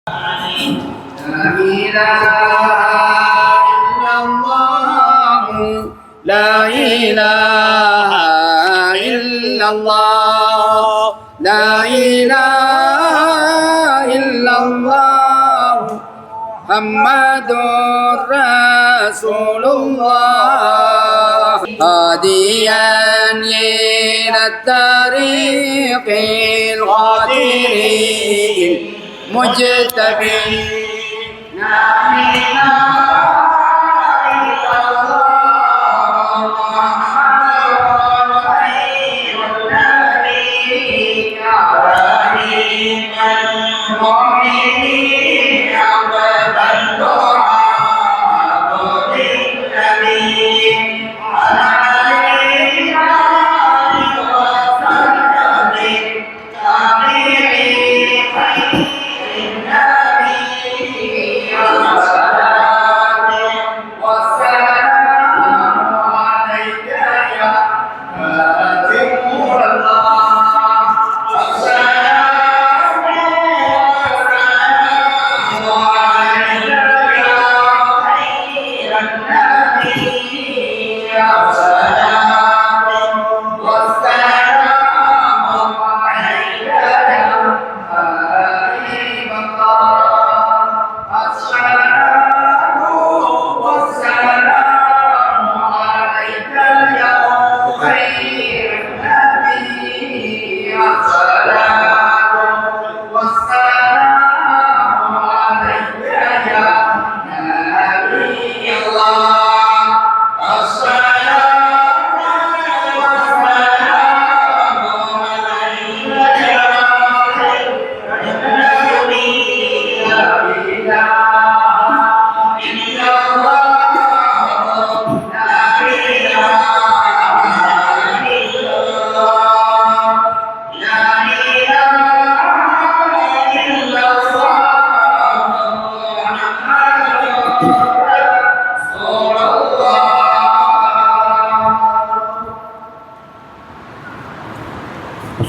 لا إله إلا الله لا إله إلا الله محمد رسول الله هاديا إلى الطريق الغادر المجتبي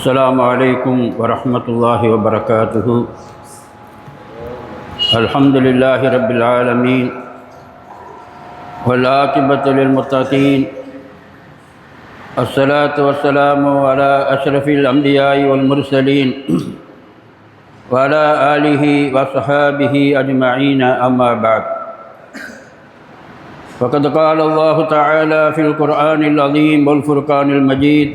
السلام عليكم ورحمة الله وبركاته. الحمد لله رب العالمين والعاقبة للمتقين. الصلاة والسلام على أشرف الأنبياء والمرسلين وعلى آله وصحابه أجمعين، أما بعد. فقد قال الله تعالى في القرآن العظيم والفرقان المجيد: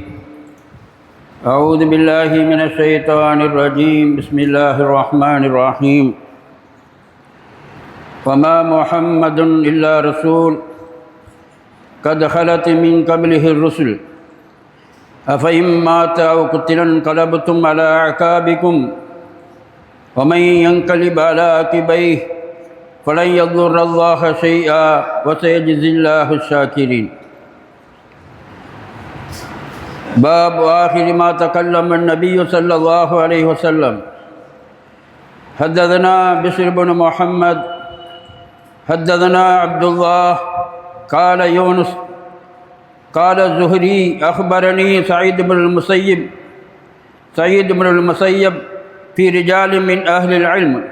أعوذ بالله من الشيطان الرجيم، بسم الله الرحمن الرحيم. وما محمد إلا رسول قد خلت من قبله الرسل أفإن مات أو قتل انقلبتم على أعقابكم ومن ينقلب على عقبيه فلن يضر الله شيئا وسيجزي الله الشاكرين. باب آخر ما تكلم النبي صلى الله عليه وسلم. حدثنا بشر بن محمد حدثنا عبد الله قال يونس قال الزهري أخبرني سعيد بن المسيب في رجال من أهل العلم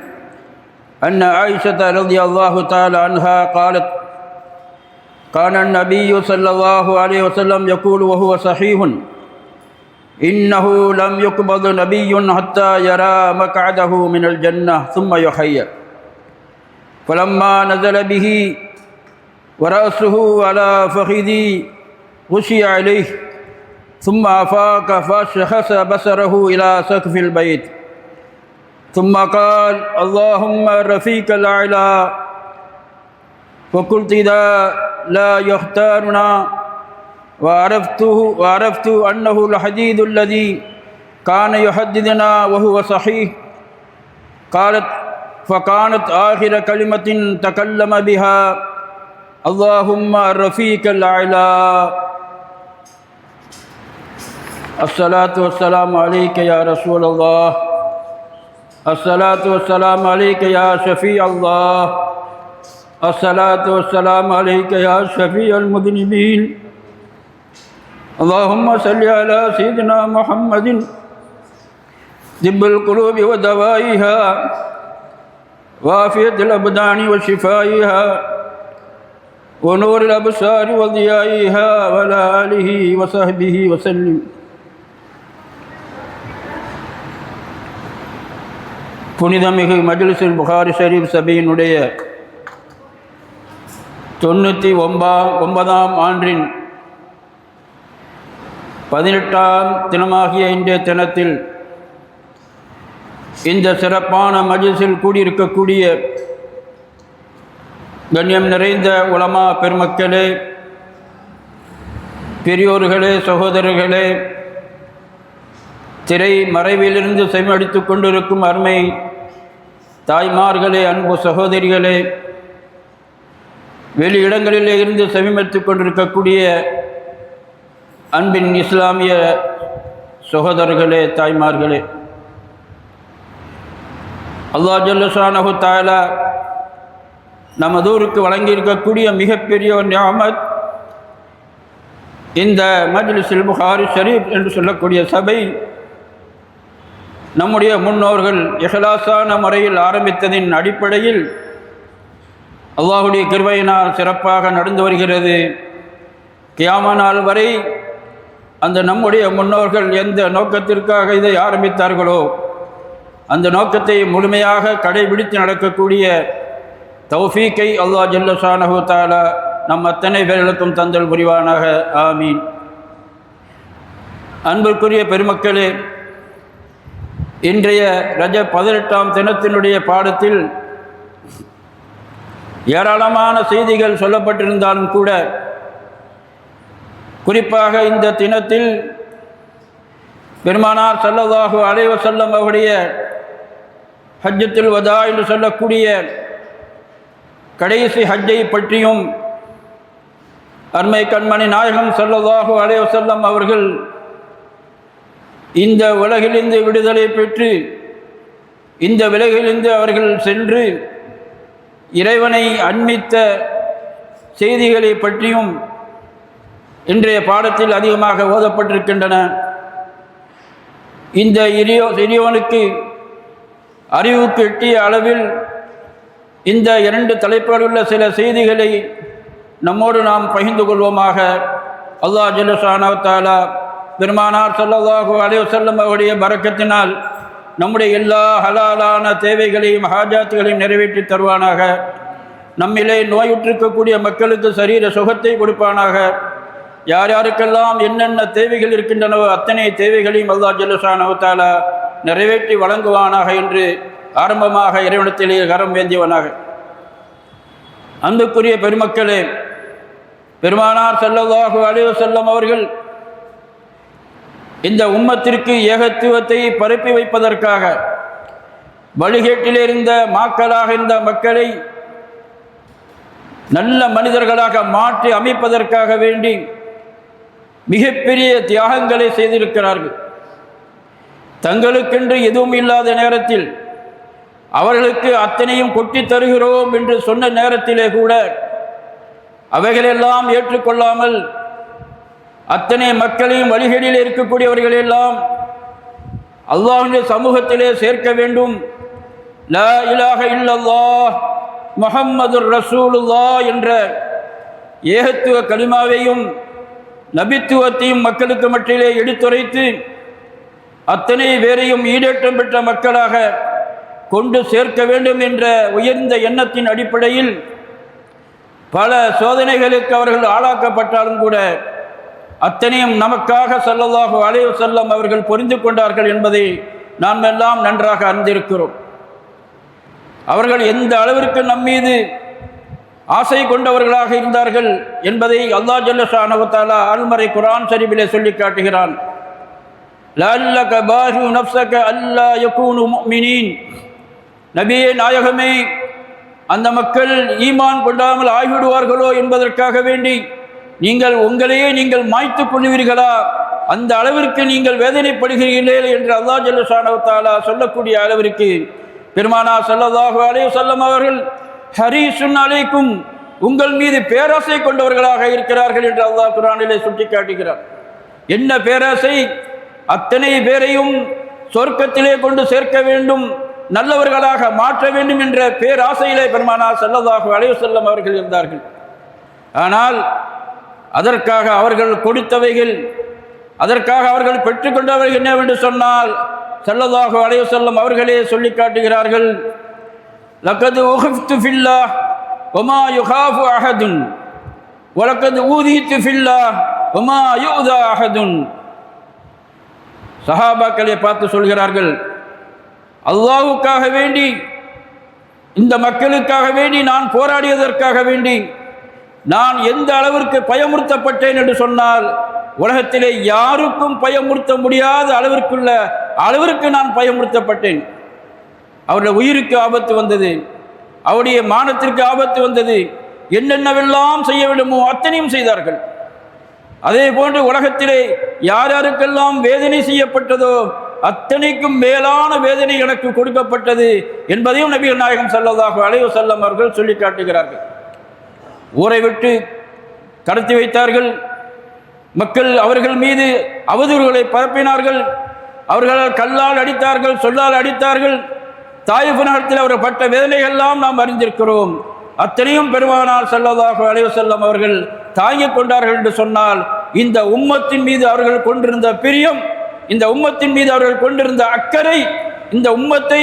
أن عائشة رضي الله تعالى عنها قالت: كان النبي صلى الله عليه وسلم يقول وهو صحيح: إنه لم يقبض نبي حتى يرى مقعده من الجنة ثم يخير. فلما نزل به ورأسه على فخذي غشي عليه ثم أفاق فشخص بصره إلى سقف البيت ثم قال: اللهم رفيق الأعلى. فقلت إذا لا يختارنا وعرفت أنه الحديث الذي كان يحدثنا وهو صحيح. قالت: فكانت آخر كلمة تكلم بها: اللهم رفيق الأعلى. الصلاة والسلام عليك يا رسول الله. الصلاة والسلام عليك يا شفيع الله. الصلاة والسلام عليك يا شفيع المذنبين. اللهم صل على سيدنا محمد طب القلوب ودوائها وعافية الأبدان وشفائها ونور الأبصار وضيائها وعلى آله وصحبه وسلم. புனிதமிகு மஜ்லிஸுல் புகாரி ஷரீஃப் சபையினுடைய 99ஆம் ஆண்டின் 18ஆம் தினமாகிய இன்றைய தினத்தில் இந்த சிறப்பான மஜ்லிஸில் கூடியிருக்கக்கூடிய கண்ணியம் நிறைந்த உலமா பெருமக்களே, பெரியோர்களே, சகோதரர்களே, திரை மறைவிலிருந்து செவிமடித்து கொண்டிருக்கும் அருமை தாய்மார்களே, அன்பு சகோதரிகளே, வெளி இடங்களிலே இருந்து செவிமடித்து கொண்டிருக்கக்கூடிய அன்பின் இஸ்லாமிய சகோதரர்களே, தாய்மார்களே, அல்லாஹ் ஜல்ல ஷானஹு தஆலா நமதூருக்கு வழங்கியிருக்கக்கூடிய மிகப்பெரிய ஒரு நிஅமத் இந்த மஜ்லிஸுல் புகாரி ஷரீஃப் என்று சொல்லக்கூடிய சபை நம்முடைய முன்னோர்கள் இஹ்லாஸான முறையில் ஆரம்பித்ததின் அடிப்படையில் அல்லாஹுடைய கிருபையினால் சிறப்பாக நடந்து வருகிறது. கியாமத் நாள் வரை அந்த நம்முடைய முன்னோர்கள் எந்த நோக்கத்திற்காக இதை ஆரம்பித்தார்களோ அந்த நோக்கத்தை முழுமையாக கடைபிடித்து நடக்கக்கூடிய தௌஃபீக்கை அல்லாஹ் ஜல்ல ஷானஹு தஆலா நம் அத்தனை பேர்களுக்கும் தந்தல் புரிவானாக. ஆமீன். அன்பிற்குரிய பெருமக்களே, இன்றைய ரஜப் 18ஆம் தினத்தினுடைய பாடத்தில் ஏராளமான செய்திகள் சொல்லப்பட்டிருந்தாலும் கூட குறிப்பாக இந்த தினத்தில் பெருமானார் ஸல்லல்லாஹு அலைஹி வஸல்லம் அவருடைய ஹஜ்ஜத்துல் வதா என்று சொல்லக்கூடிய கடைசி ஹஜ்ஜை பற்றியும் அருமை கண்மணி நாயகம் ஸல்லல்லாஹு அலைஹி வஸல்லம் அவர்கள் இந்த உலகிலிருந்து விடுதலை பெற்று இந்த உலகிலிருந்து அவர்கள் சென்று இறைவனை அண்மித்த செய்திகளை பற்றியும் இன்றைய பாடத்தில் அதிகமாக ஓதப்பட்டிருக்கின்றன. இந்த இறைவனுக்கு அறிவுக்கு எட்டிய அளவில் இந்த 2 தலைப்புகள் உள்ள சில செய்திகளை நம்மோடு நாம் பகிர்ந்து கொள்வோமாக. அல்லாஹ் ஜல்ல ஷானஹு தஆலா பெருமானார் ஸல்லல்லாஹு அலைஹி வஸல்லம் அவருடைய பரக்கத்தினால் நம்முடைய எல்லா ஹலாலான தேவைகளையும் ஹாஜாத்துகளையும் நிறைவேற்றி தருவானாக. நம்மிலே நோயுற்றிருக்கக்கூடிய மக்களுக்கு சரீர சுகத்தை கொடுப்பானாக. யார் யாருக்கெல்லாம் என்னென்ன தேவைகள் இருக்கின்றனவோ அத்தனை தேவைகளையும் அல்லாஹ் ஜல்ல ஷானஹு தஆலா நிறைவேற்றி வழங்குவானாக என்று ஆரம்பமாக இறைவனத்திலே கரம் வேந்தியவனாக. அன்புக்குரிய பெருமக்களே, பெருமானார் ஸல்லல்லாஹு அலைஹி வஸல்லம் அவர்கள் இந்த உம்மத்திற்கு ஏகத்துவத்தை பரப்பி வைப்பதற்காக வழிகேட்டிலே இருந்த மக்களாக இருந்த மக்களை நல்ல மனிதர்களாக மாற்றி அமைப்பதற்காக வேண்டி மிகப்பெரிய தியாகங்களை செய்திருக்கிறார்கள். தங்களுக்கென்று எதுவும் இல்லாத நேரத்தில் அவர்களுக்கு அத்தனையும் கொட்டி தருகிறோம் என்று சொன்ன நேரத்திலே கூட அவைகளெல்லாம் ஏற்றுக்கொள்ளாமல் அத்தனை மக்களையும் வழிகளில் இருக்கக்கூடியவர்களெல்லாம் அல்லாஹ்வுடைய சமூகத்திலே சேர்க்க வேண்டும். லா இலாஹ இல்லல்லாஹ் முஹம்மதுர் ரசூலுல்லாஹ் என்ற ஏகத்துவ கலிமாவையும் நபித்துவத்தையும் மக்களுக்கு மட்டிலே எடுத்துரைத்து அத்தனை பேரையும் ஈடேற்றம் பெற்ற மக்களாக கொண்டு சேர்க்க வேண்டும் என்ற உயர்ந்த எண்ணத்தின் அடிப்படையில் பல சோதனைகளுக்கு அவர்கள் ஆளாக்கப்பட்டாலும் கூட அத்தனையும் நமக்காக ஸல்லல்லாஹு அலைஹி வஸல்லம் அவர்கள் புரிந்து கொண்டார்கள் என்பதை நாம் எல்லாம் நன்றாக அறிந்திருக்கிறோம். அவர்கள் எந்த அளவிற்கு நம்மீது ஆசை கொண்டவர்களாக இருந்தார்கள் என்பதை அல்லாஹ் ஜல்ல ஷானஹு தஆலா அல்மறை குர்ஆன் ஷரீஃபிலே சொல்லி காட்டுகிறான். லஅல்லக பாஹு நஃப்ஸக அல்லா யகூனு முஃமினீன். நபியே நாயகமே, அந்த மக்கள் ஈமான் கொண்டாமல் ஆகிவிடுவார்களோ என்பதற்காக வேண்டி நீங்கள் உங்களையே நீங்கள் மாய்த்து கொள்வீர்களா, அந்த அளவிற்கு நீங்கள் வேதனைப்படுகிறீர்கள் என்று அல்லாஹ் ஜல்ல ஷானஹு தஆலா சொல்லக்கூடிய அளவிற்கு பெருமானார் ஸல்லல்லாஹு அலைஹி வஸல்லம் அவர்கள் ஹரீஸுன் அலைக்கும், உங்கள் மீது பேராசை கொண்டவர்களாக இருக்கிறார்கள் என்று அல்லாஹ் குர்ஆனிலே சுட்டிக்காட்டுகிறார். என்ன பேராசை? அத்தனை பேரையும் சொர்க்கத்திலே கொண்டு சேர்க்க வேண்டும், நல்லவர்களாக மாற்ற வேண்டும் என்ற பேராசையிலே பெருமானார் ஸல்லல்லாஹு அலைஹி வஸல்லம் அவர்கள் இருந்தார்கள். ஆனால் அதற்காக அவர்கள் கொடுத்தவைகள், அதற்காக அவர்கள் பெற்றுக்கொண்டவைகள் என்னவென்று சொன்னால் ஸல்லல்லாஹு அலைஹி வஸல்லம் அவர்களே சொல்லி காட்டுகிறார்கள், லக்கது உஹிஃப்து ஃபில்லாஹ் வமா யுகாஃபு அஹதுன் வலக்கது ஊதீத்து ஃபில்லாஹ் வமா யுதா அஹதுன். சஹாபாக்களை பார்த்து சொல்கிறார்கள், அல்லாஹ்வுக்காக வேண்டி, இந்த மக்களுக்காக வேண்டி நான் போராடியதற்காக வேண்டி நான் எந்த அளவிற்கு பயமுறுத்தப்பட்டேன் என்று சொன்னால், உலகத்திலே யாருக்கும் பயமுறுத்த முடியாத அளவிற்கு நான் பயமுறுத்தப்பட்டேன். அவருடைய உயிருக்கு ஆபத்து வந்தது, அவருடைய மானத்திற்கு ஆபத்து வந்தது, என்னென்னவெல்லாம் செய்ய வேண்டுமோ அத்தனையும் செய்தார்கள். அதே போன்று உலகத்திலே யார் யாருக்கெல்லாம் வேதனை செய்யப்பட்டதோ அத்தனைக்கும் மேலான வேதனை எனக்கு கொடுக்கப்பட்டது என்பதையும் நபிகள் நாயகம் ஸல்லல்லாஹு அலைஹி வஸல்லம் அவர்கள் சொல்லி காட்டுகிறார்கள். ஊரை விட்டு கடத்தி வைத்தார்கள். மக்கள் அவர்கள் மீது அவதூறுகளை பரப்பினார்கள். அவர்களால் கல்லால் அடித்தார்கள், சொல்லால் அடித்தார்கள். தாயிஃப் நகரத்தில் அவர் பட்ட வேதனைகள்லாம் நாம் அறிந்திருக்கிறோம். அத்தனையும் பெருமானார் ஸல்லல்லாஹு அலைஹி வஸல்லம் அவர்கள் தாங்கிக் கொண்டார்கள் என்று சொன்னால், இந்த உம்மத்தின் மீது அவர்கள் கொண்டிருந்த பிரியம், இந்த உம்மத்தின் மீது அவர்கள் கொண்டிருந்த அக்கறை, இந்த உம்மத்தை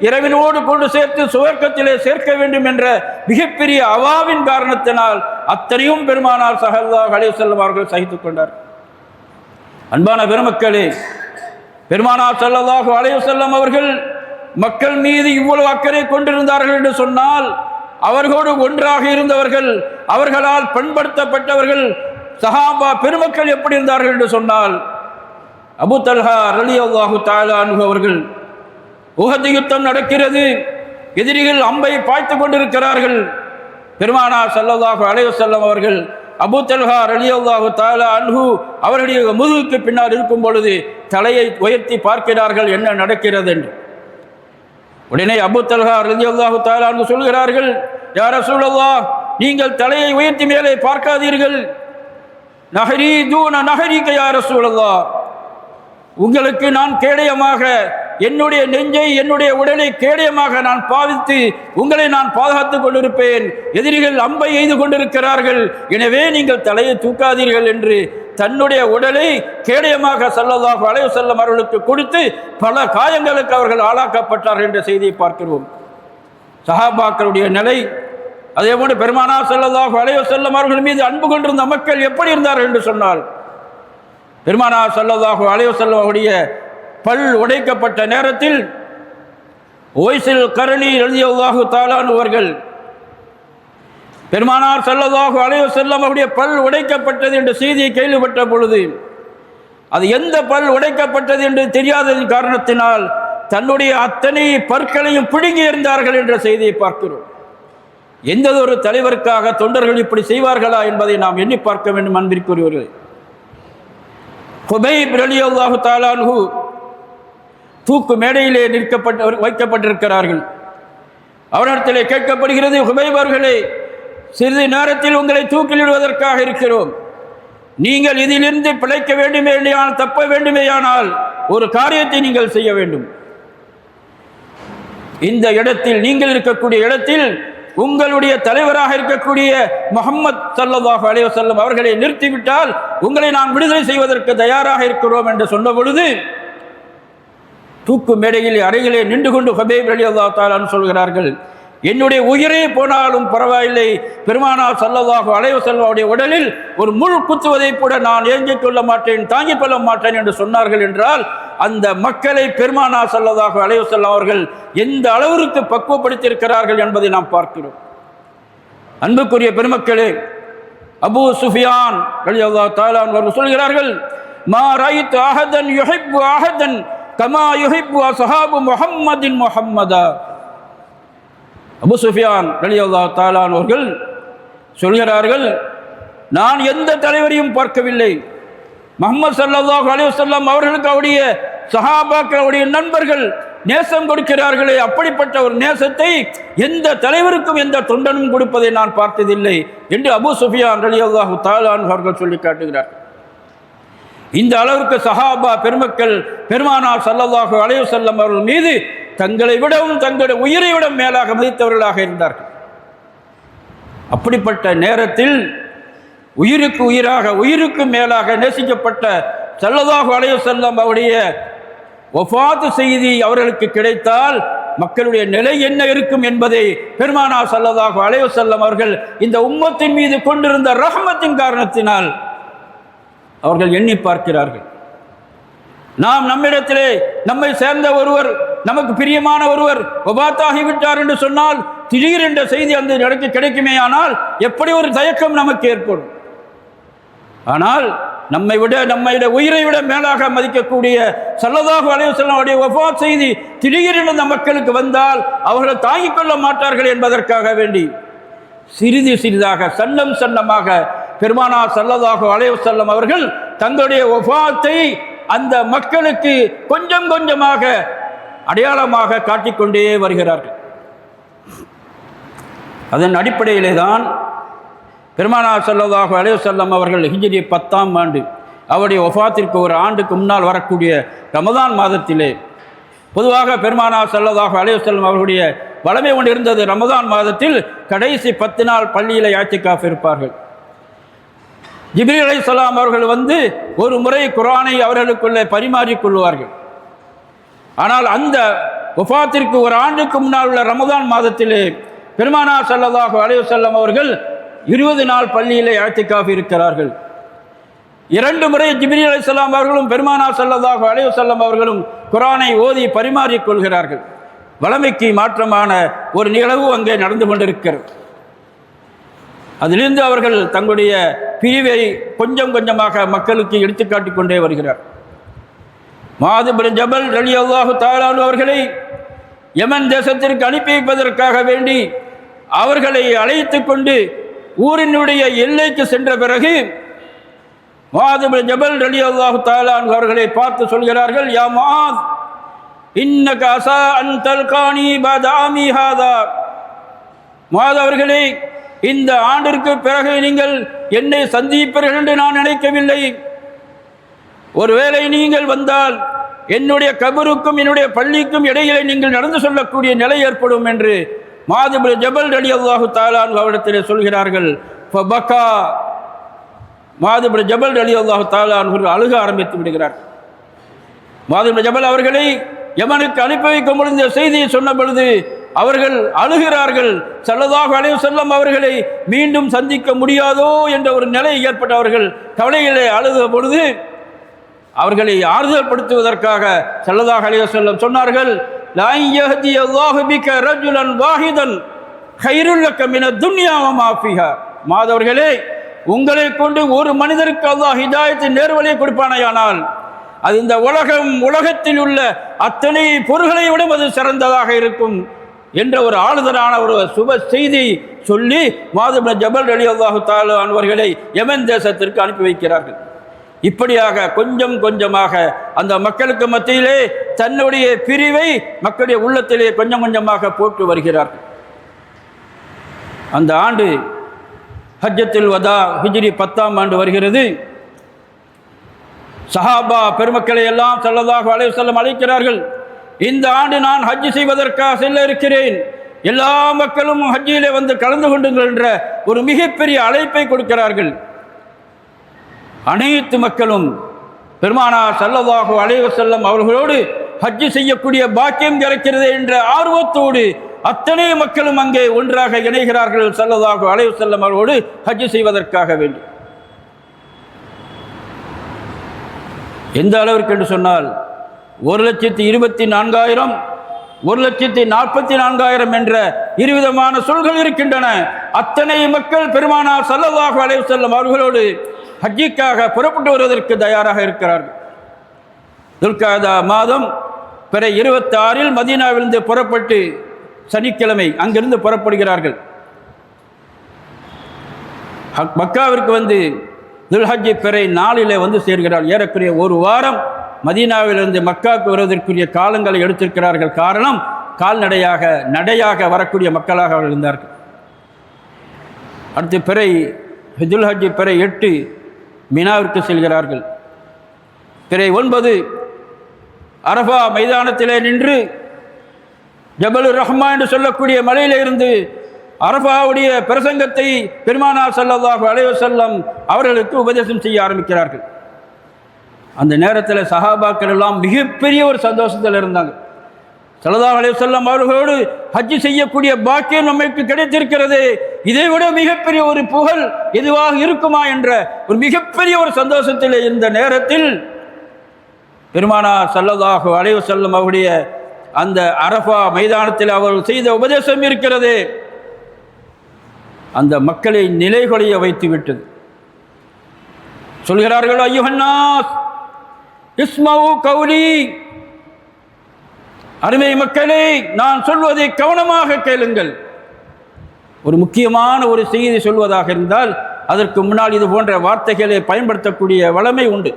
இறைவனோடு கொண்டு சேர்த்து சுவர்க்கத்திலே சேர்க்க வேண்டும் என்ற மிகப்பெரிய அவாவின் காரணத்தினால் அத்தனையும் பெருமானார் ஸல்லல்லாஹு அலைஹி வஸல்லம் அவர்கள் சகித்துக் கொண்டார். அன்பான பெருமக்களே, பெருமானார் ஸல்லல்லாஹு அலைஹி வஸல்லம் அவர்கள் மக்கள் மீது இவ்வளவு அக்கறை கொண்டிருந்தார்கள் என்று சொன்னால், அவர்களோடு ஒன்றாக இருந்தவர்கள், அவர்களால் பண்படுத்தப்பட்டவர்கள் சஹாபா பெருமக்கள் எப்படி இருந்தார்கள் என்று சொன்னால், அபூ தல்ஹா ரலியல்லாஹு தஆலா அன்ஹு அவர்கள், உஹது யுத்தம் நடக்கிறது, எதிரிகள் அம்பை பாய்த்து கொண்டிருக்கிறார்கள். பெருமானார் ஸல்லல்லாஹு அலைஹி வஸல்லம் அவர்கள் அபூ தல்ஹா ரலியல்லாஹு தஆலா அன்ஹு அவருடைய முதுகுக்கு பின்னால் இருக்கும் பொழுது தலையை உயர்த்தி பார்க்கிறார்கள் என்ன நடக்கிறது என்று. உடனே அபூ தல்ஹா ரலியல்லாஹு தஆலா அன்ஹு சொல்கிறார்கள், யா ரசூலல்லாஹ், நீங்கள் தலையை உயர்த்தி மேலே பார்க்காதீர்கள். நஹரி தூன நஹரிக யா ரசூலல்லாஹ், உங்களுக்கு நான் கேடயமாக என்னுடைய நெஞ்சை, என்னுடைய உடலை கேடயமாக நான் பாவித்து உங்களை நான் பாதுகாத்துக் கொண்டிருப்பேன். எதிரிகள் அம்பை எய்து கொண்டிருக்கிறார்கள், எனவே நீங்கள் தலையை தூக்காதீர்கள் என்று தன்னுடைய உடலை கேடயமாக ஸல்லல்லாஹு அலைஹி வஸல்லம் அவர்களுக்கு கொடுத்து பல காயங்களுக்கு அவர்கள் ஆளாக்கப்பட்டார்கள் என்ற செய்தியை பார்க்கிறோம். சஹாபாக்களுடைய நிலை அதேபோன்று பெருமானார் ஸல்லல்லாஹு அலைஹி வஸல்லம் அவர்கள் மீது அன்பு கொண்டிருந்த மக்கள் எப்படி இருந்தார்கள் என்று சொன்னால், பெருமானார் ஸல்லல்லாஹு அலைஹி வஸல்லம் அவருடைய பல் உடைக்கப்பட்ட நேரத்தில் ஒய்ஸில் கர்னி ரலியல்லாஹு தஆலா அவர்கள், பெருமானார் ஸல்லல்லாஹு அலைஹி வஸல்லம் அவருடைய பல் உடைக்கப்பட்டது என்ற செய்தியை கேள்விப்பட்ட பொழுது, அது எந்த பல் உடைக்கப்பட்டது என்று தெரியாததின் காரணத்தினால் தன்னுடைய அத்தனை பற்களையும் பிடுங்கி எறிந்தார்கள் என்ற செய்தியை பார்க்கிறோம். எந்த ஒரு தலைவருக்காக தொண்டர்கள் இப்படி செய்வார்களா என்பதை நாம் எண்ணி பார்க்க வேண்டும். அன்பிற்குரியவர்களே, ஹுபைப் ரலியல்லாஹு தஆலா அன்ஹு தூக்கு மேடையிலே வைக்கப்பட்டிருக்கிறார்கள். அவரிடத்திலே கேட்கப்படுகிறது, ஹுபைப் அவர்களே, சிறிது நேரத்தில் உங்களை தூக்கிலிடுவதற்காக இருக்கிறோம். நீங்கள் இதிலிருந்து பிழைக்க வேண்டுமேயானால், தப்ப வேண்டுமேயானால் ஒரு காரியத்தை நீங்கள் செய்ய வேண்டும். இந்த இடத்தில், நீங்கள் இருக்கக்கூடிய இடத்தில் உங்களுடைய தலைவராக இருக்கக்கூடிய முஹம்மது ஸல்லல்லாஹு அலைஹி வஸல்லம் அவர்களை நிறுத்திவிட்டால் உங்களை நான் விடுதலை செய்வதற்கு தயாராக இருக்கிறோம் என்று சொன்ன பொழுது, தூக்கு மேடையில் அறையிலே நின்று கொண்டு ஹுபைப் ரலியல்லாஹு தஆலா சொல்கிறார்கள், என்னுடைய உயிரே போனாலும் பரவாயில்லை, பெருமானார் ஸல்லல்லாஹு அலைஹி வஸல்லம் அவருடைய உடலில் ஒரு முள் குத்துவதை கூட நான் ஏங்கிக் கொள்ள மாட்டேன், தாங்கிக் கொள்ள மாட்டேன் என்று சொன்னார்கள். என்றால் அந்த மக்களை பெருமானார் ஸல்லல்லாஹு அலைஹி வஸல்லம் அவர்கள் எந்த அளவிற்கு பக்குவப்படுத்தியிருக்கிறார்கள் என்பதை நாம் பார்க்கிறோம். அன்புக்குரிய பெருமக்களே, அபூ சுஃபியான் ரலியல்லாஹு தஆலா அவர்கள் சொல்கிறார்கள், மா ரஅய்து அஹதன் யுஹிப்பு அஹதன் கமா யுஹிப்பு அஸ்ஹாபு முஹம்மதின் முஹம்மதா. அபூ சுஃபியான் ரலியல்லாஹு தஆலா அவர்கள் சொல்கிறார்கள், நான் எந்த தலைவரையும் பார்க்கவில்லை, முஹம்மது ஸல்லல்லாஹு அலைஹி வஸல்லம் அவர்களுக்கு அவருடைய சஹாபாக்கள், அவருடைய நண்பர்கள் நேசம் கொடுக்கிறார்களே, அப்படிப்பட்ட ஒரு நேசத்தை எந்த தலைவருக்கும் எந்த தொண்டனும் கொடுப்பதை நான் பார்த்ததில்லை என்று அபூ சுஃபியான் ரலியல்லாஹு தஆலா அவர்கள் சொல்லி காட்டுகிறார். இந்த அளவிற்கு சஹாபா பெருமக்கள் பெருமானார் ஸல்லல்லாஹு அலைஹி வஸல்லம் அவர்கள் மீது தங்களை விடவும் தங்களுடைய உயிரை விட மேலாக மதித்தவர்களாக இருந்தார்கள். அப்படிப்பட்ட நேரத்தில் உயிருக்கு உயிராக உயிருக்கு மேலாக நேசிக்கப்பட்ட ஸல்லல்லாஹு அலைஹி வஸல்லம் அவருடைய வஃபாத் செய்தி அவர்களுக்கு கிடைத்தால் மக்களுடைய நிலை என்ன இருக்கும் என்பதை பெருமானார் ஸல்லல்லாஹு அலைஹி வஸல்லம் அவர்கள் இந்த உம்மத்தின் மீது கொண்டிருந்த ரஹ்மத்தின் காரணத்தினால் அவர்கள் எண்ணி பார்க்கிறார்கள். நாம் நம்மிடத்திலே நம்மை சேர்ந்த ஒருவர், நமக்கு பிரியமான ஒருவர் வஃபாத்தாகிவிட்டார் என்று சொன்னால் திடீரென்ற செய்தி அந்த இடத்துக்கு கிடைக்குமே, ஆனால் எப்படி ஒரு தயக்கம் நமக்கு ஏற்படும். ஆனால் நம்முடைய உயிரை விட மேலாக மதிக்கக்கூடிய ஸல்லல்லாஹு அலைஹி வஸல்லம் அவருடைய வஃபாத் செய்தி திடீரென்று அந்த மக்களுக்கு வந்தால் அவர்கள் தாங்கிக் கொள்ள மாட்டார்கள் என்பதற்காக வேண்டி சிறிது சிறிதாக சன்னம் சன்னமாக பெருமானார் ஸல்லல்லாஹு அலைஹி வஸல்லம் அவர்கள் தங்களுடைய வஃபாத்தை அந்த மக்களுக்கு கொஞ்சம் கொஞ்சமாக அடையாளமாக காட்டிக்கொண்டே வருகிறார்கள். அதன் அடிப்படையிலே தான் பெருமானார் ஸல்லல்லாஹு அலைஹி வஸல்லம் அவர்கள் ஹிஜ்ரி 10ஆம் ஆண்டு அவருடைய வஃபாத்திற்கு ஒரு ஆண்டுக்கு முன்னால் வரக்கூடிய ரமதான் மாதத்திலே, பொதுவாக பெருமானார் ஸல்லல்லாஹு அலைஹி வஸல்லம் அவர்களுடைய வளமை ஒன்று இருந்தது. ரமதான் மாதத்தில் கடைசி 10 நாள் பள்ளியில் இஅ்திகாஃப் இருப்பார்கள். ஜிப்ரீல் அலைஹிஸ்ஸலாம் அவர்கள் வந்து ஒரு முறை குர்ஆனை அவர்களுக்குள்ளே பரிமாறிக்கொள்வார்கள். ஆனால் அந்த வஃபாத்திற்கு ஒரு ஆண்டுக்கு முன்னால் உள்ள ரமதான் மாதத்திலே பெருமானார் ஸல்லல்லாஹு அலைஹி வஸல்லம் அவர்கள் 20 நாள் பள்ளியிலே இஅ்திகாஃப் இருக்கிறார்கள். 2 முறை ஜிப்ரீல் அலைஹிஸ்ஸலாம் அவர்களும் பெருமானார் ஸல்லல்லாஹு அலைஹி வஸல்லம் அவர்களும் குர்ஆனை ஓதி பரிமாறிக்கொள்கிறார்கள். வளமைக்கு மாற்றமான ஒரு நிகழ்வு அங்கே நடந்து கொண்டிருக்கிறது. அதிலிருந்து அவர்கள் தங்களுடைய பிரிவை கொஞ்சம் கொஞ்சமாக மக்களுக்கு எடுத்துக்காட்டிக் கொண்டே வருகிறார். முஆத் இப்னு ஜபல் ரலியல்லாஹு தஆலா அவர்களை யமன் தேசத்திற்கு அனுப்பி வைப்பதற்காக வேண்டி அவர்களை அழைத்து கொண்டு ஊரினுடைய எல்லைக்கு சென்ற பிறகு முஆத் இப்னு ஜபல் ரலியல்லாஹு தஆலா அவர்களை பார்த்து சொல்கிறார்கள், யா முஆத் இன்னக அஸா அன் தல்கானி பஅத ஆமி ஹாதா. முஆத் அவர்களே, இந்த ஆண்டிற்கு பிறகு நீங்கள் என்னை சந்திப்பீர்கள் என்று நான் நினைக்கவில்லை. ஒருவேளை நீங்கள் வந்தால் என்னுடைய கபருக்கும் என்னுடைய பள்ளிக்கும் இடையிலே நீங்கள் நடந்து சொல்லக்கூடிய நிலை ஏற்படும் என்று முஆத் இப்னு ஜபல் ரலியல்லாஹு தஆலா அவரிடத்திலே சொல்கிறார்கள். ஃபபகா, முஆத் இப்னு ஜபல் ரலியல்லாஹு தஆலா அவர்கள் அழுக ஆரம்பித்து விடுகிறார். முஆத் இப்னு ஜபல் அவர்களை யமனுக்கு அனுப்பி வைக்கும் பொழுது இந்த செய்தியை சொன்ன பொழுது அவர்கள் அழுகிறார்கள். ஸல்லல்லாஹு அலைஹி வஸல்லம் அவர்களை மீண்டும் சந்திக்க முடியாதோ என்ற ஒரு நிலை ஏற்பட்டவர்கள் கவலையிலே அழுத பொழுது அவர்களை ஆறுதல் படுத்துவதற்காக ஸல்லல்லாஹு அலைஹி வஸல்லம் சொன்னார்கள், லா யஹ்தி அல்லாஹு பிக ரஜுலன் வாஹிதன் கைருல் லக மினத் துன்யா வ மா ஃபீஹா. மாதவர்களே, உங்களை கொண்டு ஒரு மனிதருக்கு அல்லாஹ் ஹிதாயத்தை நேர்வழியை கொடுப்பானேயானால் அது இந்த உலகத்தில் உள்ள அத்தனை பொருள்களை விட அது சிறந்ததாக இருக்கும் என்ற ஒரு ஆளுதலான ஒரு சுப செய்தி சொல்லி முஆத் இப்னு ஜபல் ரலியல்லாஹு தஆலா அவர்களை யமன் தேசத்திற்கு அனுப்பி வைக்கிறார்கள். இப்படியாக கொஞ்சம் கொஞ்சமாக அந்த மக்களுக்கு மத்தியிலே தன்னுடைய பிரிவை மக்களுடைய உள்ளத்திலே கொஞ்சம் கொஞ்சமாக போட்டு வருகிறார்கள். அந்த ஆண்டு ஹஜ்ஜத்துல் வதா ஹிஜ்ரி 10ஆம் ஆண்டு வருகிறது. சஹாபா பெருமக்களை எல்லாம் ஸல்லல்லாஹு அலைஹி வஸல்லம் அழைக்கிறார்கள். இந்த ஆண்டு நான் ஹஜ் செய்வதற்காக செல்ல இருக்கிறேன், எல்லா மக்களும் ஹஜ்ஜிலே வந்து கலந்து கொண்டுங்கள் என்ற ஒரு மிகப்பெரிய அழைப்பை கொடுக்கிறார்கள். அனைத்து மக்களும் பெருமானார் ஸல்லல்லாஹு அலைஹி வஸல்லம் அவர்களோடு ஹஜ் செய்யக்கூடிய பாக்கியம் கிடைக்கிறது என்ற ஆர்வத்தோடு அத்தனை மக்களும் அங்கே ஒன்றாக இணைகிறார்கள். ஸல்லல்லாஹு அலைஹி வஸல்லம் அவர்களோடு ஹஜ் செய்வதற்காக வேண்டி எந்த அளவிற்கு என்று சொன்னால் 1,24,000 1,44,000 என்ற இருவிதமான சொல்கள் இருக்கின்றன. அத்தனை மக்கள் பெருமானார் ஸல்லல்லாஹு அலைஹி வஸல்லம் அவர்களோடு ஹஜ்ஜிக்காக புறப்பட்டு வருவதற்கு தயாராக இருக்கிறார்கள். துல்காதா மாதம் பிற 26 மதீனாவிலிருந்து புறப்பட்டு சனிக்கிழமை அங்கிருந்து புறப்படுகிறார்கள். மக்காவிற்கு வந்து துல்ஹஜ் பிறை 4 வந்து சேர்கிறார்கள். ஏறக்குறைய ஒரு வாரம் மதீனாவிலிருந்து மக்காவுக்கு வருவதற்குரிய காலங்களை எடுத்திருக்கிறார்கள். காரணம், நடையாக வரக்கூடிய மக்களாக அவர்கள் இருந்தார்கள். அடுத்து பிறை துல்ஹஜ் பிறை 8 மினாவிற்கு செல்கிறார்கள். பிறை 9 அரஃபா மைதானத்திலே நின்று ஜபல் ரஹ்மா என்று சொல்லக்கூடிய மலையிலிருந்து அரஃபாவுடைய பிரசங்கத்தை பெருமானார் ஸல்லல்லாஹு அலைஹி வஸல்லம் அவர்களுக்கு உபதேசம் செய்ய ஆரம்பிக்கிறார்கள். அந்த நேரத்தில் சஹாபாக்கள் எல்லாம் மிகப்பெரிய ஒரு சந்தோஷத்தில் இருந்தாங்க. ஸல்லல்லாஹு அலைஹி வஸல்லம் அவர்களோடு ஹஜ் செய்யக்கூடிய பாக்கியம் நமக்கு கிடைத்திருக்கிறது, இதைவிட மிகப்பெரிய ஒரு புகழ் எதுவாக இருக்குமா என்ற ஒரு மிகப்பெரிய ஒரு சந்தோஷத்தில் இந்த நேரத்தில் பெருமானார் ஸல்லல்லாஹு அலைஹி வஸல்லம் அவருடைய அந்த அரஃபா மைதானத்தில் அவர்கள் செய்த உபதேசம் இருக்கிறது, அந்த மக்களை நிலைகொலைய வைத்து விட்டது. சொல்கிறார்கள், ஐயுஹன்னாஸ் இஸ்மவு கௌலி, அருமை மக்களே நான் சொல்வதை கவனமாக கேளுங்கள். ஒரு முக்கியமான ஒரு செய்தி சொல்வதாக இருந்தால் அதற்கு முன்னால் இது போன்ற வார்த்தைகளை பயன்படுத்தக்கூடிய வளமை உண்டு.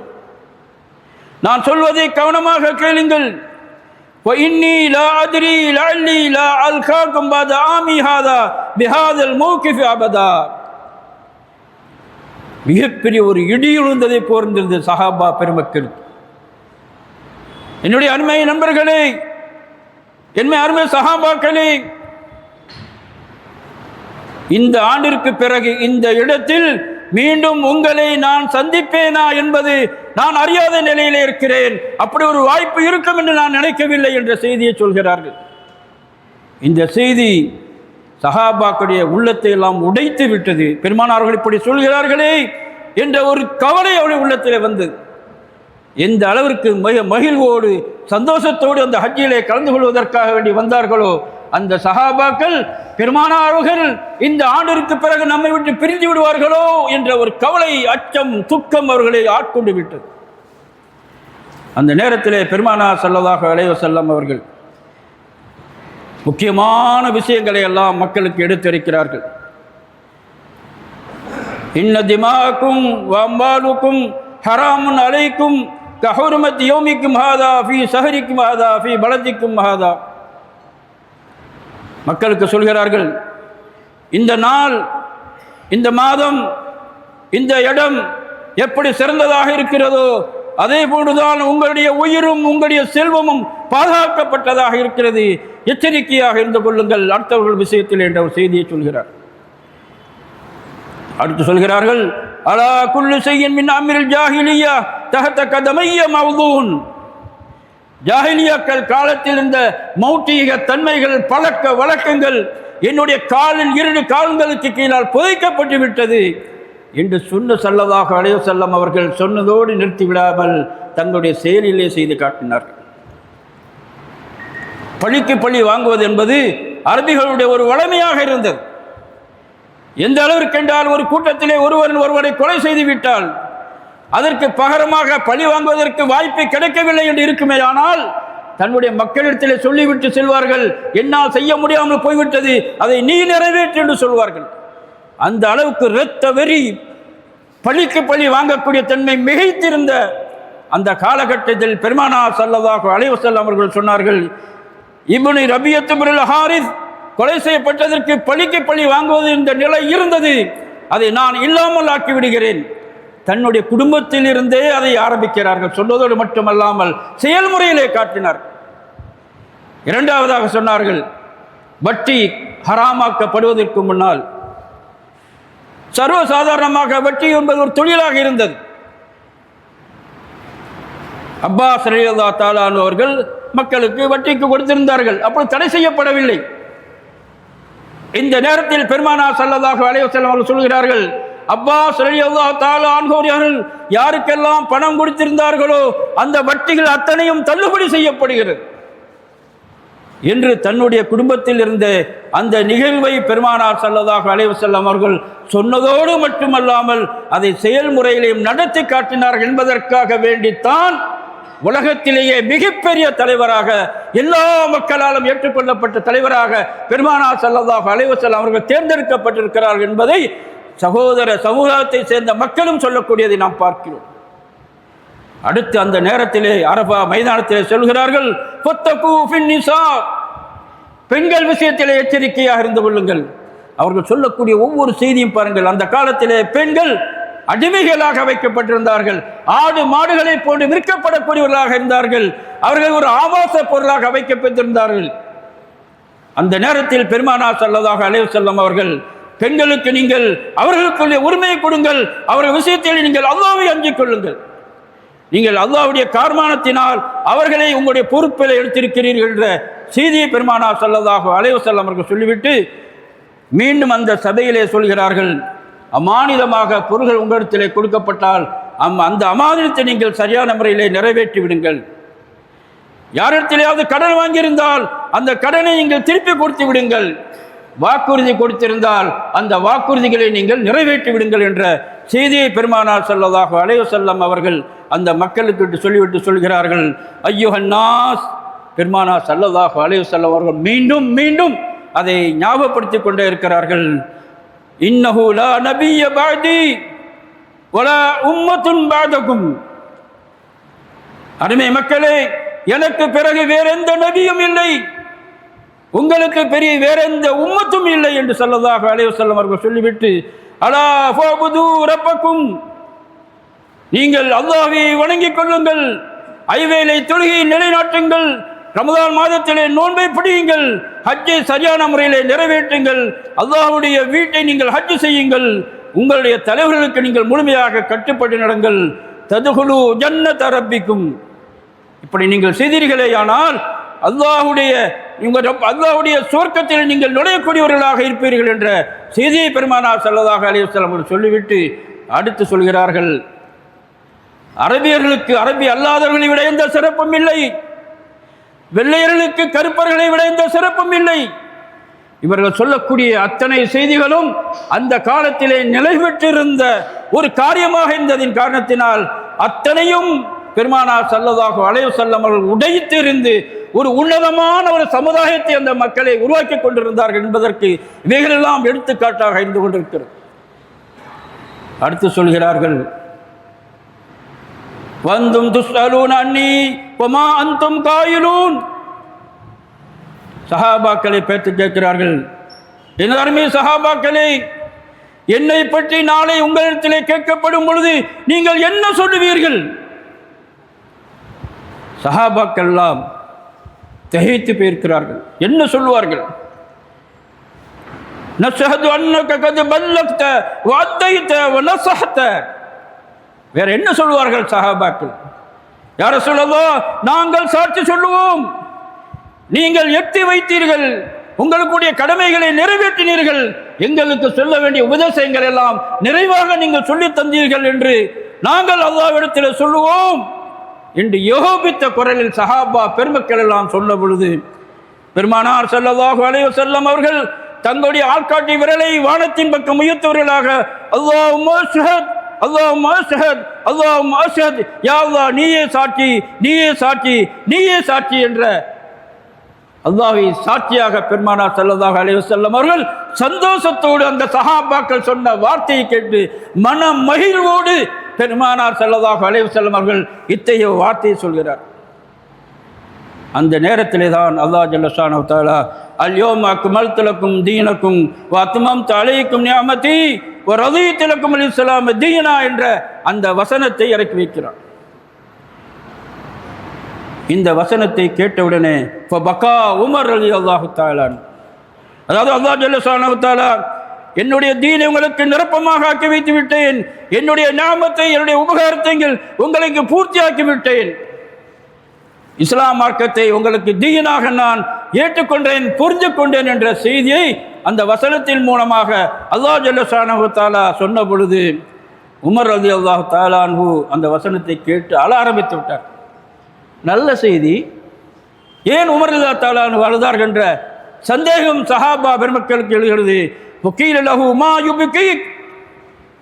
நான் சொல்வதை கவனமாக கேளுங்கள். وإني لا أدري لعلي لا ألقاكم بعد عامي هذا بهذا الموقف أبدا. மிகப்பெரிய ஒரு இடி விழுந்ததை போர்ந்திருந்த சஹாபா பெருமக்கள். என்னுடைய அருமை நண்பர்களே, என்னுடைய அருமை சஹாபாக்களே, இந்த ஆண்டிற்கு பிறகு இந்த இடத்தில் மீண்டும் உங்களை நான் சந்திப்பேனா என்பது நான் அறியாத நிலையிலே இருக்கிறேன். அப்படி ஒரு வாய்ப்பு இருக்கும் என்று நான் நினைக்கவில்லை என்ற செய்தியை சொல்கிறார்கள். இந்த செய்தி சஹாபாக்களுடைய உள்ளத்தை எல்லாம் உடைத்து விட்டது. பெருமானார்கள் இப்படி சொல்கிறார்களே என்ற ஒரு கவலை அவருடைய உள்ளத்தில் வந்தது. எந்த அளவிற்கு மகிழ்வோடு சந்தோஷத்தோடு அந்த ஹஜ்ஜிலே கலந்து கொள்வதற்காக வேண்டி வந்தார்களோ அந்த சஹாபாக்கள் பெருமானார்கள் இந்த ஆண்டிற்கு பிறகு நம்மை விட்டு பிரிந்து விடுவார்களோ என்ற ஒரு கவலை, அச்சம், துக்கம் அவர்களை ஆட்கொண்டு விட்டது. அந்த நேரத்திலே பெருமானார் ஸல்லல்லாஹு அலைஹி வஸல்லம் அவர்கள் முக்கியமான விஷயங்களை எல்லாம் மக்களுக்கு எடுத்திருக்கிறார்கள். இன்ன திமாக்கும் வம்பாலுக்கும் ஹராமுன் அலைக்கும் கஹுர்மத் யௌமிக்கும் ஹாதா ஃபீ ஷஹரிக்கும் ஹாதா ஃபீ பலதிக்கும் ஹாதா. மக்களுக்கு சொல்கிறார்கள், இந்த நாள், இந்த மாதம், இந்த இடம் எப்படி சிறந்ததாக இருக்கிறதோ அதே போன்றுதான் உங்களுடைய உயிரும் உங்களுடைய செல்வமும் பாதுகாக்கப்பட்டதாக இருக்கிறது, எச்சரிக்கையாக இருந்து கொள்ளுங்கள் அடுத்தவர்கள் விஷயத்தில் என்ற ஒரு செய்தியை சொல்கிறார். அடுத்து சொல்கிறார்கள், அலா குல்லு ஷைஇன் மின் அம்ரில் ஜாஹிலிய்யா தஹத கதமைய மவ்தூன். ஜாஹிலியாக்கள் காலத்தில் இந்த மௌட்டிக தன்மைகள், பழக்க வழக்கங்கள் என்னுடைய காலில் 2 கால்களுக்கு கீழால் புதைக்கப்பட்டு விட்டது என்று சொன்ன ஸல்லல்லாஹு அலைஹி வஸல்லம் அவர்கள் சொன்னதோடு நிறுத்திவிடாமல் தங்களுடைய செயலிலே செய்து காட்டினார்கள். பழிக்கு பழி வாங்குவது என்பது அரபிகளுடைய ஒரு வளமையாக இருந்தது. எந்த அளவிற்கு என்றால் ஒரு கூட்டத்திலே ஒருவரை கொலை செய்து விட்டால் அதற்கு பகரமாக பழி வாங்குவதற்கு வாய்ப்பு கிடைக்கவில்லை என்று இருக்குமே, ஆனால் தன்னுடைய மக்களிடத்தில் சொல்லிவிட்டு செல்வார்கள், என்னால் செய்ய முடியாமல் போய்விட்டது, அதை நீ நிறைவேற்று என்று சொல்வார்கள். அந்த அளவுக்கு இரத்த வெறி, பழிக்கு பழி வாங்கக்கூடிய தன்மை மிகைத்திருந்த அந்த காலகட்டத்தில் பெருமானார் ஸல்லல்லாஹு அலைஹி வஸல்லம் அவர்கள் சொன்னார்கள், இப்னு ரபியத் இப்னுல் ஹாரிஸ் கொலை செய்யப்பட்டதற்கு பழிக்கு பழி வாங்குவது இந்த நிலை இருந்தது, அதை நான் இல்லாமல் ஆக்கி விடுகிறேன். தன்னுடைய குடும்பத்தில் இருந்தே அதை ஆரம்பிக்கிறார்கள். சொன்னதோடு மட்டுமல்லாமல் செயல்முறையிலே காட்டினார். இரண்டாவதாக சொன்னார்கள், வட்டி ஹராமாக்கப்படுவதற்கு முன்னால் சர்வசாதாரணமாக வட்டி என்பது ஒரு தொழிலாக இருந்தது. அப்பாஸ் ரலியல்லாஹு தஆலா அன்ஹு அவர்கள் மக்களுக்கு வட்டிக்கு கொடுத்திருந்தார்கள், அப்போது தடை செய்யப்படவில்லை. இந்த நேரத்தில் பெருமானார் ஸல்லல்லாஹு அலைஹி வஸல்லம் அவர்கள் சொல்கிறார்கள், அப்பாஸ் ரலியல்லாஹு தஆலா அன்ஹு அவர்கள் யாருக்கெல்லாம் பணம் கொடுத்திருந்தார்களோ அந்த வட்டிகள் அத்தனையும் தள்ளுபடி செய்யப்படுகிறது என்று தன்னுடைய குடும்பத்தில் இருந்த அந்த நிகழ்வை பெருமானார் ஸல்லல்லாஹு அலைஹி வஸல்லம் அவர்கள் சொன்னதோடு மட்டுமல்லாமல் அதை செயல்முறையிலையும் நடத்தி காட்டினார்கள் என்பதற்காக வேண்டித்தான் உலகத்திலேயே மிகப்பெரிய தலைவராக, எல்லா மக்களாலும் ஏற்றுக்கொள்ளப்பட்ட தலைவராக பெருமானார் ஸல்லல்லாஹு அலைஹி வஸல்லம் அவர்கள் தேர்ந்தெடுக்கப்பட்டிருக்கிறார்கள் என்பதை சகோதர சமூகத்தை சேர்ந்த மக்களும் சொல்லக்கூடியதை நாம் பார்க்கிறோம். அடுத்து அந்த நேரத்திலே அரபா மைதானத்திலே சொல்கிறார்கள், ஃபத்தகு ஃபின் நிசா, பெண்கள் விஷயத்திலே எச்சரிக்கையாக இருந்து கொள்ளுங்கள். அவர்கள் சொல்லக்கூடிய ஒவ்வொரு செய்தியும் பாருங்கள். அந்த காலத்திலே பெண்கள் அடிமைகளாக வைக்கப்பட்டிருந்தார்கள், ஆடு மாடுகளை போன்று விற்கப்படக்கூடியவர்களாக இருந்தார்கள், அவர்கள் ஒரு ஆபாச பொருளாக வைக்கப்பட்டிருந்தார்கள். அந்த நேரத்தில் பெருமானார் ஸல்லல்லாஹு அலைஹி வஸல்லம் அவர்கள், பெண்களுக்கு நீங்கள் அவர்களுக்குரிய உரிமையை கொடுங்கள், அவர்கள் விஷயத்தில் நீங்கள் அல்லாஹ்வை அஞ்சிக் கொள்ளுங்கள், நீங்கள் அல்லாஹ்வுடைய கார்மானத்தினால் அவர்களை உங்களுடைய பொறுப்பில் எடுத்திருக்கிறீர்கள் என்ற செய்தியை பெருமானார் ஸல்லல்லாஹு அலைஹி வஸல்லம் அவர்கள் சொல்லிவிட்டு மீண்டும் அந்த சபையிலே சொல்கிறார்கள், அமானிதமாக பொருள்கள் உங்களிடத்திலே கொடுக்கப்பட்டால் அந்த அமானிதத்தை நீங்கள் சரியான முறையிலே நிறைவேற்றி விடுங்கள். யாரிடத்திலேயாவது கடன் வாங்கியிருந்தால் அந்த கடனை நீங்கள் திருப்பி கொடுத்து விடுங்கள். வாக்குறுதி கொடுத்திருந்தால் அந்த வாக்குறுதிகளை நீங்கள் நிறைவேற்றி விடுங்கள் என்ற செய்தியை பெருமானார் ஸல்லல்லாஹு அலைஹி வஸல்லம் அவர்கள் அந்த மக்களுக்கு சொல்லிவிட்டு சொல்கிறார்கள், ஐயுஹன்னாஸ். பெருமானார் ஸல்லல்லாஹு அலைஹி வஸல்லம் அவர்கள் மீண்டும் மீண்டும் அதை ஞாபகப்படுத்திக் கொண்டே இருக்கிறார்கள். இன்னஹு லா நபிய்ய பஅதி வலா உம்மத்துன் பஅதகும். அருமை மக்களே, எனக்கு பிறகு வேற எந்த நபியும் இல்லை, உங்களுக்கு பெரிய வேற எந்த உம்மத்தும் இல்லை என்று ஸல்லல்லாஹு அலைஹி வஸல்லம் அவர்கள் சொல்லிவிட்டு, அலா ஃபஅபுது ரப்பக்கும், நீங்கள் அல்லாஹ்வை வணங்கிக் கொள்ளுங்கள், ஐவேளை தொழுகையை நிலைநாட்டுங்கள், ரமதான் மாதத்திலே நோன்பை பிடியுங்கள், ஹஜ்ஜை சரியான முறையிலே நிறைவேற்றுங்கள், அல்லாஹ்வுடைய வீட்டை நீங்கள் ஹஜ் செய்யுங்கள், உங்களுடைய தலைவர்களுக்கு நீங்கள் முழுமையாக கட்டுப்பட்டு நடங்கள், ததுகுலு ஜன்னத ரப்பிக்கும். இப்படி நீங்கள் செய்தீர்களேயானால் அல்லாஹ்வுடைய சுவர்க்கத்தில் நீங்கள் நுழையக்கூடியவர்களாக இருப்பீர்கள் என்ற செய்தியை பெருமானார் ஸல்லல்லாஹு அலைஹி வஸல்லம் அவர்கள் சொல்லிவிட்டு அடுத்து சொல்கிறார்கள், அரபியர்களுக்கு அரபி அல்லாதவர்களை விட எந்த சிறப்பும் இல்லை, வெள்ளையர்களுக்கு கருப்பர்களை விட எந்த சிறப்பும் இல்லை. இவர்கள் சொல்லக்கூடிய அத்தனை செய்திகளும் அந்த காலத்திலே நிலை பெற்றிருந்த ஒரு காரியமாக இருந்ததின் காரணத்தினால் அத்தனையும் பெருமானார் ஸல்லல்லாஹு அலைஹி வஸல்லம் அவர்கள் உடைத்திருந்து ஒரு உன்னதமான ஒரு சமுதாயத்தை அந்த மக்களை உருவாக்கி கொண்டிருந்தார்கள் என்பதற்கு இவைகளெல்லாம் எடுத்துக்காட்டாக இருந்து கொண்டிருக்கிறது. அடுத்து சொல்கிறார்கள், வந்தும் துஸ்அலூன அன்னி வமா அன்தும் காயிலூன். சஹாபாக்களை பேத்து கேட்கிறார்கள், என் அருமை சஹாபாக்களே, என்னை பற்றி நாளை உங்களிடத்திலே கேட்கப்படும் பொழுது நீங்கள் என்ன சொல்லுவீர்கள்? சஹாபாக்கள் எல்லாம் திகைத்து போயிருக்கிறார்கள். என்ன சொல்லுவார்கள்? நஷ்ஹது அன்னக கத் பல்லக்த வ அத்தைத வ நஸஹத. வேற என்ன சொல்லுவார்கள் சஹாபாக்கள்? யா ரசூலல்லாஹ், நாங்கள் சாட்சி சொல்லுவோம், நீங்கள் எட்டி வைத்தீர்கள், உங்களுடைய கடமைகளை நிறைவேற்றினீர்கள், எங்களுக்கு சொல்ல வேண்டிய உபதேசங்கள் எல்லாம் நிறைவாக நீங்கள் சொல்லி தந்தீர்கள் என்று நாங்கள் அல்லாஹ்விடத்தில் சொல்லுவோம் என்று யோபித்த குரலில் சஹாபா பெருமக்கள் எல்லாம் சொன்ன பொழுது பெருமானார் ஸல்லல்லாஹு அலைஹி வஸல்லம் அவர்கள் தங்களுடைய ஆள்காட்டி விரலை வானத்தின் பக்கம் உயர்த்தவர்களாக, அல்லாஹும்ம அஷ்ஹத் அல்லாஹும்ம அஷ்ஹத் அல்லாஹும்ம அஷ்ஹத், யா அல்லாஹ் நீயே சாட்சி, நீயே சாட்சி, நீயே சாட்சி என்ற அல்லாஹ்வை சாட்சியாக பெருமானார் ஸல்லல்லாஹு அலைஹி வஸல்லம் அவர்கள் சந்தோஷத்தோடு அந்த சஹாபாக்கள் சொன்ன வார்த்தையை கேட்டு மன மகிழ்வோடு பெருமானார் ஸல்லல்லாஹு அலைஹி வஸல்லம் அவர்கள் இத்தகைய வார்த்தையை சொல்கிறார். அந்த நேரத்திலே தான் அல்லாஹ் ஜல்ல ஷானஹு வ தஆலா அல்யௌம அக்மல்து லக்கும் தீனக்கும் வ அத்மம்து அலைக்கும் நிஅமதி வ ரதீது லக்கும் அல் இஸ்லாம் தீனா என்ற அந்த வசனத்தை இறக்கி வைக்கிறார். இந்த வசனத்தை கேட்டவுடனே ஃபபகா உமர் ரலியல்லாஹு தஆலா, அதாவது அல்லாஹ் ஜல்ல ஷானஹு வ தஆலா என்னுடைய தீனை உங்களுக்கு நிரப்பமாக ஆக்கி வைத்து விட்டேன், என்னுடைய நிஅமத்தை என்னுடைய உபகாரத்தை உங்களுக்கு பூர்த்தியாக்கி விட்டேன், இஸ்லாம் மார்க்கத்தை உங்களுக்கு தீனாக நான் ஏற்றுக்கொண்டேன், புரிந்து கொண்டேன் என்ற செய்தியை அந்த வசனத்தின் மூலமாக அல்லாஹ் ஜல்ல ஷானஹு வ தஆலா சொன்ன பொழுது உமர் ரலியல்லாஹு தஆலா அன்ஹு அந்த வசனத்தை கேட்டு அழ ஆரம்பித்து விட்டார். நல்ல செய்தி, ஏன் உமர் ரலியல்லாஹு தஆலா அன்ஹு அழுதார்கள் என்ற சந்தேகம் சஹாபா பெருமக்களுக்கு எழுகிறது. வக்கீல் லஹு மா யுப்கீக்,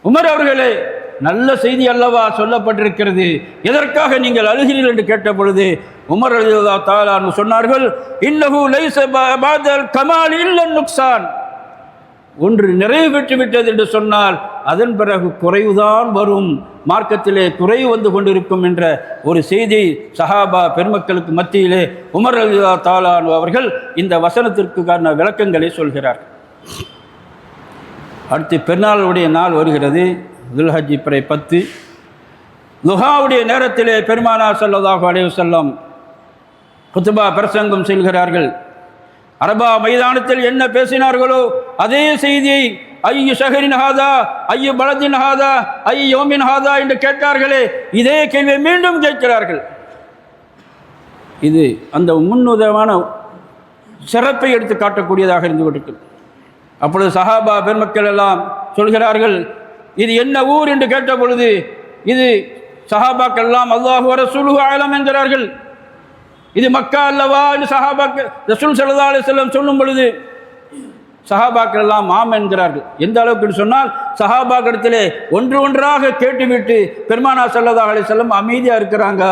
உமர் அவர்களே, நல்ல செய்தி அல்லவா சொல்லப்பட்டிருக்கிறது, எதற்காக நீங்கள் அழுகிறீர்கள் என்று கேட்ட பொழுது உமர் ரலியல்லாஹு தஆலா அன்ஹு சொன்னார்கள், இன்னஹு லைஸ பஅதல் கமால் இல்லா நுக்சான். ஒன்று நிறைவு பெற்று விட்டது என்று சொன்னால் அதன் பிறகு குறைவுதான் வரும், மார்க்கத்திலே குறைவு வந்து கொண்டிருக்கும் என்ற ஒரு செய்தி சஹாபா பெருமக்களுக்கு மத்தியிலே உமர் ரலியல்லாஹு தஆலா அன்ஹு அவர்கள் இந்த வசனத்திற்கான விளக்கங்களை சொல்கிறார். அடுத்து பெருநாளுடைய நாள் வருகிறது, துல்ஹஜ் பிறை 10. லுஹாவுடைய நேரத்திலே பெருமானார் ஸல்லல்லாஹு அலைஹி வஸல்லம் குத்பா பிரசங்கம் செய்கிறார்கள். அரபா மைதானத்தில் என்ன பேசினார்களோ அதே செய்தியை ஐயு ஷஹரின் ஹாதா, ஐயு பலதின் ஹாதா, ஐயு யோமின் ஹாதா என்று கேட்டார்களே, இதே கேள்வியை மீண்டும் கேட்கிறார்கள். இது அந்த முன்னுதமான சிறப்பை எடுத்து காட்டக்கூடியதாக இருந்து கொண்டிருக்கிறது. அப்பொழுது சஹாபா பெருமக்கள் எல்லாம் சொல்கிறார்கள், இது என்ன ஊர் என்று கேட்ட பொழுது இது சஹாபாக்கள் எல்லாம் அல்லாஹு வ ரசூலுஹு ஆலம் என்கிறார்கள். இது மக்கா அல்லவா என்று சஹாபாக்கள் ரசூல் ஸல்லல்லாஹு அலைஹி வஸல்லம் சொல்லும் பொழுது சஹாபாக்கள் எல்லாம் ஆம் என்கிறார்கள். எந்த அளவுக்கு சொன்னால் சஹாபாக்களிடத்திலே ஒன்று ஒன்றாக கேட்டுவிட்டு பெருமானார் ஸல்லல்லாஹு அலைஹி வஸல்லம் அமைதியாக இருக்கிறாங்க.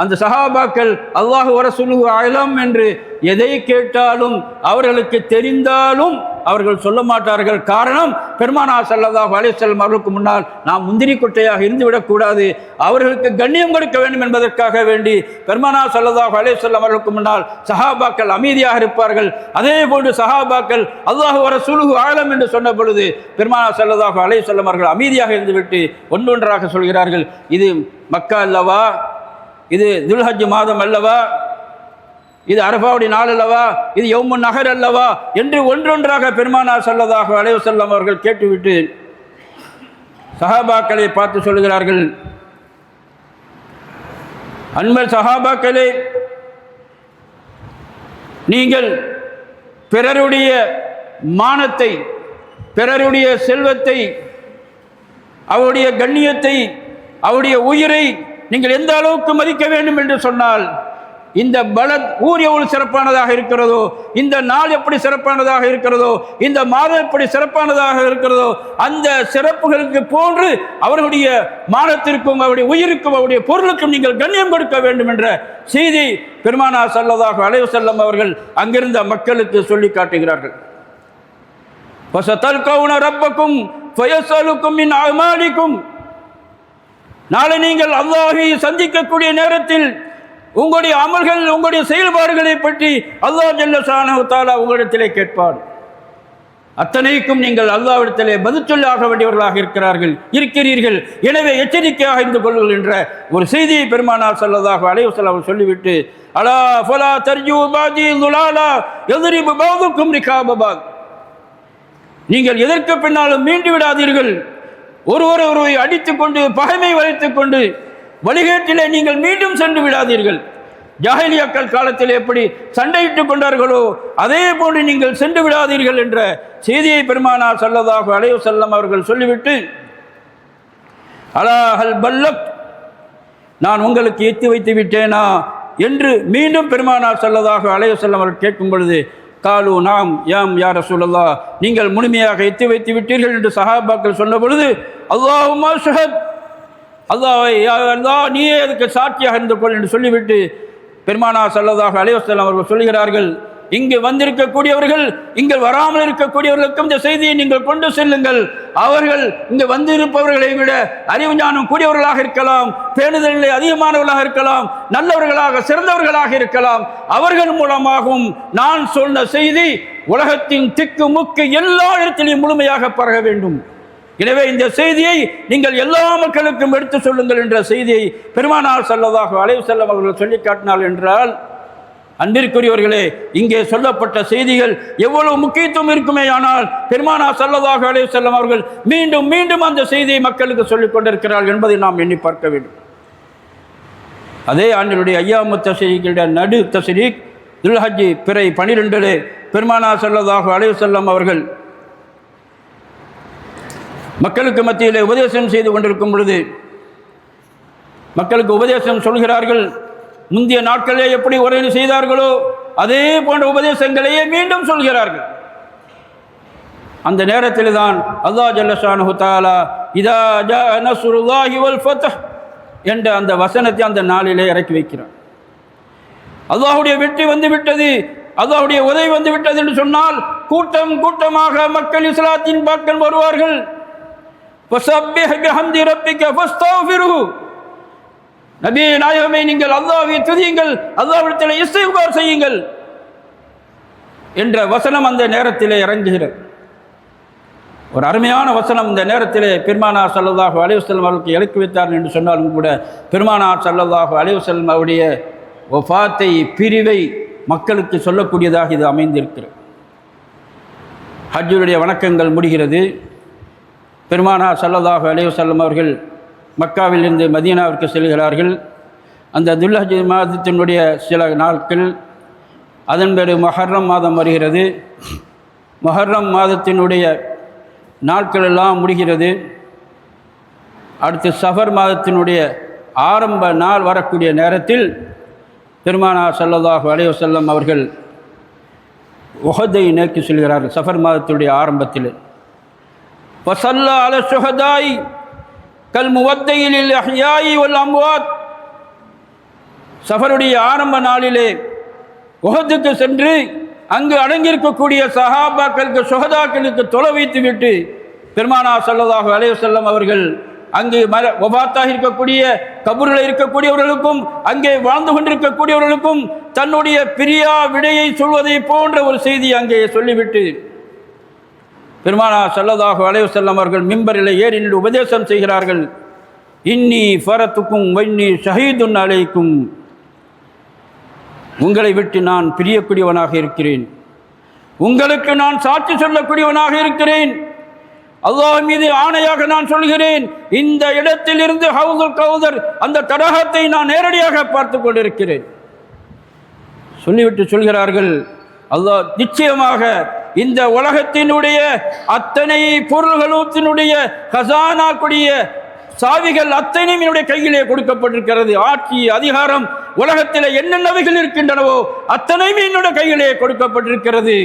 அந்த சஹாபாக்கள் அல்லாஹு வ ரசூலுஹு ஆலம் என்று எதை கேட்டாலும் அவர்களுக்கு தெரிந்தாலும் அவர்கள் சொல்ல மாட்டார்கள். காரணம், பெருமானார் ஸல்லல்லாஹு அலைஹி வஸல்லம் அவர்களுக்கு முன்னால் நாம் முந்திரி கொட்டையாக இருந்துவிடக்கூடாது, அவர்களுக்கு கண்ணியம் கொடுக்க வேண்டும் என்பதற்காக வேண்டி பெருமானார் ஸல்லல்லாஹு அலைஹி வஸல்லம் அவர்களுக்கு முன்னால் சஹாபாக்கள் அமைதியாக இருப்பார்கள். அதே போன்று சஹாபாக்கள் அல்லாஹு வ ரசூலுஹு ஆலம் என்று சொன்ன பொழுது பெருமானார் ஸல்லல்லாஹு அலைஹி வஸல்லம் அவர்கள் அமைதியாக இருந்துவிட்டு ஒன்றொன்றாக சொல்கிறார்கள், இது மக்கா அல்லவா, இது துல்ஹஜ் மாதம் அல்லவா, இது அரபாவுடைய நாள் அல்லவா, இது யௌமுன் நஹர் அல்லவா என்று ஒன்றொன்றாக பெருமானார் ஸல்லல்லாஹு அலைஹி வஸல்லம் அவர்கள் கேட்டுவிட்டு சஹாபாக்களை பார்த்து சொல்கிறார்கள், அன்வர் சஹாபாக்களே, நீங்கள் பிறருடைய மானத்தை, பிறருடைய செல்வத்தை, அவருடைய கண்ணியத்தை, அவருடைய உயிரை நீங்கள் எந்த அளவுக்கு மதிக்க வேண்டும் என்று சொன்னால், இந்த பலத் ஊர் எவ்வளவு சிறப்பானதாக இருக்கிறதோ, இந்த நாள் எப்படி சிறப்பானதாக இருக்கிறதோ, இந்த மாதம் எப்படி சிறப்பானதாக இருக்கிறதோ, அந்த சிறப்புகளுக்கு போன்று அவர்களுடைய மானத்திற்கும் அவருடைய உயிருக்கும் அவருடைய பொருளுக்கும் நீங்கள் கண்ணியம் கொடுக்க வேண்டும் என்ற செய்தி பெருமானார் ஸல்லல்லாஹு அலைஹி வஸல்லம் அவர்கள் அங்கிருந்த மக்களுக்கு சொல்லி காட்டுகிறார்கள். வஸதல்கௌன ரப்பக்கும் ஃபயஸ்அலுக்கும் மின் அமாலிக்கும், நாளை நீங்கள் அல்லாஹ்வை சந்திக்கக்கூடிய நேரத்தில் உங்களுடைய அமல்கள், உங்களுடைய செயல்பாடுகளை பற்றி அல்லாஹ் ஜல்ல ஷானஹு தஆலா உங்களிடத்திலே கேட்பார். அத்தனைக்கும் நீங்கள் அல்லாஹ்விடத்திலே பதில் சொல்லாக வேண்டியவர்களாக இருக்கிறீர்கள். எனவே எச்சரிக்கையாக இருந்து கொள்ளுங்கள் என்ற ஒரு செய்தியை பெருமானார் ஸல்லல்லாஹு அலைஹி வஸல்லம் சொல்லிவிட்டு, அலா ஃபலா தர்ஜூ பாதி துலாலா யத்ரிபு பஅதுக்கும் ரிகாப பாத், நீங்கள் எதற்கு பின்னாலும் மீண்டு விடாதீர்கள். ஒருவரை அடித்துக் கொண்டு பகைமை வளைத்துக் கொண்டு வழிகேட்டிலே நீங்கள் மீண்டும் சென்று விடாதீர்கள். ஜாஹிலியாக்கள் காலத்தில் எப்படி சண்டையிட்டுக் கொண்டார்களோ அதே போன்று நீங்கள் சென்று விடாதீர்கள் என்ற செய்தியை பெருமானார் ஸல்லல்லாஹு அலைஹி வஸல்லம் அவர்கள் சொல்லிவிட்டு, அலா ஹல் பல்லக், நான் உங்களுக்கு எத்தி வைத்து விட்டேனா என்று மீண்டும் பெருமானார் ஸல்லல்லாஹு அலைஹி வஸல்லம் அவர்கள் கேட்கும் பொழுது, காலு நாம் யாம் யா ரசூலல்லாஹ், நீங்கள் முழுமையாக எத்தி வைத்து விட்டீர்கள் என்று சஹாபாக்கள் சொன்ன பொழுது, அல்லாஹும்ம ஷஹத், அல்லாஹ்வை அல்லாஹ் நீயே அதுக்கு சாட்சியாக இருந்து கொள் என்று சொல்லிவிட்டு பெருமானார் ஸல்லல்லாஹு அலைஹி வஸல்லம் அவர்கள் சொல்கிறார்கள், இங்கு வந்திருக்கக்கூடியவர்கள், இங்கு வராமல் இருக்கக்கூடியவர்களுக்கும் இந்த செய்தியை நீங்கள் கொண்டு செல்லுங்கள். அவர்கள் இங்கு வந்திருப்பவர்களை விட அறிவு ஞானம் கூடியவர்களாக இருக்கலாம், பேணுதலிலே அதிகமானவர்களாக இருக்கலாம், நல்லவர்களாக சிறந்தவர்களாக இருக்கலாம். அவர்கள் மூலமாகவும் நான் சொன்ன செய்தி உலகத்தின் திக்கு முக்கு எல்லா இடத்திலையும் முழுமையாக பரக வேண்டும். எனவே இந்த செய்தியை நீங்கள் எல்லா மக்களுக்கும் எடுத்து சொல்லுங்கள் என்ற செய்தியை பெருமானார் ஸல்லல்லாஹு அலைஹி வஸல்லம் அவர்கள் சொல்லி காட்டினார் என்றால், அன்பிற்குரியவர்களே, இங்கே சொல்லப்பட்ட செய்திகள் எவ்வளவு முக்கியத்துவம் இருக்குமே. ஆனால் பெருமானார் ஸல்லல்லாஹு அலைஹி வஸல்லம் அவர்கள் மீண்டும் மீண்டும் அந்த செய்தியை மக்களுக்கு சொல்லிக் கொண்டிருக்கிறார்கள் என்பதை நாம் எண்ணி பார்க்க வேண்டும். அதே ஆண்டினுடைய ஐயாமு தஷ்ரீக்குடைய நடு தஷ்ரீக் துல்ஹஜ் பிறை 12 பெருமானார் ஸல்லல்லாஹு அலைஹி வஸல்லம் அவர்கள் மக்களுக்கு மத்தியிலே உபதேசம் செய்து கொண்டிருக்கும் பொழுது மக்களுக்கு உபதேசம் சொல்கிறார்கள். முந்தைய நாட்களே எப்படி உரை செய்தார்களோ அதே போன்ற உபதேசங்களையே மீண்டும் சொல்கிறார்கள். அந்த நேரத்தில் தான் அல்லாஹ் ஜல்ல ஷானஹு தஆலா இதா ஜா நஸ்ருல்லாஹி வல் ஃபத்ஹ் என்ற அந்த வசனத்தை அந்த நாளிலே இறக்கி வைக்கிறார். அல்லாஹ்வுடைய வெற்றி வந்து விட்டது, அல்லாஹ்வுடைய உதவி வந்து விட்டது என்று சொன்னால் கூட்டம் கூட்டமாக மக்கள் இஸ்லாத்தின் பக்கம் வருவார்கள். ஃபஸப்பிஹ் பிஹம்தி ரப்பிக ஃபஸ்தக்ஃபிருஹு, நபி நாயகமே நீங்கள் அல்லாஹ்வை துதியுங்கள், அல்லாஹ்விடத்தில் இஸ்திக்பார் செய்யுங்கள் என்ற வசனம் அந்த நேரத்திலே இறங்குகிறது. ஒரு அருமையான வசனம் இந்த நேரத்திலே பெருமானார் ஸல்லல்லாஹு அலைஹி வஸல்லம் அவர்களுக்கு இறக்கி வைத்தார்கள் என்று சொன்னாலும் கூட பெருமானார் ஸல்லல்லாஹு அலைஹி வஸல்லம் அவருடைய வஃபாத்தை, பிரிவை மக்களுக்கு சொல்லக்கூடியதாக இது அமைந்திருக்கிறது. ஹஜ்ஜுடைய வணக்கங்கள் முடிகிறது. பெருமானார் ஸல்லல்லாஹு அலைஹி வஸல்லம் அவர்கள் மக்காவிலிருந்து மதீனாவிற்கு செல்கிறார்கள். அந்த துல்ஹஜ் மாதத்தினுடைய சில நாட்கள், அதன் பிறகு முஹர்ரம் மாதம் வருகிறது. முஹர்ரம் மாதத்தினுடைய நாட்கள் எல்லாம் முடிகிறது. அடுத்து சஃபர் மாதத்தினுடைய ஆரம்ப நாள் வரக்கூடிய நேரத்தில் பெருமானார் ஸல்லல்லாஹு அலைஹி வஸல்லம் அவர்கள் உஹதை நோக்கி செல்கிறார்கள். சஃபர் மாதத்தினுடைய ஆரம்பத்தில் ஃபஸல்லா அலா ஷுஹதாய் கல் முவத்தைஇ லில் அஹ்யாஇ வல் அம்வாத். சஃபருடைய ஆரம்ப நாளிலே உஹதுக்கு சென்று அங்கு அடங்கியிருக்கக்கூடிய சஹாபாக்களுக்கு ஷுஹதாக்களுக்கு தொலை வைத்துவிட்டு பெருமானார் ஸல்லல்லாஹு அலைஹி வஸல்லம் அவர்கள் அங்கே வஃபாத்தாக இருக்கக்கூடிய கபூரில் இருக்கக்கூடியவர்களுக்கும் அங்கே வாழ்ந்து கொண்டிருக்கக்கூடியவர்களுக்கும் தன்னுடைய பிரியா விடையை சொல்வதை போன்ற ஒரு செய்தி அங்கே சொல்லிவிட்டு பெருமானார் ஸல்லல்லாஹு அலைஹி வஸல்லம் அவர்கள் மிம்பரில் ஏறி நின்று உபதேசம் செய்கிறார்கள். இன்னி ஃபரத்துக்கும் வன்னி ஷஹீதுன் அலைக்கும். உங்களை விட்டு நான் பிரியக்கூடியவனாக இருக்கிறேன், உங்களுக்கு நான் சாட்சி சொல்லக்கூடியவனாக இருக்கிறேன். அல்லாஹ் மீது ஆணையாக நான் சொல்கிறேன், இந்த இடத்திலிருந்து ஹவுதுல் கௌதர் அந்த தடாகத்தை நான் நேரடியாக பார்த்து கொண்டிருக்கிறேன். சொல்லிவிட்டு சொல்கிறார்கள், அல்லாஹ் நிச்சயமாக இந்த உலகத்தினுடைய அத்தனை பொருள்களுடைய கசானாக்குடைய சாவிகள் அத்தனையும் என்னுடைய கையிலே கொடுக்கப்பட்டிருக்கிறது. ஆட்சி அதிகாரம் உலகத்தில் என்னென்னவைகள் இருக்கின்றனவோ அத்தனையும் என்னுடைய கையிலே கொடுக்கப்பட்டிருக்கிறது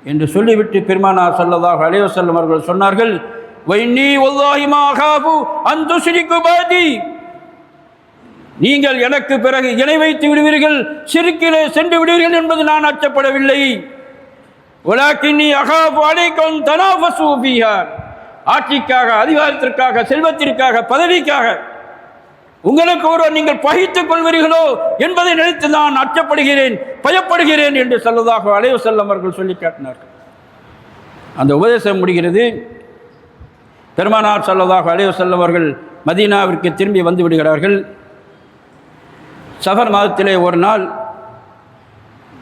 என்று சொல்லிவிட்டு பெருமானார் ஸல்லல்லாஹு அலைஹி வஸல்லம் அவர்கள் சொன்னார்கள், வைன்னி வல்லாஹி மா அகாஃபு அன் துஷ்ரிகு பதி. நீங்கள் எனக்கு பிறகு இணை வைத்து விடுவீர்கள், ஷிர்கிலே சென்று விடுவீர்கள் என்பது நான் அச்சப்படவில்லை. வலாக்கின்னி அகாஃபு அலைக்கும் தனாஃபஸு ஃபீஹா. ஆட்சிக்காக, அதிகாரத்திற்காக, செல்வத்திற்காக, பதவிக்காக உங்களுக்கு ஒருவர் நீங்கள் பகித்துக் கொள்வீர்களோ என்பதை நினைத்து நான் அச்சப்படுகிறேன், பயப்படுகிறேன் என்று ஸல்லல்லாஹு அலைஹி வஸல்லம் அவர்கள் சொல்லி காட்டினார்கள். அந்த உபதேசம் முடிகிறது. பெருமானார் ஸல்லல்லாஹு அலைஹி வஸல்லம் அவர்கள் மதீனாவிற்கு திரும்பி வந்து விடுகிறார்கள். சஃபர் மாதத்திலே ஒரு நாள்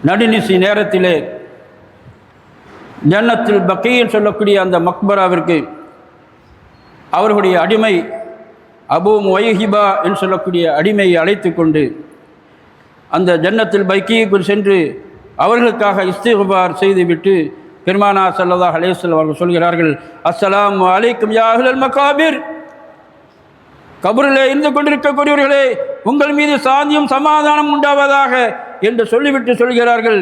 நடுநிசி நேரத்திலே ஜன்னத்துல் பக்கீல் சொல்லக்கூடிய அந்த மக்பராவிற்கு அவர்களுடைய அடிமை அபூ முவைஹிபா என்று சொல்லக்கூடிய அடிமையை அழைத்து கொண்டு அந்த ஜன்னத்துல் பக்கீக்கு சென்று அவர்களுக்காக இஸ்திக்பார் செய்துவிட்டு பெருமானார் ஸல்லல்லாஹு அலைஹி வஸல்லம் அவர்கள் சொல்கிறார்கள், அஸ்ஸலாமு அலைக்கும் யா அஹ்லல் மகாபிர். கபரிலே இருந்து கொண்டிருக்கக்கூடியவர்களே, உங்கள் மீது சாந்தியும் சமாதானம் உண்டாவதாக என்று சொல்லிவிட்டு சொல்கிறார்கள்,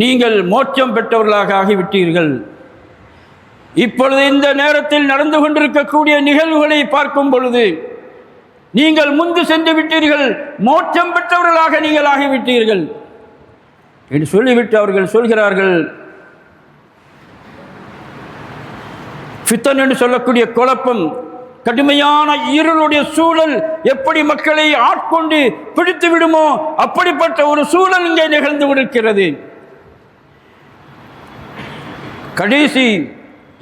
நீங்கள் மோட்சம் பெற்றவர்களாக ஆகிவிட்டீர்கள். இப்பொழுது இந்த நேரத்தில் நடந்து கொண்டிருக்கக்கூடிய நிகழ்வுகளை பார்க்கும் பொழுது நீங்கள் முந்து சென்று விட்டீர்கள், மோட்சம் பெற்றவர்களாக நீங்கள் ஆகிவிட்டீர்கள் என்று சொல்லிவிட்டு அவர்கள் சொல்கிறார்கள், ஃபித்தன் என்று சொல்லக்கூடிய குழப்பம், கடுமையான இருளுடைய சூழல் எப்படி மக்களை ஆட்கொண்டு பிடித்து விடுமோ அப்படிப்பட்ட ஒரு சூழல் இங்கே நிகழ்ந்து கொண்டிருக்கிறது. கடைசி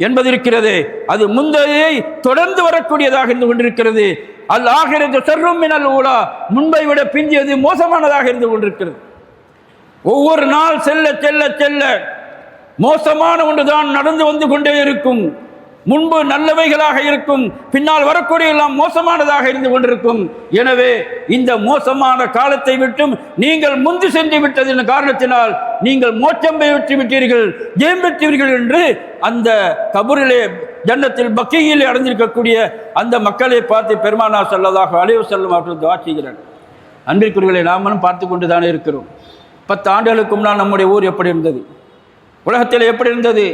என்பது இருக்கிறது, அது முந்தையை தொடர்ந்து வரக்கூடியதாக இருந்து கொண்டிருக்கிறது. அல் ஆகிரத்து ஷர்ரும் மினல் ஊலா. முன்பை விட பிந்தியது மோசமானதாக இருந்து கொண்டிருக்கிறது. ஒவ்வொரு நாள் செல்ல செல்ல செல்ல மோசமான ஒன்றுதான் நடந்து வந்து கொண்டே இருக்கும். முன்பு நல்லவைகளாக இருக்கும், பின்னால் வரக்கூடிய எல்லாம் மோசமானதாக இருந்து கொண்டிருக்கும். எனவே இந்த மோசமான காலத்தை விட்டும் நீங்கள் முந்தி சென்று விட்டதின் காரணத்தினால் நீங்கள் மோட்சம் பெற்று விட்டீர்கள், ஜெயம் பெற்றீர்கள் என்று அந்த கபூரிலே ஜன்னத்தில் பக்கீயிலே அடைந்திருக்கக்கூடிய அந்த மக்களை பார்த்து பெருமானார் ஸல்லல்லாஹு அலைஹி வஸல்லம் அவர்கள் துஆ செய்கிறார்கள். அன்பிற்குரியவர்களே, நாமளும் பார்த்து கொண்டு தானே இருக்கிறோம். 10 ஆண்டுகளுக்கு முன்னால் நம்முடைய ஊர் எப்படி இருந்தது, உலகத்தில் எப்படி இருந்தது,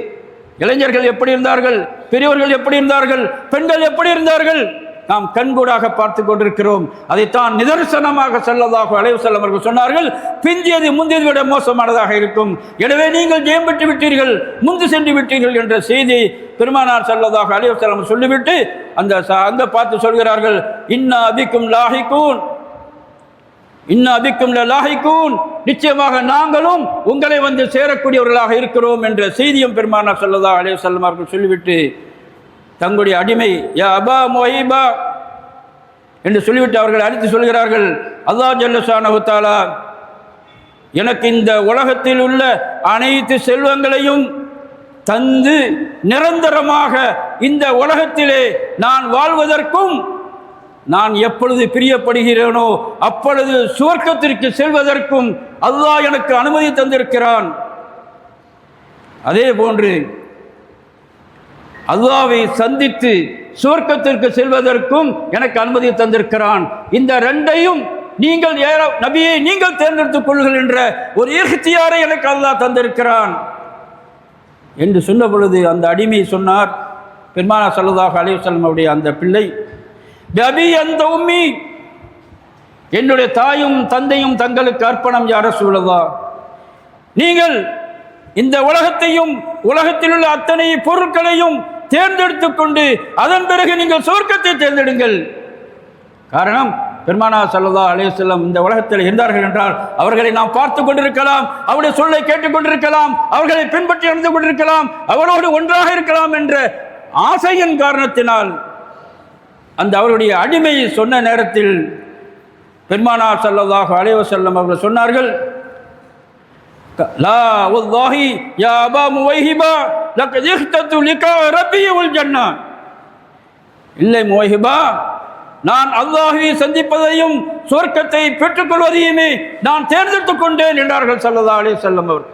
இளைஞர்கள் எப்படி இருந்தார்கள், பெரியவர்கள் எப்படி இருந்தார்கள், பெண்கள் எப்படி இருந்தார்கள், நாம் கண்கூடாக பார்த்து கொண்டிருக்கிறோம். அதைத்தான் நிதர்சனமாக ஸல்லல்லாஹு அலைஹி வஸல்லம் அவர்கள் சொன்னார்கள், பிந்தியது முந்தியதை விட மோசமானதாக இருக்கும். எனவே நீங்கள் ஜெயம் பெற்று விட்டீர்கள், முந்து சென்று விட்டீர்கள் என்ற செய்தி பெருமானார் ஸல்லல்லாஹு அலைஹி வஸல்லம் சொல்லிவிட்டு அங்க பார்த்து சொல்கிறார்கள், இன்னா பிக்கும் லாஹிகூன், இன்னா பிக்கும் லாஹிகூன், நிச்சயமாக நாங்களும் உங்களை வந்து சேரக்கூடியவர்களாக இருக்கிறோம் என்ற செய்தியும் பெருமானார் ஸல்லல்லாஹு அலைஹி வஸல்லம் அவர்கள் சொல்லிவிட்டு தங்களுடைய அடிமை யா அபா முவைஹிபா, என்று சொல்லிவிட்டு அவர்கள் அடுத்து சொல்கிறார்கள், அல்லாஹ் ஜல்ல ஷானஹு தஆலா எனக்கு இந்த உலகத்தில் உள்ள அனைத்து செல்வங்களையும் தந்து நிரந்தரமாக இந்த உலகத்திலே நான் வாழ்வதற்கும், நான் எப்பொழுது பிரியப்படுகிறேனோ அப்பொழுது சுவர்க்கத்திற்கு செல்வதற்கும் அல்லாஹ் எனக்கு அனுமதி தந்திருக்கிறான். அதே போன்று அல்லாஹ்வை சந்தித்து சுவர்க்கத்திற்கு செல்வதற்கும் எனக்கு அனுமதி தந்திருக்கிறான். இந்த ரெண்டையும் நீங்கள் நபியை நீங்கள் தேர்ந்தெடுத்துக் கொள்ளுங்கள் என்ற ஒரு இஹ்தியாரை எனக்கு அல்லாஹ் தந்திருக்கிறான் என்று சொன்ன பொழுது அந்த அடிமை சொன்னார், பெருமானார் ஸல்லல்லாஹு அலைஹி வஸல்லம் அவருடைய அந்த பிள்ளை, பபி அந்த உம்மி, என்னுடைய தாயும் தந்தையும் தங்களுக்கு அர்ப்பணம் யா ரசூலல்லாஹ். நீங்கள் இந்த உலகத்தையும் உலகத்தில் உள்ள அத்தனை பொருட்களையும் தேர்ந்தெடுத்துக் கொண்டு அதன் பிறகு நீங்கள் சொர்க்கத்தை தேர்ந்தெடுங்கள். காரணம், பெருமானார் ஸல்லல்லாஹு அலைஹி வஸல்லம் இந்த உலகத்தில் இருந்தார்கள் என்றால் அவர்களை நாம் பார்த்து கொண்டிருக்கலாம், அவருடைய சொல்லை கேட்டுக் கொண்டிருக்கலாம், அவர்களை பின்பற்றி நடந்து கொண்டிருக்கலாம், அவரோடு ஒன்றாக இருக்கலாம் என்ற ஆசையின் காரணத்தினால் அந்த அவருடைய அடிமையை சொன்ன நேரத்தில் பெருமானார் ஸல்லல்லாஹு அலைஹி வஸல்லம் அவர்கள் சொன்னார்கள், லா வல்லாஹி யா அபா முவைஹிபா லகத் இஹ்தது லிகா ரப்பி வல் ஜன்னah. இல்லை முவைஹிபா, நான் அல்லாஹ்வை சந்திப்பதையும் சொர்க்கத்தை பெற்றுக்கொள்வதையுமே நான் தேர்ந்தெடுத்துக் கொண்டேன் என்றார்கள் ஸல்லல்லாஹு அலைஹி வஸல்லம் அவர்கள்.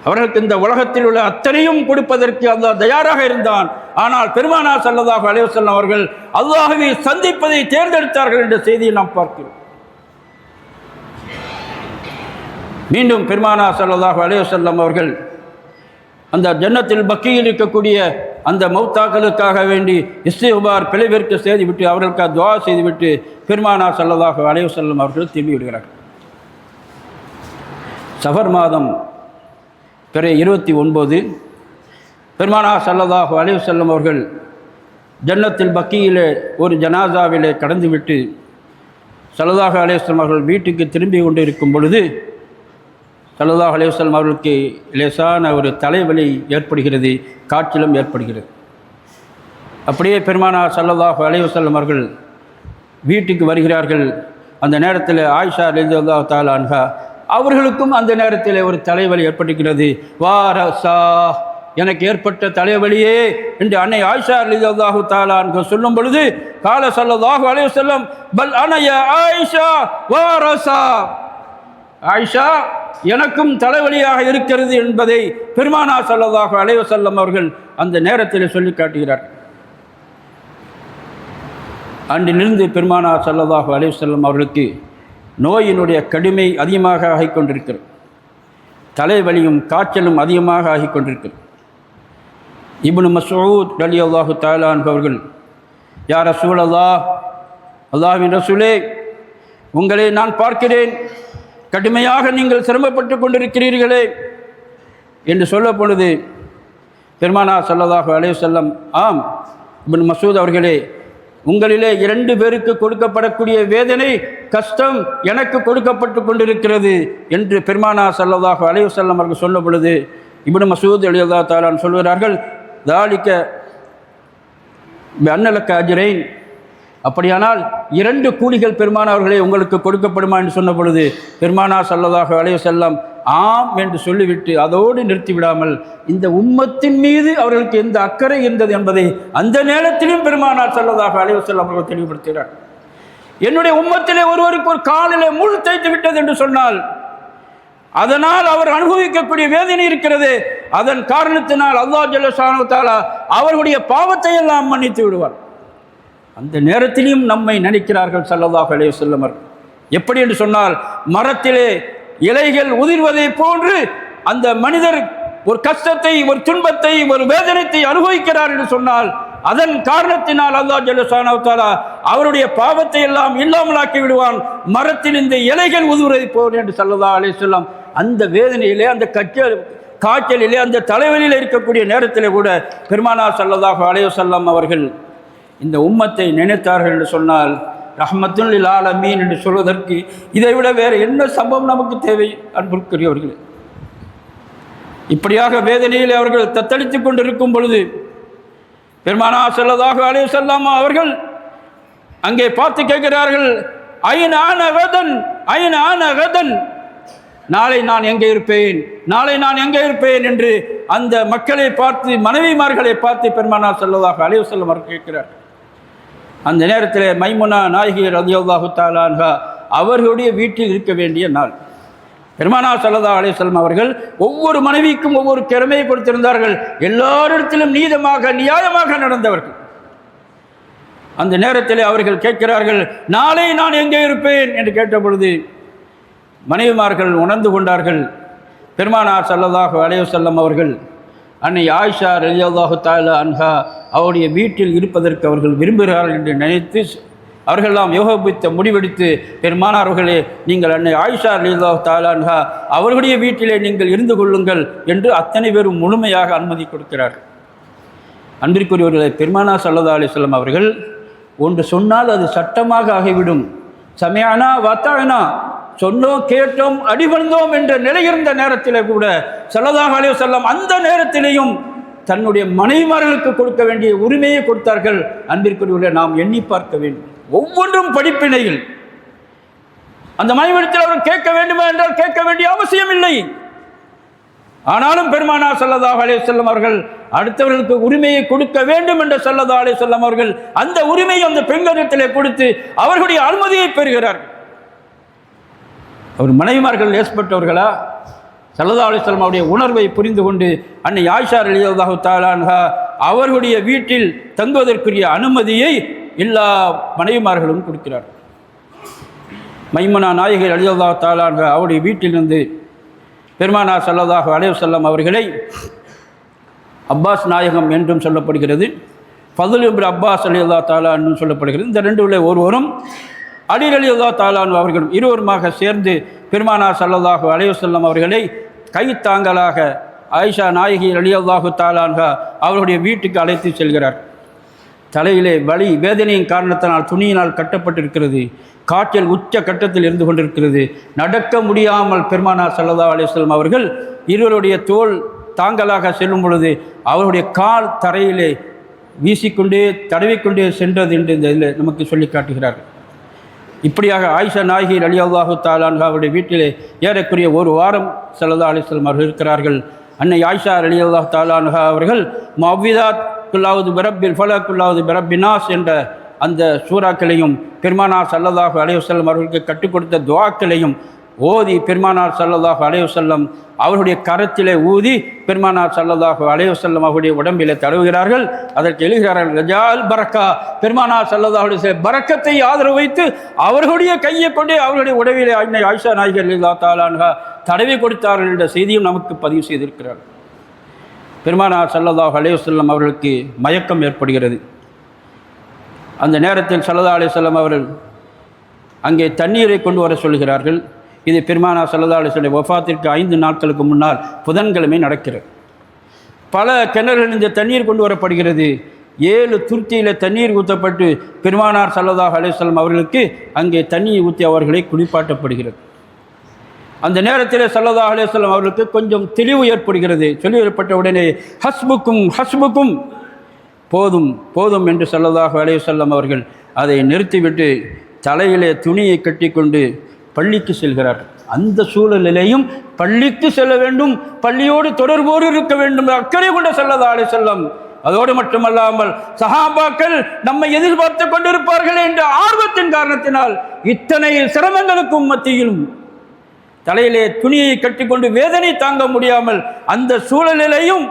அவர்களுக்கு இந்த உலகத்தில் உள்ள அத்தனையும் கொடுப்பதற்கு அல்லாஹ் தயாராக இருந்தான். ஆனால் பெருமானார் ஸல்லல்லாஹு அலைஹி வஸல்லம் அவர்கள் அல்லாஹ்வை சந்திப்பதை தேர்ந்தெடுத்தார்கள் என்ற செய்தியை நாம் பார்க்கிறோம். மீண்டும் பெருமானார் ஸல்லல்லாஹு அலைஹி வஸல்லம் அவர்கள் அந்த ஜன்னத்தில் பக்கியில் இருக்கக்கூடிய அந்த மௌத்தாக்களுக்காக வேண்டி இஸ்திக்பார் பிழைவிற்கு செய்துவிட்டு அவர்களுக்கு துஆ செய்துவிட்டு பெருமானார் ஸல்லல்லாஹு அலைஹி வஸல்லம் அவர்கள் திரும்பி விடுகிறார்கள். சஃபர் மாதம் பிறை 29 பெருமானார் ஸல்லல்லாஹு அலைஹி வஸல்லம் அவர்கள் ஜன்னத்தில் பக்கியிலே ஒரு ஜனாசாவிலே கடந்துவிட்டு ஸல்லல்லாஹு அலைஹி வஸல்லம் அவர்கள் வீட்டுக்கு திரும்பி கொண்டு இருக்கும் பொழுது ஸல்லல்லாஹு அலைஹி வஸல்லம் அவர்களுக்கு லேசான ஒரு தலைவலி ஏற்படுகிறது, காய்ச்சலும் ஏற்படுகிறது. அப்படியே பெருமானார் ஸல்லல்லாஹு அலைஹி வஸல்லம் அவர்கள் வீட்டுக்கு வருகிறார்கள். அந்த நேரத்தில் ஆயிஷா ரலியல்லாஹு தஆலா அன்ஹா அவர்களுக்கும் அந்த நேரத்தில் ஒரு தலைவலி ஏற்பட்டிருக்கிறது. வாரசா, எனக்கு ஏற்பட்ட தலைவலியே என்று அன்னை ஆயிஷா ரலியல்லாஹு தஆலா அன்ஹா சொல்லும் பொழுது கால ஸல்லல்லாஹு அலைஹி வஸல்லம் பல் அன யா ஆயிஷா வாரசா, ஆயிஷா எனக்கும் தலைவலியாக இருக்கிறது என்பதை பெருமானார் ஸல்லல்லாஹு அலைஹி வஸல்லம் அவர்கள் அந்த நேரத்தில் சொல்லி காட்டுகிறார்கள். அன்றிலிருந்து பெருமானார் ஸல்லல்லாஹு அலைஹி வஸல்லம் அவர்களுக்கு நோயினுடைய கடுமை அதிகமாக ஆகிக்கொண்டிருக்கிறது, தலைவலியும் காய்ச்சலும் அதிகமாக ஆகிக்கொண்டிருக்கிறது. இப்னு மஸ்ஊத் ரலியல்லாஹு தஆலா அன்ஹு அவர்கள், யா ரசூலல்லாஹ், அல்லாஹ்வின் ரசூலே, உங்களை நான் பார்க்கிறேன், கடுமையாக நீங்கள் சிரமப்பட்டு கொண்டிருக்கிறீர்களே என்று சொல்ல பொழுது பெருமானார் ஸல்லல்லாஹு அலைஹி வஸல்லம், ஆம் இப்னு மஸ்ஊத் அவர்களே, உங்களிலே 2 பேருக்கு கொடுக்கப்படக்கூடிய வேதனை கஷ்டம் எனக்கு கொடுக்கப்பட்டு கொண்டிருக்கிறது என்று பெருமானார் ஸல்லல்லாஹு அலைஹி வஸல்லம் அவர்கள் சொன்ன பொழுது இப்னு மஸ்ஊத் ரலியல்லாஹு தஆலா சொல்கிறார்கள், தாலிக அன்னலக்க அஜ்ரைன், அப்படியானால் 2 கூலிகள் பெருமானார்களே உங்களுக்கு கொடுக்கப்படுமா என்று சொன்ன பொழுது பெருமானார் ஸல்லல்லாஹு அலைஹி வஸல்லம் ஆம் என்று சொல்லிவிட்டு அதோடு நிறுத்திவிடாமல் இந்த உம்மத்தின் மீது அவர்களுக்கு எந்த அக்கறை இருந்தது என்பதை அந்த நேரத்திலும் பெருமானார் ஸல்லல்லாஹு அலைஹி வஸல்லம் அவர்கள் தெளிவுபடுத்துகிறார். என்னுடைய உம்மத்திலே ஒருவருக்கு ஒரு காலிலே முள் தைத்து விட்டது என்று சொன்னால் அதனால் அவர் அனுபவிக்கக்கூடிய வேதனை இருக்கிறது, அதன் காரணத்தினால் அல்லாஹ் ஜல்ல ஷானஹு தஆலா அவர்களுடைய பாவத்தை எல்லாம் மன்னித்து விடுவார். அந்த நேரத்திலும் நம்மை நினைக்கிறார்கள் ஸல்லல்லாஹு அலைஹி வஸல்லம். எப்படி என்று சொன்னால், மரத்திலே இலைகள் உதிர்வதை போன்று அந்த மனிதர் ஒரு கஷ்டத்தை, ஒரு துன்பத்தை, ஒரு வேதனைத்தை அனுபவிக்கிறார் என்று சொன்னால் அதன் காரணத்தினால் அல்லாஹ் ஜல்ல ஷானஹு தஆலா அவருடைய பாவத்தை எல்லாம் இல்லாமலாக்கி விடுவான், மரத்தில் இந்த இலைகள் உதிர்வதை போன்று என்று ஸல்லல்லாஹு அலைஹி வஸல்லம் அந்த வேதனையிலே, அந்த காய்ச்சலிலே, அந்த தலைவலியில் இருக்கக்கூடிய நேரத்திலே கூட பெருமானார் ஸல்லல்லாஹு அலைஹி வஸல்லம் அவர்கள் இந்த உம்மத்தை நினைத்தார்கள் என்று சொன்னால் ரஹ்மத்துல் லில் ஆலமீன் என்று சொல்வதற்கு இதைவிட வேறு என்ன சம்பவம் நமக்கு தேவை? அன்புக்குரியவர்களே, இப்படியாக வேதனையில் அவர்கள் தத்தளித்துக் கொண்டிருக்கும் பொழுது பெருமானார் ஸல்லல்லாஹு அலைஹி வஸல்லம் அவர்கள் அங்கே பார்த்து கேட்கிறார்கள், ஐனான கதன், ஐனான கதன், நாளை நான் எங்கே இருப்பேன், நாளை நான் எங்கே இருப்பேன் என்று அந்த மக்களை பார்த்து, மனைவிமார்களை பார்த்து பெருமானார் ஸல்லல்லாஹு அலைஹி வஸல்லம் அவர்கள் கேட்கிறார். அந்த நேரத்தில் மைமுனா நாயகி ரலியல்லாஹு தஆலா அன்ஹா அவர்களுடைய வீட்டில் இருக்க வேண்டிய நாள். பெருமானார் ஸல்லல்லாஹு அலைஹி வஸல்லம் அவர்கள் ஒவ்வொரு மனைவிக்கும் ஒவ்வொரு திறமையை கொடுத்திருந்தார்கள். எல்லாரிடத்திலும் நீதமாக நியாயமாக நடந்தவர்கள். அந்த நேரத்தில் அவர்கள் கேட்கிறார்கள், நாளை நான் எங்கே இருப்பேன் என்று கேட்ட பொழுது மனைவிமார்கள் உணர்ந்து கொண்டார்கள். பெருமானார் ஸல்லல்லாஹு அலைஹி வஸல்லம் அவர்கள் அன்னை ஆயிஷா ரலியல்லாஹு தஆலா அன்ஹா அவருடைய வீட்டில் இருப்பதற்கு அவர்கள் விரும்புகிறார்கள் என்று நினைத்து அவர்களெல்லாம் யோகபித்த முடிவெடுத்து, பெருமானார் அவர்களே, நீங்கள் அன்னை ஆயிஷா ரலியல்லாஹு தஆலா அன்ஹா அவர்களுடைய வீட்டிலே நீங்கள் இருந்து கொள்ளுங்கள் என்று அத்தனை பேரும் முழுமையாக அனுமதி கொடுக்கிறார்கள். அன்பிற்குரியவர்களே, பெருமானார் ஸல்லல்லாஹு அலைஹி வஸல்லம் அவர்கள் ஒன்று சொன்னால் அது சட்டமாக ஆகிவிடும். சமயானா வத்தானா, சொன்னோம் கேட்டோம் அடிபணிந்தோம் என்ற நிலை இருந்த நேரத்தில் கூட ஸல்லல்லாஹு அலைஹி வஸல்லம் அந்த நேரத்திலேயும் தன்னுடைய மனைவிமார்களுக்கு கொடுக்க வேண்டிய உரிமையை கொடுத்தார்கள். அன்பிற்குரியவர்களை நாம் எண்ணி பார்க்க வேண்டும். ஒவ்வொன்றும் படிப்பினைகள். அந்த மனைவிடத்தில் அவர் கேட்க வேண்டுமா என்றால் கேட்க வேண்டிய அவசியம் இல்லை. ஆனாலும் பெருமானார் ஸல்லல்லாஹு அலைஹி வஸல்லம் அவர்கள் அடுத்தவர்களுக்கு உரிமையை கொடுக்க வேண்டும் என்ற ஸல்லல்லாஹு அலைஹி வஸல்லம் அவர்கள் அந்த உரிமையை அந்த பெண்களிடத்திலே கொடுத்து அவர்களுடைய அனுமதியை பெறுகிறார்கள். அவர் மனைவிமார்கள் ஏற்பட்டவர்களா? ஸல்லல்லாஹு அலைஹி வஸல்லம் அவருடைய உணர்வை புரிந்து கொண்டு அன்னை ஆயிஷா ரலியல்லாஹு தஆலா அன்ஹா அவர்களுடைய வீட்டில் தங்குவதற்குரிய அனுமதியை எல்லா மனைவிமார்களும் கொடுக்கிறார். மைமுனா நாயகி ரலியல்லாஹு தஆலா அன்ஹா அவருடைய வீட்டிலிருந்து பெருமானார் ஸல்லல்லாஹு அலைஹி வஸல்லம் அவர்களை அப்பாஸ் நாயகம் என்றும் சொல்லப்படுகிறது, ஃபதுல் இப்னு அப்பாஸ் ரலியல்லாஹு தஆலா என்றும் சொல்லப்படுகிறது. இந்த ரெண்டுல ஒருவரும் அலி ரலியல்லாஹு தஆலா அவர்களும் இருவருமாக சேர்ந்து பெருமானார் ஸல்லல்லாஹு அலைஹி வஸல்லம் அவர்களை கைத்தாங்கலாக ஆயிஷா நாயகி ரலியல்லாஹு தஆலா அன்ஹா அவருடைய வீட்டுக்கு அழைத்து செல்கிறார். தலையிலே வலி வேதனையின் காரணத்தினால் துணியினால் கட்டப்பட்டிருக்கிறது. காய்ச்சல் உச்ச கட்டத்தில் இருந்து கொண்டிருக்கிறது. நடக்க முடியாமல் பெருமானார் ஸல்லல்லாஹு அலைஹி வஸல்லம் அவர்கள் இருவருடைய தோள் தாங்கலாக செல்லும் பொழுது அவருடைய கால் தரையிலே வீசிக்கொண்டே தடவிக்கொண்டே சென்றது என்று இந்த இதில் நமக்கு சொல்லி காட்டுகிறார்கள். இப்படியாக ஆயிஷா நாயகி ரலியல்லாஹு தஆலா அன்ஹா அவருடைய வீட்டிலே ஏறக்குரிய ஒரு வாரம் ஸல்லல்லாஹு அலைஹி வஸல்லம் அவர்கள் இருக்கிறார்கள். அன்னை ஆயிஷா ரலியல்லாஹு தஆலா அன்ஹா அவர்கள் முஅவ்விதாத் குல்லாவது பிரப்பில் ஃபலக் குல்லாவது பிரப்பினாஸ் என்ற அந்த சூறாக்களையும் பெருமானார் ஸல்லல்லாஹு அலைஹி வஸல்லம் அவர்களுக்கு கற்றுக் கொடுத்த துஆக்களையும் ஓதி பெருமானார் ஸல்லல்லாஹு அலைஹி வஸல்லம் அவருடைய கரத்திலே ஊதி பெருமானார் ஸல்லல்லாஹு அலைஹி வஸல்லம் அவருடைய உடம்பிலே தடவுகிறார்கள். அதற்கு எழுகிறார்கள், ரஜால் பரக்கா, பெருமானார் ஸல்லல்லாஹு அலைஹி வஸல்லம் பரக்கத்தை ஆதரவு வைத்து அவர்களுடைய கையை கொண்டே அவர்களுடைய உடம்பிலே அன்னை ஆயிஷா நாயகி ரலியல்லாஹு தஆலா அன்ஹா தடவி கொடுத்தார்கள் என்ற செய்தியும் நமக்கு பதிவு செய்திருக்கிறார். பெருமானார் ஸல்லல்லாஹு அலைஹி வஸல்லம் அவர்களுக்கு மயக்கம் ஏற்படுகிறது. அந்த நேரத்தில் ஸல்லல்லாஹு அலைஹி வஸல்லம் அவர்கள் அங்கே தண்ணீரை கொண்டு வர சொல்கிறார்கள். இது பெருமானார் ஸல்லல்லாஹு அலைஹி வஸல்லம் வஃபாத்திற்கு 5 நாட்களுக்கு முன்னால் புதன்கிழமை நடக்கிறது. பல கிணறுகள் இந்த தண்ணீர் கொண்டு வரப்படுகிறது. 7 துருத்தியில் தண்ணீர் ஊற்றப்பட்டு பெருமானார் ஸல்லல்லாஹு அலைஹி வஸல்லம் அவர்களுக்கு அங்கே தண்ணீர் ஊற்றி அவர்களை குளிப்பாட்டப்படுகிறது. அந்த நேரத்தில் ஸல்லல்லாஹு அலைஹி வஸல்லம் அவர்களுக்கு கொஞ்சம் தெளிவு ஏற்படுகிறது. தெளிவு ஏற்பட்ட உடனே ஹஸ்புக்கும் ஹஸ்புக்கும், போதும் போதும் என்று ஸல்லல்லாஹு அலைஹி வஸல்லம் அவர்கள் அதை நிறுத்திவிட்டு தலையிலே துணியை கட்டி கொண்டு பள்ளிக்கு செல்கிறார்கள். அந்த சூழலிலேயும் பள்ளிக்கு செல்ல வேண்டும், பள்ளியோடு தொடர்போடு இருக்க வேண்டும் அக்கறை கொண்ட ஸல்லல்லாஹு அலைஹி வஸல்லம். அதோடு மட்டுமல்லாமல் சஹாபாக்கள் நம்மை எதிர்பார்த்து கொண்டிருப்பார்கள் என்ற ஆர்வத்தின் காரணத்தினால் இத்தனை சிரமங்களுக்கும் மத்தியிலும் தலையிலே துணியை கட்டிக்கொண்டு வேதனை தாங்க முடியாமல் அந்த சூழலிலேயும்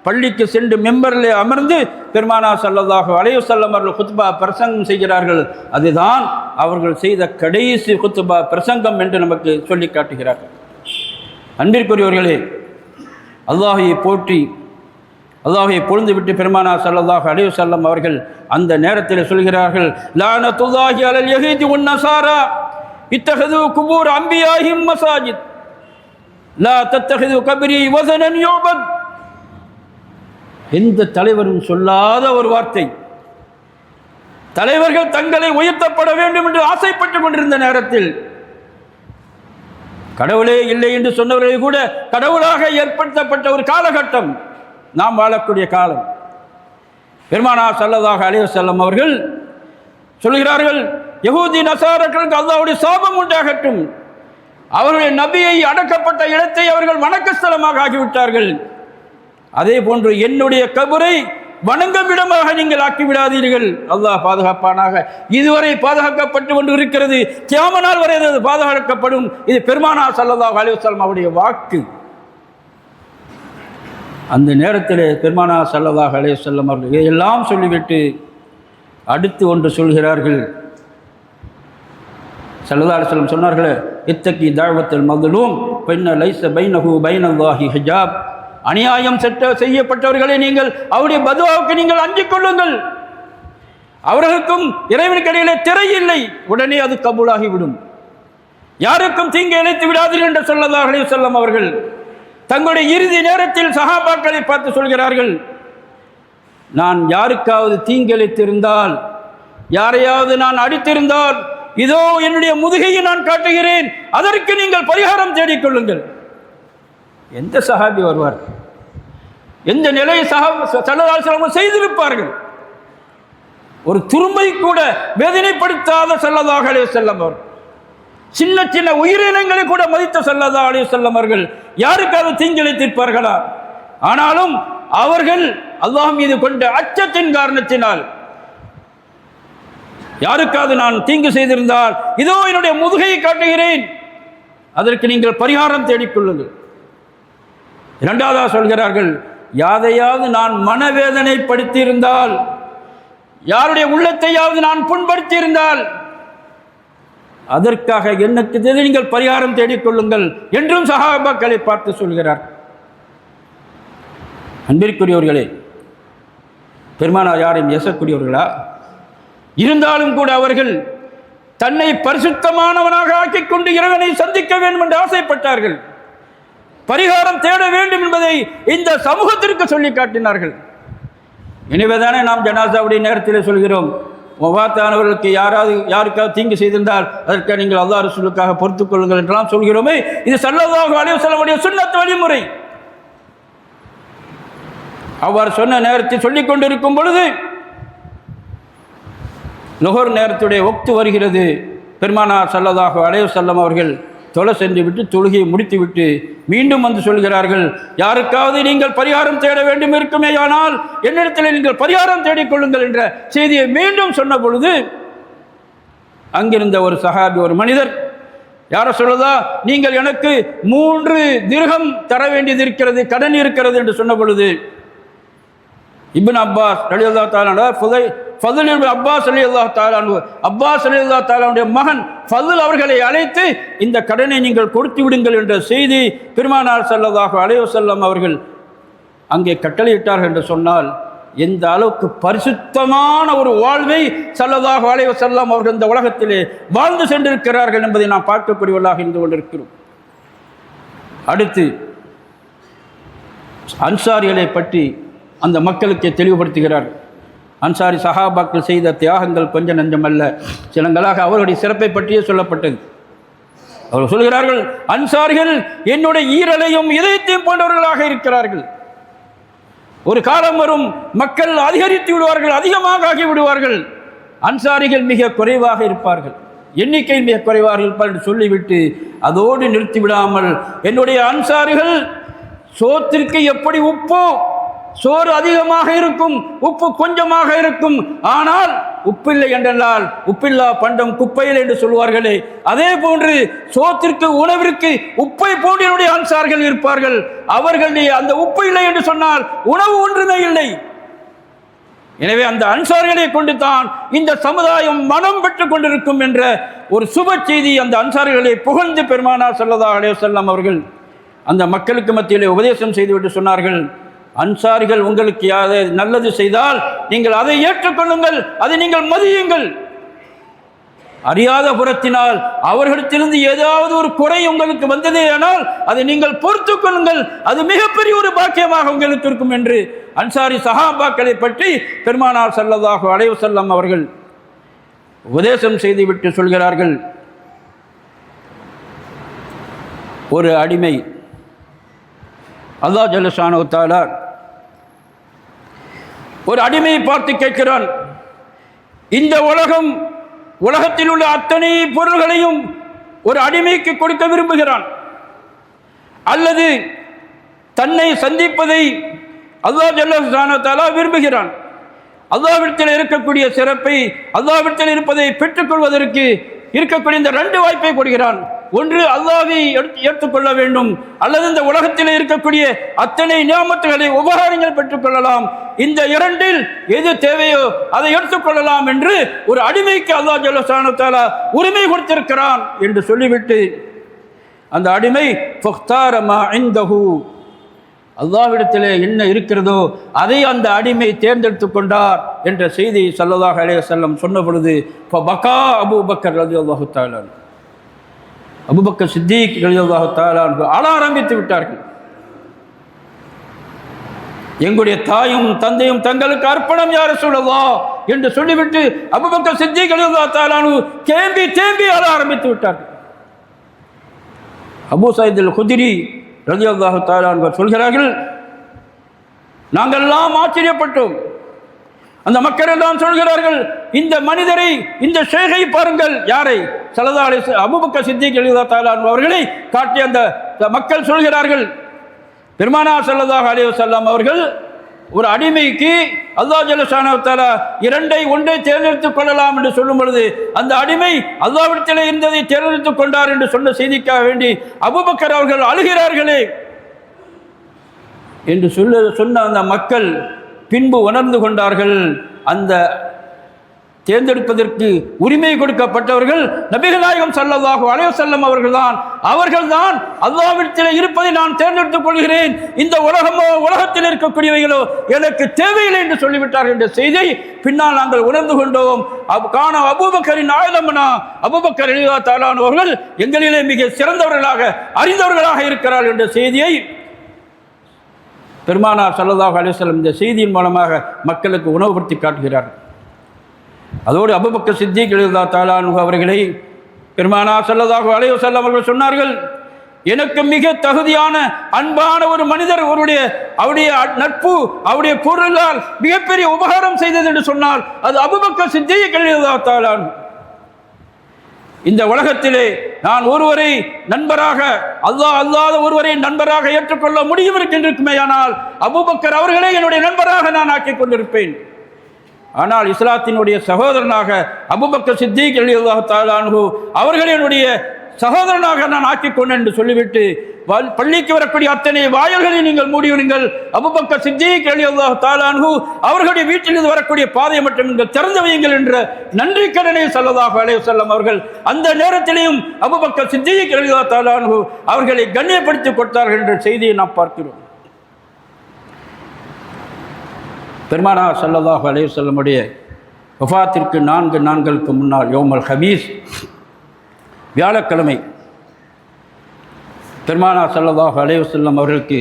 பள்ளிக்கு சென்று மெம்பரிலே அமர்ந்து பெருமானார் ஸல்லல்லாஹு அலைஹி வஸல்லம் அவர்கள் குத்பா பிரசங்கம் செய்கிறார்கள். அதுதான் அவர்கள் செய்த கடைசி குத்பா பிரசங்கம் என்று நமக்கு சொல்லி காட்டுகிறார்கள். அன்பிற்குரியவர்களே, அல்லாஹை போற்றி அல்லாஹை பொழுதுவிட்டு பெருமானார் ஸல்லல்லாஹு அலைஹி வஸல்லம் அவர்கள் அந்த நேரத்தில் சொல்கிறார்கள், லானத்துல்லாஹி அலல் யஹூதி வன் நஸாரா இத்தஹது குபூர் அன்பியாஹிம் மசாஜித் லா தத்தஹது கப்ரி வஸனன் யுபத். எந்த தலைவரும் சொல்லாத ஒரு வார்த்தை. தலைவர்கள் தங்களை உயர்த்தப்பட வேண்டும் என்று ஆசைப்பட்டுக் கொண்டிருந்த நேரத்தில் கடவுளே இல்லை என்று சொன்னவர்கள் கூட கடவுளாக ஏற்படுத்தப்பட்ட ஒரு காலகட்டம் நாம் வாழக்கூடிய காலம். பெருமானார் ஸல்லல்லாஹு அலைஹி வஸல்லம் அவர்கள் சொல்கிறார்கள், யஹூதி நசாரர்களுக்கு அல்லாஹ்வுடைய சாபம் உண்டாகட்டும், அவருடைய நபியை அடக்கப்பட்ட இடத்தை அவர்கள் வணக்கஸ்தலமாக ஆகிவிட்டார்கள். அதே போன்று என்னுடைய கபரை வணங்கும் இடமாக நீங்கள் ஆக்கிவிடாதீர்கள், அல்லாஹ் பாதுகாப்பானாக. இதுவரை பாதுகாக்கப்பட்டு கொண்டு இருக்கிறது, கியாம நாள் வரை அது பாதுகாக்கப்படும். இது பெருமானார் ஸல்லல்லாஹு அலைஹி வஸல்லம் அவருடைய வாக்கு. அந்த நேரத்தில் பெருமானார் ஸல்லல்லாஹு அலைஹி வஸல்லம் அவர்கள் இதையெல்லாம் சொல்லிவிட்டு அடுத்து ஒன்று சொல்கிறார்கள். ஸல்லல்லாஹு அலைஹி வஸல்லம் சொன்னார்களே, இத்தகி தஅவத்தல் மظلوم ஃபஇன்ன லைஸ பைனஹு பைனல்லாஹி ஹிஜாப். அநியாயம் செய்யப்பட்டவர்களை நீங்கள் அவருடைய பதுவாவுக்கு நீங்கள் அஞ்சிக் கொள்ளுங்கள். அவர்களுக்கும் இறைவனுக்கு இடையிலே திரை இல்லை, உடனே அது கபூலாகிவிடும். யாருக்கும் தீங்கு இழைத்து விடாதீர்கள் என்று ஸல்லல்லாஹு அலைஹி வஸல்லம் அவர்கள் தங்களுடைய இறுதி நேரத்தில் சஹாபாக்களை பார்த்து சொல்கிறார்கள், நான் யாருக்காவது தீங்கு இழைத்திருந்தால், யாரையாவது நான் அடித்திருந்தால், இதோ என்னுடைய முதுகையை நான் காட்டுகிறேன், அதற்கு நீங்கள் பரிகாரம் தேடிக்கொள்ளுங்கள். எந்த சஹாபி வருவார்? எந்த நிலையை ஸல்லல்லாஹு அலைஹி வஸல்லம் செய்திருப்பார்கள்? ஒரு துரும்பை கூட வேதனைப்படுத்தாத ஸல்லல்லாஹு அலைஹி வஸல்லம் அவர், சின்ன சின்ன உயிரினங்களை கூட மதித்த ஸல்லல்லாஹு அலைஹி வஸல்லம் அவர்கள் யாருக்காவது தீங்கிழைத்திருப்பார்களா? ஆனாலும் அவர்கள் அல்லாஹ் மீது கொண்ட அச்சத்தின் காரணத்தினால், யாருக்காவது நான் தீங்கு செய்திருந்தால் இதோ என்னுடைய முதுகையை காட்டுகிறேன், அதற்கு நீங்கள் பரிகாரம் தேடிக்கொள்ளுங்கள். இரண்டாவதாக சொல்கிறார்கள், யாதையாவது நான் மனவேதனைப்படுத்தி இருந்தால், யாருடைய உள்ளத்தையாவது நான் புண்படுத்தியிருந்தால், அதற்காக எனக்கு நீங்கள் பரிகாரம் தேடிக்கொள்ளுங்கள் என்றும் சஹாபாக்களை பார்த்து சொல்கிறார். அன்பிற்குரியவர்களே, பெருமானார் யாரையும் ஏசக்கூடியவர்களா? இருந்தாலும் கூட அவர்கள் தன்னை பரிசுத்தமானவனாக ஆக்கிக் கொண்டு இறைவனை சந்திக்க வேண்டும் என்று ஆசைப்பட்டார்கள். பரிகாரம் தேட வேண்டும் என்பதை இந்த சமூகத்திற்கு சொல்லி காட்டினார்கள். எனவேதானே நாம் ஜனாசாவுடைய நேரத்தில் சொல்கிறோம், வஃபாத்தானவர்களுக்கு யாருக்காவது தீங்கு செய்திருந்தால் அதற்கு நீங்கள் அல்லாஹ் ரசூலுக்காக பொறுத்துக் கொள்ளுங்கள் என்றெல்லாம் சொல்கிறோமே. இது ஸல்லல்லாஹு அலைஹி வஸல்லம் சுன்னத் வழிமுறை. அவர் சொன்ன நேரத்தை சொல்லிக் கொண்டிருக்கும் பொழுது லுஹர் நேரத்துடைய வக்து வருகிறது. பெருமானார் ஸல்லல்லாஹு அலைஹி வஸல்லம் அவர்கள் தொலை சென்று விட்டு தொழுகையை முடித்துவிட்டு மீண்டும் வந்து சொல்கிறார்கள், யாருக்காவது நீங்கள் பரிகாரம் தேட வேண்டும் இருக்குமே, ஆனால் என்னிடத்தில் நீங்கள் பரிகாரம் தேடிக்கொள்ளுங்கள் என்ற செய்தியை மீண்டும் சொன்ன பொழுது அங்கிருந்த ஒரு சஹாபி, ஒரு மனிதர், யார சொல்லுதா, நீங்கள் எனக்கு 3 திர்ஹம் தர வேண்டியது இருக்கிறது, கடன் இருக்கிறது என்று சொன்ன பொழுது இப்னு அப்பாஸ் ரலியல்லாஹு தஆலா ஃபதுல் இப்னு அப்பாஸ் ரலியல்லாஹு தஆலா அப்பாஸ் ரலியல்லாஹு தஆலாவுடைய மகன் ஃபதுல் அவர்களை அழைத்து இந்த கடனை நீங்கள் கொடுத்து விடுங்கள் என்ற செய்தி பெருமானார் ஸல்லல்லாஹு அலைஹி வஸல்லம் அவர்கள் அங்கே கட்டளையிட்டார்கள் என்று சொன்னால், எந்த அளவுக்கு பரிசுத்தமான ஒரு வாழ்வை ஸல்லல்லாஹு அலைஹி வஸல்லம் அவர்கள் இந்த உலகத்திலே வாழ்ந்து சென்றிருக்கிறார்கள் என்பதை நாம் பார்க்கக்கூடியவர்களாக இருந்து கொண்டிருக்கிறோம். அடுத்து அன்சாரிகளை பற்றி அந்த மக்களுக்கு தெளிவுபடுத்துகிறார். அன்சாரி சஹாபாக்கள் செய்த தியாகங்கள் கொஞ்சம் நஞ்சமல்ல, சிலங்களாக அவருடைய சிறப்பை பற்றியே சொல்லப்பட்டது. அவர் சொல்கிறார்கள், அன்சாரிகள் என்னுடைய ஈரலையும் இதயத்தையும் போன்றவர்களாக இருக்கிறார்கள். ஒரு காலம் வரும், மக்கள் அதிகரித்து விடுவார்கள், அதிகமாக ஆகிவிடுவார்கள், அன்சாரிகள் மிக குறைவாக இருப்பார்கள், எண்ணிக்கையில் மிக குறைவாக இருப்பார்கள் என்று சொல்லிவிட்டு அதோடு நிறுத்திவிடாமல், என்னுடைய அன்சாரிகள் சோத்திற்கு எப்படி உப்போ, சோறு அதிகமாக இருக்கும், உப்பு கொஞ்சமாக இருக்கும், ஆனால் உப்பில்லை என்றால் உப்பில்லா பண்டம் குப்பையில் என்று சொல்வார்களே, அதே போன்று சோத்திற்கு உணவிற்கு உப்பை போன்ற அன்சார்கள் இருப்பார்கள். அவர்களுடைய அந்த உப்பு இல்லை என்று சொன்னால் உணவு ஒன்றுமே இல்லை. எனவே அந்த அன்சார்களை கொண்டு தான் இந்த சமுதாயம் மனம் பெற்றுக் கொண்டிருக்கும் என்ற ஒரு சுப செய்தி அந்த அன்சார்களை புகழ்ந்து பெருமானார் ஸல்லல்லாஹு அலைஹி வஸல்லம் அவர்கள் அந்த மக்களுக்கு மத்தியிலே உபதேசம் செய்துவிட்டு சொன்னார்கள், அன்சாரிகள் உங்களுக்கு யாராவது நல்லது செய்தால் நீங்கள் அதை ஏற்றுக்கொள்ளுங்கள், அதை நீங்கள் மதியுங்கள். அறியாத புறத்தினால் அவர்களிடத்திலிருந்து ஏதாவது ஒரு குறை உங்களுக்கு வந்ததே ஆனால் அதை நீங்கள் பொறுத்துக் கொள்ளுங்கள், அது மிகப்பெரிய ஒரு பாக்கியமாக உங்களுக்கு இருக்கும் என்று அன்சாரி சஹாபாக்களை பற்றி பெருமானார் ஸல்லல்லாஹு அலைஹி வஸல்லம் அவர்கள் உபதேசம் செய்துவிட்டு சொல்கிறார்கள், ஒரு அடிமை அல்லாஹ் ஜல்ல ஷானஹு தஆலா ஒரு அடிமையை பார்த்து கேட்கிறான், இந்த உலகம் உலகத்தில் உள்ள அத்தனை பொருள்களையும் ஒரு அடிமைக்கு கொடுக்க விரும்புகிறான், அல்லது தன்னை சந்திப்பதை அல்லாஹ் ஜல்ல ஷானஹு தஆலா விரும்புகிறான். அல்லாஹ்விடத்தில் இருக்கக்கூடிய சிறப்பை, அல்லாஹ்விடத்தில் இருப்பதை பெற்றுக்கொள்வதற்கு இருக்கக்கூடிய இந்த ரெண்டு வாய்ப்பை கொடுக்கிறான். ஒன்று அல்லாஹ்வை ஏற்றுக்கொள்ள வேண்டும், அல்லது இந்த உலகத்தில் இருக்கக்கூடிய அத்தனை நியாமத்துகளை உபகாரங்கள் பெற்றுக்கொள்ளலாம். இந்த இரண்டில் எது தேவையோ அதை எடுத்துக்கொள்ளலாம் என்று ஒரு அடிமைக்கு அல்லாஹ் ஜல்ல ஷானஹு தஆலா உரிமை கொடுத்திருக்கிறான் என்று சொல்லிவிட்டு அந்த அடிமை ஃபக்தார மா இந்தஹு, அல்லாஹ்விடத்திலே என்ன இருக்கிறதோ அதை அந்த அடிமை தேர்ந்தெடுத்து கொண்டார் என்ற செய்தி ஸல்லல்லாஹு அலைஹி வஸல்லம் சொன்ன பொழுது ஃபபகா அபூபக்கர் ரலியல்லாஹு தஆலா, அபூபக்கர் சித்திக் ரலியல்லாஹு தஆலா அழ ஆரம்பித்து விட்டார்கள். எங்களுடைய தாயும் தந்தையும் தங்களுக்கு அர்ப்பணம் யா ரசூலல்லாஹ் என்று சொல்லிவிட்டு அபூபக்கர் சித்திக் ரலியல்லாஹு தஆலா தேம்பி தேம்பி அழ ஆரம்பித்து விட்டார்கள். அபூ சயீத் அல் குத்ரி ரலியல்லாஹு தஆலா சொல்கிறார்கள், நாங்கள் எல்லாம் ஆச்சரியப்பட்டோம். அந்த மக்கள் எல்லாம் சொல்கிறார்கள், இந்த மனிதரை, இந்த ஷேகை பாருங்கள். யாரை? ஸல்லல்லாஹு அலைஹி வஸல்லம் அபூபக்கர் சித்திக் ரலியல்லாஹு தஆலா அவர்களை காட்டி அந்த மக்கள் சொல்கிறார்கள், பெருமானார் ஸல்லல்லாஹு அலைஹி வஸல்லம் அவர்கள் ஒரு அடிமைக்கு அல்லாஹ் ஜல்ல ஷானஹு தஆலா ஒன்றை தேர்ந்தெடுத்துக் கொள்ளலாம் என்று சொல்லும் பொழுது அந்த அடிமை அல்லாஹ்விடத்திலே இருந்ததை தேர்ந்தெடுத்துக் கொண்டார் என்று சொன்ன செய்திக்காக வேண்டி அபூபக்கர் அவர்கள் அழுகிறார்களே என்று சொன்ன அந்த மக்கள் பின்பு உணர்ந்து கொண்டார்கள், அந்த தேர்ந்தெடுப்பதற்கு உரிமை கொடுக்கப்பட்டவர்கள் நபிகள் நாயகம் ஸல்லல்லாஹு அலைஹி வஸல்லம் அவர்கள்தான் அல்லாஹ்விடத்தில் இருப்பதை நான் தேர்ந்தெடுத்துக் கொள்கிறேன், இந்த உலகமோ உலகத்தில் இருக்கக்கூடியவைகளோ எனக்கு தேவையில்லை என்று சொல்லிவிட்டார்கள் என்ற செய்தியை பின்னால் நாங்கள் உணர்ந்து கொண்டோம். காண அபூபக்கரின் ஆயுதமனா, அபூபக்கர் ரலியல்லாஹு தஆலா அவர்கள் எங்களிலே மிக சிறந்தவர்களாக அறிந்தவர்களாக இருக்கிறார்கள் என்ற செய்தியை பெருமானார் ஸல்லல்லாஹு அலைஹி வஸல்லம் இந்த செய்தியின் மூலமாக மக்களுக்கு உணவுபடுத்தி காட்டுகிறார்கள். அதோடு அபூபக்கர் சித்திக் ரலியல்லாஹு தஆலா அவர்களை பெருமானார் ஸல்லல்லாஹு அலைஹி வஸல்லம் அவர்கள் சொன்னார்கள், எனக்கு மிக தகுதியான அன்பான ஒரு மனிதர் அவருடைய நட்பு, அவருடைய பொருளால் மிகப்பெரிய உபகாரம் செய்தது என்று சொன்னால் அது அபூபக்கர் சித்திக் ரலியல்லாஹு தஆலா. இந்த உலகத்திலே நான் ஒருவரை நண்பராக, அல்லாஹ் அல்லாத ஒருவரை நண்பராக ஏற்றுக்கொள்ள முடியும் இருக்கின்றமையானால் அபூபக்கர் அவர்களே என்னுடைய நண்பராக நான் ஆக்கிக் கொண்டிருப்பேன். ஆனால் இஸ்லாத்தினுடைய சகோதரனாக அபூபக்கர் சித்திக் ரலியல்லாஹு தஆலா அன்ஹு அவர்கள் என்னுடைய சகோதரனாக நான் ஆக்கிக் கொண்டேன் என்று சொல்லிவிட்டு பள்ளிக்கு வரக்கூடிய அத்தனை வாயில்களை நீங்கள் மூடிவிடுங்கள், அபூபக்கர் சித்திக் ரலியல்லாஹு தஆலா அன்ஹு அவர்களுடைய வீட்டிலிருந்து வரக்கூடிய பாதையை மட்டும் நீங்கள் திறந்து வையுங்கள் என்ற நன்றி கடனை ஸல்லல்லாஹு அலைஹி வஸல்லம் அவர்கள் அந்த நேரத்திலேயும் அபூபக்கர் சித்திக் ரலியல்லாஹு தஆலா அன்ஹு அவர்களை கண்ணியப்படுத்தி கொடுத்தார்கள் என்ற செய்தியை நாம் பார்க்கிறோம். பெருமானார் ஸல்லல்லாஹு அலைஹி வஸல்லமுடைய வஃபாத்திற்கு 4 நாட்களுக்கு முன்னால் யௌமுல் ஹமீஸ் வியாழக்கிழமை பெருமானார் ஸல்லல்லாஹு அலைஹி வஸல்லம் அவர்களுக்கு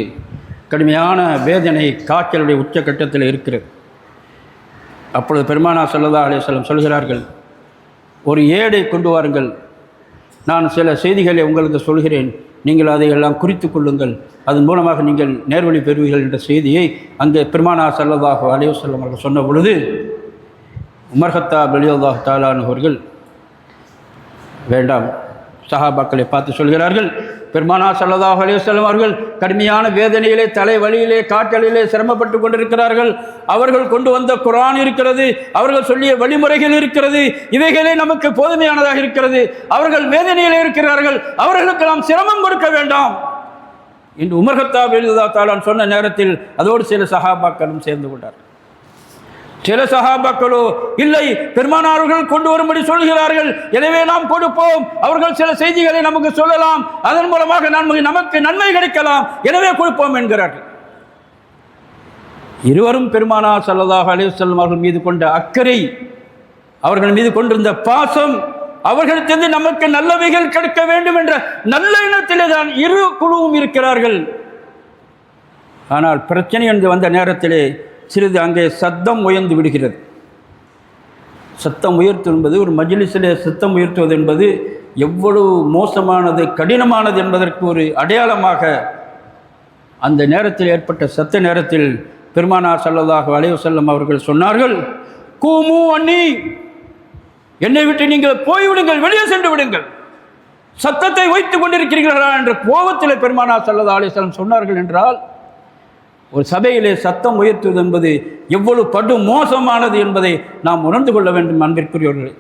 கடுமையான வேதனை, காய்ச்சலுடைய உச்சக்கட்டத்தில் இருக்கிறது. அப்பொழுது பெருமானார் ஸல்லல்லாஹு அலைஹி வஸல்லம் சொல்கிறார்கள், ஒரு ஏடை கொண்டு வாருங்கள், நான் சில செய்திகளை உங்களுக்கு சொல்கிறேன், நீங்கள் அதையெல்லாம் குறித்து கொள்ளுங்கள், அதன் மூலமாக நீங்கள் நேர்வழி பெறுவீர்கள் என்ற செய்தியை அங்கே பெருமானார் ஸல்லல்லாஹு அலைஹி வஸல்லம் அவர்கள் சொன்ன பொழுது உமர் கத்தாப் ரலியல்லாஹு தஆலா அவர்கள் வேண்டாம், சஹாபாக்களை பார்த்து சொல்கிறார்கள், பெருமானார் ஸல்லல்லாஹு அலைஹி வஸல்லம் அவர்கள் கடுமையான வேதனையிலே, தலைவலியிலே, காய்ச்சலிலே சிரமப்பட்டு கொண்டிருக்கிறார்கள். அவர்கள் கொண்டு வந்த குர்ஆன் இருக்கிறது, அவர்கள் சொல்லிய வழிமுறைகள் இருக்கிறது, இவைகளே நமக்கு போதுமையானதாக இருக்கிறது. அவர்கள் வேதனையிலே இருக்கிறார்கள், அவர்களுக்கு நாம் சிரமம் கொடுக்க வேண்டாம் என்று உமர் கத்தாப் ரலியல்லாஹு தஆலா சொன்ன நேரத்தில் அதோடு சில சஹாபாக்களும் சேர்ந்து கொண்டார்கள். சில சஹாபாக்களோ இல்லை, பெருமானார்கள் கொண்டு வரும்படி சொல்கிறார்கள், எனவே நாம் கொடுப்போம், அவர்கள் சில செய்திகளை நமக்கு சொல்லலாம், அதன் மூலமாக நமக்கு நன்மை கிடைக்கலாம், எனவே கொடுப்போம் என்கிறார்கள். இருவரும் பெருமானார் ஸல்லல்லாஹு அலைஹி வஸல்லம் அவர்கள் மீது கொண்ட அக்கறை, அவர்கள் மீது கொண்டிருந்த பாசம், அவர்களுக்கு நமக்கு நல்லவைகள் கிடைக்க வேண்டும் என்ற நல்ல எண்ணத்திலே தான் இரு குழுவும் இருக்கிறார்கள். ஆனால் பிரச்சனை என்று வந்த நேரத்திலே சிறிது அங்கே சத்தம் உயர்ந்து விடுகிறது. சத்தம் உயர்த்து என்பது, ஒரு மஜ்லிஸிலே சத்தம் உயர்த்துவது என்பது எவ்வளவு மோசமானது, கடினமானது என்பதற்கு ஒரு அடையாளமாக அந்த நேரத்தில் ஏற்பட்ட சத்த நேரத்தில் பெருமானார் ஸல்லல்லாஹு அலைஹி வஸல்லம் அவர்கள் சொன்னார்கள், கூமு அன்னி, என்னை விட்டு நீங்கள் போய்விடுங்கள், வெளியே சென்று விடுங்கள், சத்தத்தை வைத்துக் கொண்டிருக்கிறீர்களா என்ற கோபத்தில் பெருமானார் ஸல்லல்லாஹு அலைஹி வஸல்லம் சொன்னார்கள் என்றால், ஒரு சபையிலே சத்தம் உயர்த்துவது என்பது எவ்வளவு படு மோசமானது என்பதை நாம் உணர்ந்து கொள்ள வேண்டும் அன்பிற்குரியவர்களே.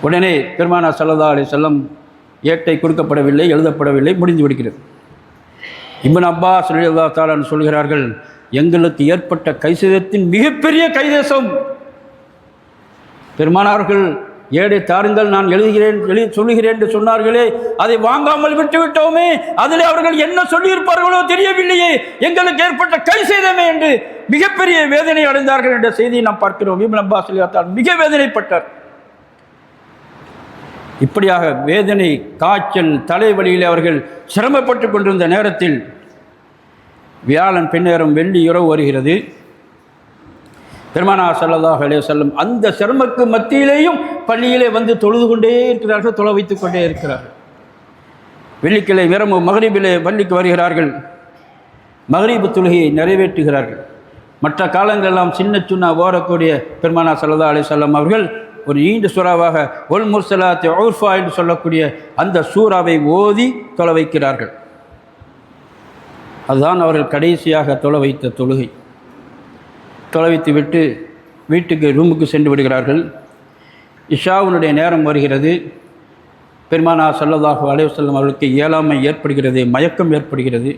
உடனே பெருமானார் ஸல்லல்லாஹு அலைஹி வஸல்லம் ஏட்டை கொடுக்கப்படவில்லை, எழுதப்படவில்லை, முடிந்து விடுகிறது. இப்னு அப்பாஸ் ரலியல்லாஹு தஆலா சொல்கிறார்கள், எங்களுக்கு ஏற்பட்ட கைசேதத்தின் மிகப்பெரிய கைதேசம். பெருமானார்கள் ஏடை தாருங்கள், நான் சொல்லுகிறேன் என்று சொன்னார்களே, அதை வாங்காமல் விட்டுவிட்டோமே, அதில் அவர்கள் என்ன சொல்லியிருப்பார்களோ தெரியவில்லையே, எங்களுக்கு ஏற்பட்ட கைசேதமே என்று மிகப்பெரிய வேதனை அடைந்தார்கள் என்ற செய்தியை நாம் பார்க்கிறோம். இப்னு அப்பாஸ் ரலியல்லாஹு தஆலா மிக வேதனைப்பட்டார். இப்படியாக வேதனை, காய்ச்சல், தலைவலியில் அவர்கள் சிரமப்பட்டு கொண்டிருந்த நேரத்தில் வியாழன் பின்னேரம் வெள்ளி இரவு வருகிறது. பெருமானார் ஸல்லல்லாஹு அலைஹி வஸல்லம் அந்த சிரமக்கு மத்தியிலேயும் பள்ளியிலே வந்து தொழுது கொண்டே இருக்கிறார்கள், தொலை வைத்துக் கொண்டே இருக்கிறார்கள். வெள்ளிக்கிழமை இரவு மக்ரிபிலே பள்ளிக்கு வருகிறார்கள், மக்ரிபு தொழுகையை நிறைவேற்றுகிறார்கள். மற்ற காலங்களெல்லாம் சின்ன சுன்னா ஓரக்கூடிய பெருமானார் ஸல்லல்லாஹு அலைஹி வஸல்லம் அவர்கள் ஒரு நீண்ட சூறாவாக ஒல் முர்சலாத்தி உர்ஃபா என்று சொல்லக்கூடிய அந்த சூறாவை ஓதி தொலை வைக்கிறார்கள். அதுதான் அவர்கள் கடைசியாக தொலை வைத்த தொழுகை. தொலை வைத்து விட்டு வீட்டுக்கு ரூமுக்கு சென்று விடுகிறார்கள். இஷாவுனுடைய நேரம் வருகிறது. பெருமானார் ஸல்லல்லாஹு அலைஹி வஸல்லம் அவர்களுக்கு இயலாமை ஏற்படுகிறது, மயக்கம் ஏற்படுகிறது.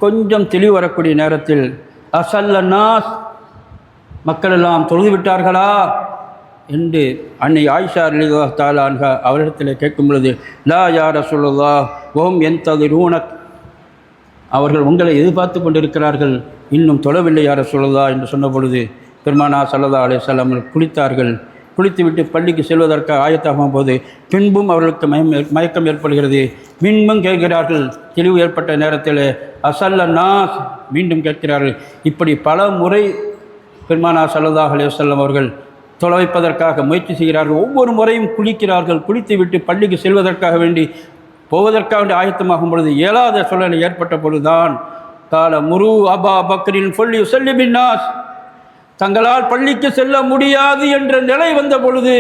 கொஞ்சம் தெளிவு வரக்கூடிய நேரத்தில் அஸல்லன்னாஸ், மக்கள் எல்லாம் தொழுது விட்டார்களா என்று அன்னை ஆயிஷா ரலியல்லாஹு தஆலா அன்ஹா அவரிடத்தில் கேட்கும் பொழுது, லா யா ரசூலுல்லாஹ் வஹும் யன்தஸிரூனக், அவர்கள் உங்களை எதிர்பார்த்து கொண்டிருக்கிறார்கள், இன்னும் தொழவில்லை யா ரசூலுல்லாஹ் என்று சொன்ன பொழுது பெருமானார் ஸல்லல்லாஹு அலைஹி வஸல்லம் குளித்தார்கள். குளித்துவிட்டு பள்ளிக்கு செல்வதற்காக ஆயத்தாகும் போது பின்பும் அவர்களுக்கு மயக்கம் ஏற்படுகிறது. மீண்டும் கேட்கிறார்கள். தெளிவு ஏற்பட்ட நேரத்தில் அஸல்லன்னாஸ் மீண்டும் கேட்கிறார்கள். இப்படி பல முறை பெருமானார் ஸல்லல்லாஹு அலைஹி வஸல்லம் அவர்கள் தொலை வைப்பதற்காக முயற்சி செய்கிறார்கள். ஒவ்வொரு முறையும் குளிக்கிறார்கள். குளித்துவிட்டு பள்ளிக்கு செல்வதற்காக வேண்டி போவதற்காக வேண்டி ஆயத்தமாகும் பொழுது இயலாத சூழ்நிலை ஏற்பட்ட பொழுதுதான் கால முரு அபா பக்ரின் சொல்லி சொல்லி பின்னாஸ், தங்களால் பள்ளிக்கு செல்ல முடியாது என்ற நிலை வந்த பொழுது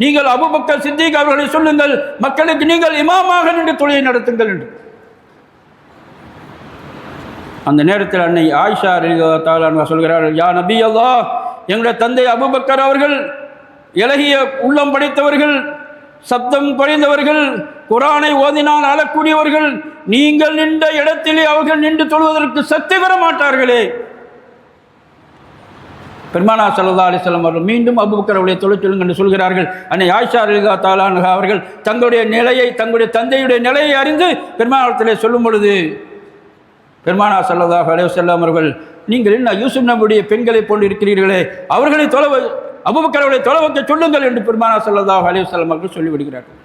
நீங்கள் அபூபக்கர் சித்திக் அவர்களை சொல்லுங்கள், மக்களுக்கு நீங்கள் இமாமாக நின்று தொழுகை நடத்துங்கள் என்று. அந்த நேரத்தில் அன்னை ஆயிஷா ரலியல்லாஹு தஆலா அன்ஹா சொல்கிறார்கள், யா நபி அல்லாஹ், எங்களுடைய தந்தை அபூபக்கர் அவர்கள் இலகிய உள்ளம் படைத்தவர்கள், சப்தம் குறைந்தவர்கள், குர்ஆனை ஓதினால் அழக்கூடியவர்கள், நீங்கள் நின்ற இடத்திலே அவர்கள் நின்று தொழுவதற்கு சக்தி பெற மாட்டார்களே. பெருமானார் ஸல்லல்லாஹு அலைஹி வஸல்லம் அவர்கள் மீண்டும் அபூபக்கர் அவர்களை தொழச் சொல்லுங்கள் என்று சொல்கிறார்கள். அன்னை ஆயிஷா ரலியல்லாஹு தஆலா அன்ஹா அவர்கள் தங்களுடைய நிலையை, தங்களுடைய தந்தையுடைய நிலையை அறிந்து பெருமானாரிடத்திலே சொல்லும் பொழுது பெருமானார் ஸல்லல்லாஹு அலைஹி வஸல்லம் அவர்கள், நீங்கள் என்ன யூசுப் நபியுடைய பெண்களை போன்று இருக்கிறீர்களே, அவர்களை அபூபக்கர் அவர்களை தொலை வைக்க சொல்லுங்கள் என்று பெருமானார் ஸல்லல்லாஹு அலைஹி வஸல்லம் அவர்கள் சொல்லிவிடுகிறார்கள்.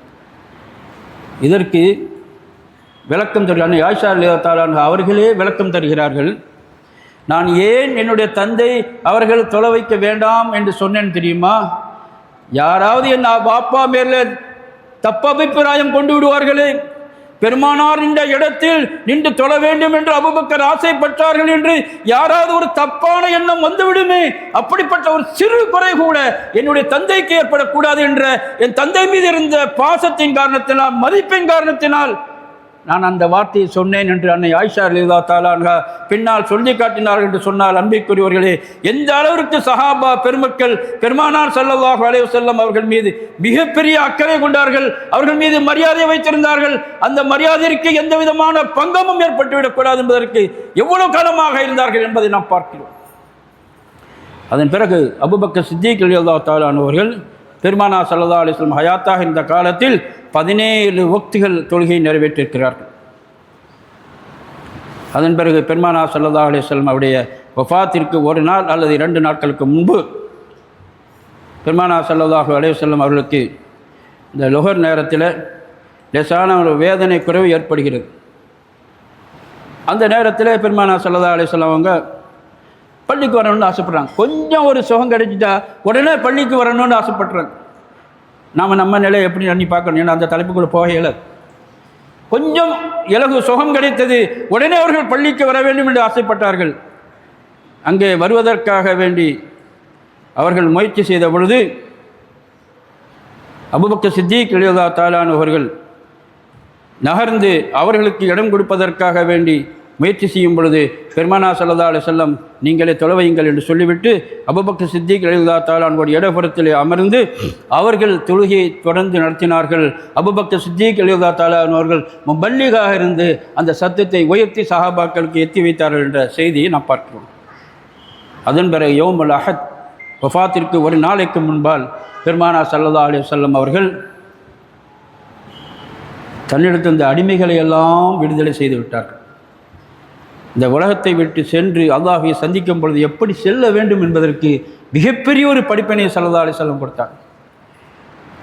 இதற்கு விளக்கம் தருகிறார் அன்னை ஆயிஷா ரலியல்லாஹு தஆலா அன்ஹா அவர்களே விளக்கம் தருகிறார்கள். நான் ஏன் என்னுடைய தந்தை அவர்கள் தொலை வைக்க வேண்டாம் என்று சொன்னேன் தெரியுமா? யாராவது என் பாப்பா மேல தப்பபிப்பிராயம் கொண்டு விடுவார்களே, பெருமானார் இந்த இடத்தில் நின்று தொழ வேண்டும் என்று அபூபக்கர் ஆசைப்பட்டார்கள் என்று யாராவது ஒரு தப்பான எண்ணம் வந்துவிடுமே, அப்படிப்பட்ட ஒரு சிறு குறை கூட என்னுடைய தந்தைக்கு ஏற்படக்கூடாது என்ற என் தந்தை மீது இருந்த பாசத்தின் காரணத்தினால், மதிப்பின் காரணத்தினால் நான் அந்த வார்த்தையை சொன்னேன் என்று அன்னை ஆயிஷா ரலியல்லாஹு தஆலா அன்ஹா பின்னால் சொல்லி காட்டினார்கள் என்று சொன்னால், அன்பிற்குரியவர்களே, எந்த அளவிற்கு சஹாபா பெருமக்கள் பெருமானார் ஸல்லல்லாஹு அலைஹி வஸல்லம் அவர்கள் மீது மிகப்பெரிய அக்கறை கொண்டார்கள், அவர்கள் மீது மரியாதை வைத்திருந்தார்கள். அந்த மரியாதைக்கு எந்த விதமான பங்கமும் ஏற்பட்டுவிடக்கூடாது என்பதற்கு எவ்வளவு காலமாக இருந்தார்கள் என்பதை நாம் பார்க்கிறோம். அதன் பிறகு அபூபக்கர் சித்திக் ரலியல்லாஹு தஆலா அவர்கள் பெருமானார் ஸல்லல்லாஹு அலைஹி வஸல்லம் ஹயாத்தாக இந்த காலத்தில் 17 வக்துகள் தொழுகையை நிறைவேற்றிருக்கிறார்கள். அதன் பிறகு பெருமானார் ஸல்லல்லாஹு அலைஹி வஸல்லம் அவருடைய வஃபாத்திற்கு ஒரு நாள் அல்லது 2 நாட்களுக்கு முன்பு பெருமானார் ஸல்லல்லாஹு அலைஹி வஸல்லம் அவர்களுக்கு இந்த லுஹர் நேரத்தில் லேசான ஒரு வேதனை குறைவு ஏற்படுகிறது. அந்த நேரத்தில் பெருமானார் ஸல்லல்லாஹு அலைஹி வஸல்லம் அவங்க பள்ளிக்கு வரணும்னு ஆசைப்படுறாங்க. கொஞ்சம் ஒரு சுகம் கிடைச்சிட்டா உடனே பள்ளிக்கு வரணும்னு ஆசைப்படுறாங்க. நாம் நம்ம நிலையை எப்படி பண்ணி பார்க்கணும், ஏன்னா அந்த தலைப்புக்குள்ளே போகையில் கொஞ்சம் இலகு சுகம் கிடைத்தது, உடனே அவர்கள் பள்ளிக்கு வர வேண்டும் என்று ஆசைப்பட்டார்கள். அங்கே வருவதற்காக வேண்டி அவர்கள் முயற்சி செய்த பொழுது அபூபக்கர் சித்திக் ரலியல்லாஹு தஆலா அன்ஹு அவர்கள் நகர்ந்து அவர்களுக்கு இடம் கொடுப்பதற்காக வேண்டி முயற்சி செய்யும் பொழுது பெருமானார் ஸல்லல்லாஹு அலைஹி வஸல்லம் நீங்களே தொலைவையுங்கள் என்று சொல்லிவிட்டு அபூபக்கர் சித்திக் ரலியல்லாஹு தஆலா அன்ஹு இடப்புறத்திலே அமர்ந்து அவர்கள் தொழுகையை தொடர்ந்து நடத்தினார்கள். அபூபக்கர் சித்திக் ரலியல்லாஹு தஆலா அன்ஹு அவர்கள் முபல்லிகாக இருந்து அந்த சத்தத்தை உயர்த்தி சஹாபாக்களுக்கு எத்தி வைத்தார்கள் என்ற செய்தியை நாம் பார்க்கிறோம். அதன் பிறகு யௌமுல் அஹத் வஃபாத்திற்கு ஒரு நாளைக்கு முன்பால் பெருமானார் ஸல்லல்லாஹு அலைஹி வஸல்லம் அவர்கள் தன்னிடத்தில் இந்த அடிமைகளை எல்லாம் விடுதலை செய்து விட்டார்கள். இந்த உலகத்தை விட்டு சென்று அல்லாஹ்வை சந்திக்கும் பொழுது எப்படி செல்ல வேண்டும் என்பதற்கு மிகப்பெரிய ஒரு படிப்பினை ஸல்லல்லாஹு அலைஹி வஸல்லம் கொடுத்தார்.